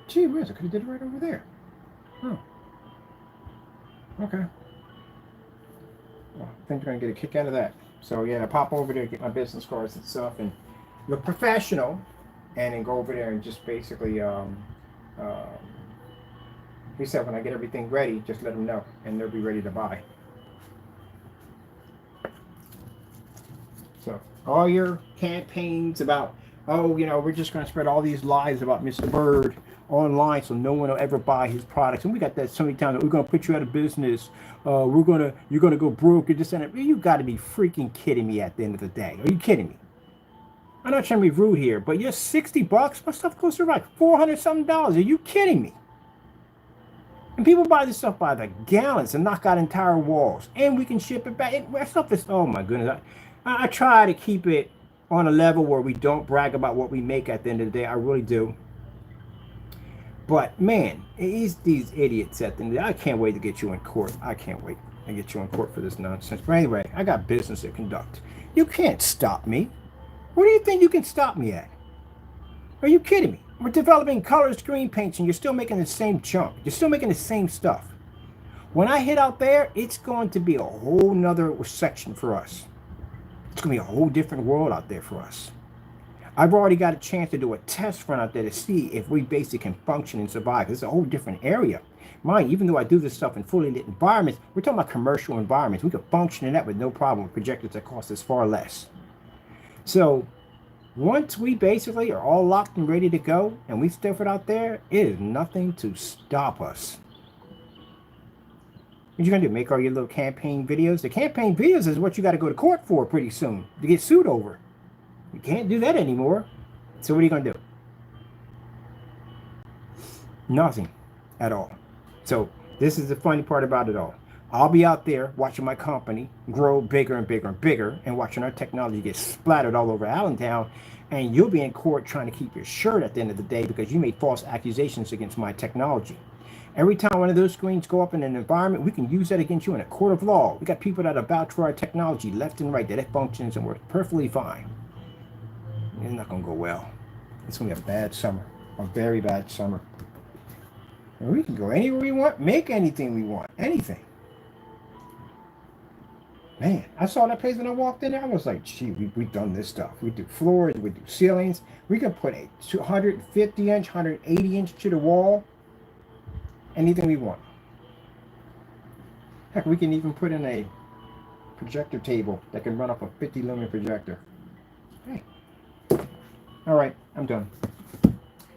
[SPEAKER 1] Gee whiz, I could have did it right over there. Oh. Okay. Well, I think you're going to get a kick out of that. So yeah, I pop over there, get my business cards and stuff, and look professional, and then go over there and just basically, he said when I get everything ready, just let them know, and they'll be ready to buy. So all your campaigns about, oh, you know, we're just going to spread all these lies about Mr. Bird online so no one will ever buy his products, and we got that so many times, we're going to put you out of business, you're going to go broke, or this and that. You got to be freaking kidding me at the end of the day. Are you kidding me? I'm not trying to be rude here, but you're $60. My stuff goes for like $400 something. Are you kidding me? And people buy this stuff by the gallons and knock out entire walls, and we can ship it back. That stuff is, oh my goodness. I try to keep it on a level where we don't brag about what we make at the end of the day. I really do. But man, it's these idiots at the end of the day. I can't wait to get you in court. I can't wait to get you in court for this nonsense. But anyway, I got business to conduct. You can't stop me. What do you think you can stop me at? Are you kidding me? We're developing color screen paints and you're still making the same junk. You're still making the same stuff. When I hit out there, it's going to be a whole nother section for us. It's going to be a whole different world out there for us. I've already got a chance to do a test run out there to see if we basically can function and survive. It's a whole different area. Mind, even though I do this stuff in fully lit environments, we're talking about commercial environments. We can function in that with no problem with projectors that cost us far less. So once we basically are all locked and ready to go and we step it out there, it is nothing to stop us. What you gonna do? Make all your little campaign videos? The campaign videos is what you got to go to court for pretty soon to get sued over. You can't do that anymore. So what are you gonna do? Nothing at all. So this is the funny part about it all. I'll be out there watching my company grow bigger and bigger and bigger and watching our technology get splattered all over Allentown, and you'll be in court trying to keep your shirt at the end of the day because you made false accusations against my technology. Every time one of those screens go up in an environment, we can use that against you in a court of law. We got people that are vouch for our technology left and right, that it functions and works perfectly fine. It's not going to go well. It's going to be a bad summer, a very bad summer. And we can go anywhere we want, make anything we want, anything. Man, I saw that place when I walked in there. I was like, gee, we've done this stuff. We do floors, we do ceilings. We can put a 250-inch, 180-inch to the wall. Anything we want. Heck, we can even put in a projector table that can run off a 50-lumen projector. Hey. All right, I'm done.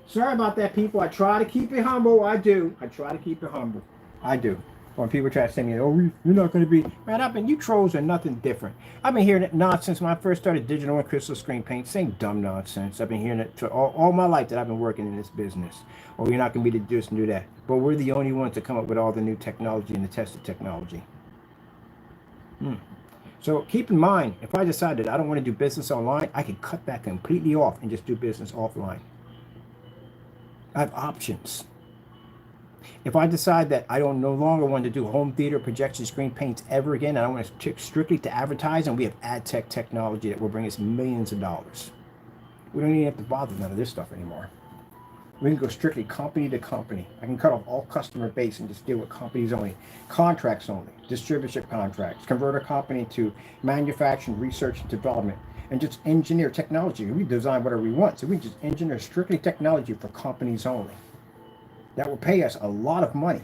[SPEAKER 1] Sorry about that, people. I try to keep it humble. I do. I try to keep it humble. I do. When people try to say me, oh, you're not going to be, man, you trolls are nothing different. I've been hearing that nonsense when I first started digital and crystal screen paint. Same dumb nonsense. I've been hearing it for all my life that I've been working in this business. Oh, you're not going to be to do this and do that. But we're the only ones to come up with all the new technology and the tested technology. So keep in mind, if I decide that I don't want to do business online, I can cut that completely off and just do business offline. I have options. If I decide that I don't no longer want to do home theater projection screen paints ever again, and I want to stick strictly to advertising, we have ad tech technology that will bring us millions of dollars. We don't even have to bother none of this stuff anymore. We can go strictly company to company. I can cut off all customer base and just deal with companies only, contracts only, distributorship contracts, convert a company to manufacturing, research, and development, and just engineer technology. We design whatever we want. So we just engineer strictly technology for companies only. That will pay us a lot of money.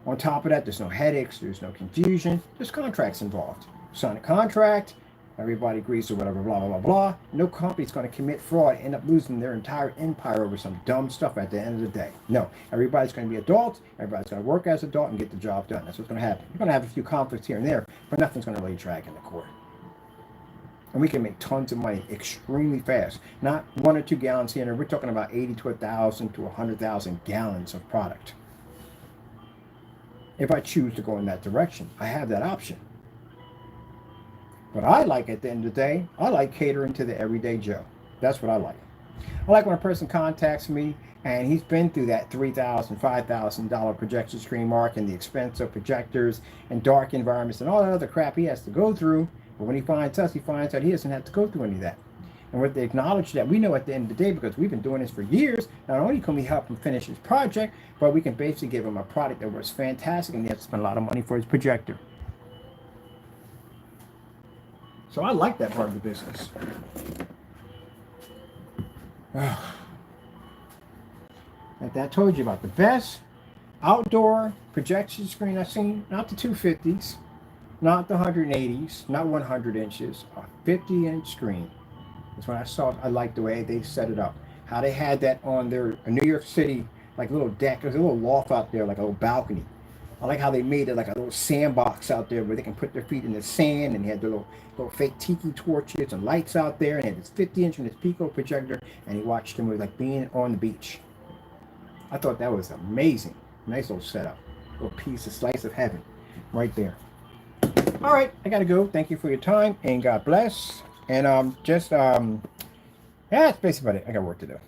[SPEAKER 1] On top of that, there's no headaches, there's no confusion, there's contracts involved. Sign a contract, everybody agrees to whatever, blah, blah, blah, blah. No company's going to commit fraud and end up losing their entire empire over some dumb stuff at the end of the day. No, everybody's going to be adults, everybody's going to work as an adult and get the job done. That's what's going to happen. You're going to have a few conflicts here and there, but nothing's going to really drag in the court. And we can make tons of money extremely fast. Not 1 or 2 gallons here. We're talking about 80 to 1,000 to 100,000 gallons of product. If I choose to go in that direction, I have that option. But I like, at the end of the day, I like catering to the everyday Joe. That's what I like. I like when a person contacts me and he's been through that $3,000, $5,000 projection screen mark and the expense of projectors and dark environments and all that other crap he has to go through. But when he finds us, he finds out he doesn't have to go through any of that. And with the acknowledge that we know at the end of the day, because we've been doing this for years, not only can we help him finish his project, but we can basically give him a product that works fantastic and he has to spend a lot of money for his projector. So I like that part of the business. Like that, I told you about the best outdoor projection screen I've seen. Not the 250s, not the 180s, not 100 inches, a 50-inch screen. That's when I saw it. I liked the way they set it up. How they had that on their New York City, like little deck. There's a little loft out there, like a little balcony. I like how they made it like a little sandbox out there where they can put their feet in the sand, and they had the little fake tiki torches and lights out there, and they had this 50-inch and this Pico projector, and he watched them with like being on the beach. I thought that was amazing. Nice little setup. Little piece, a slice of heaven right there. All right, I gotta go. Thank you for your time, and God bless. And yeah, that's basically about it. I got work to do.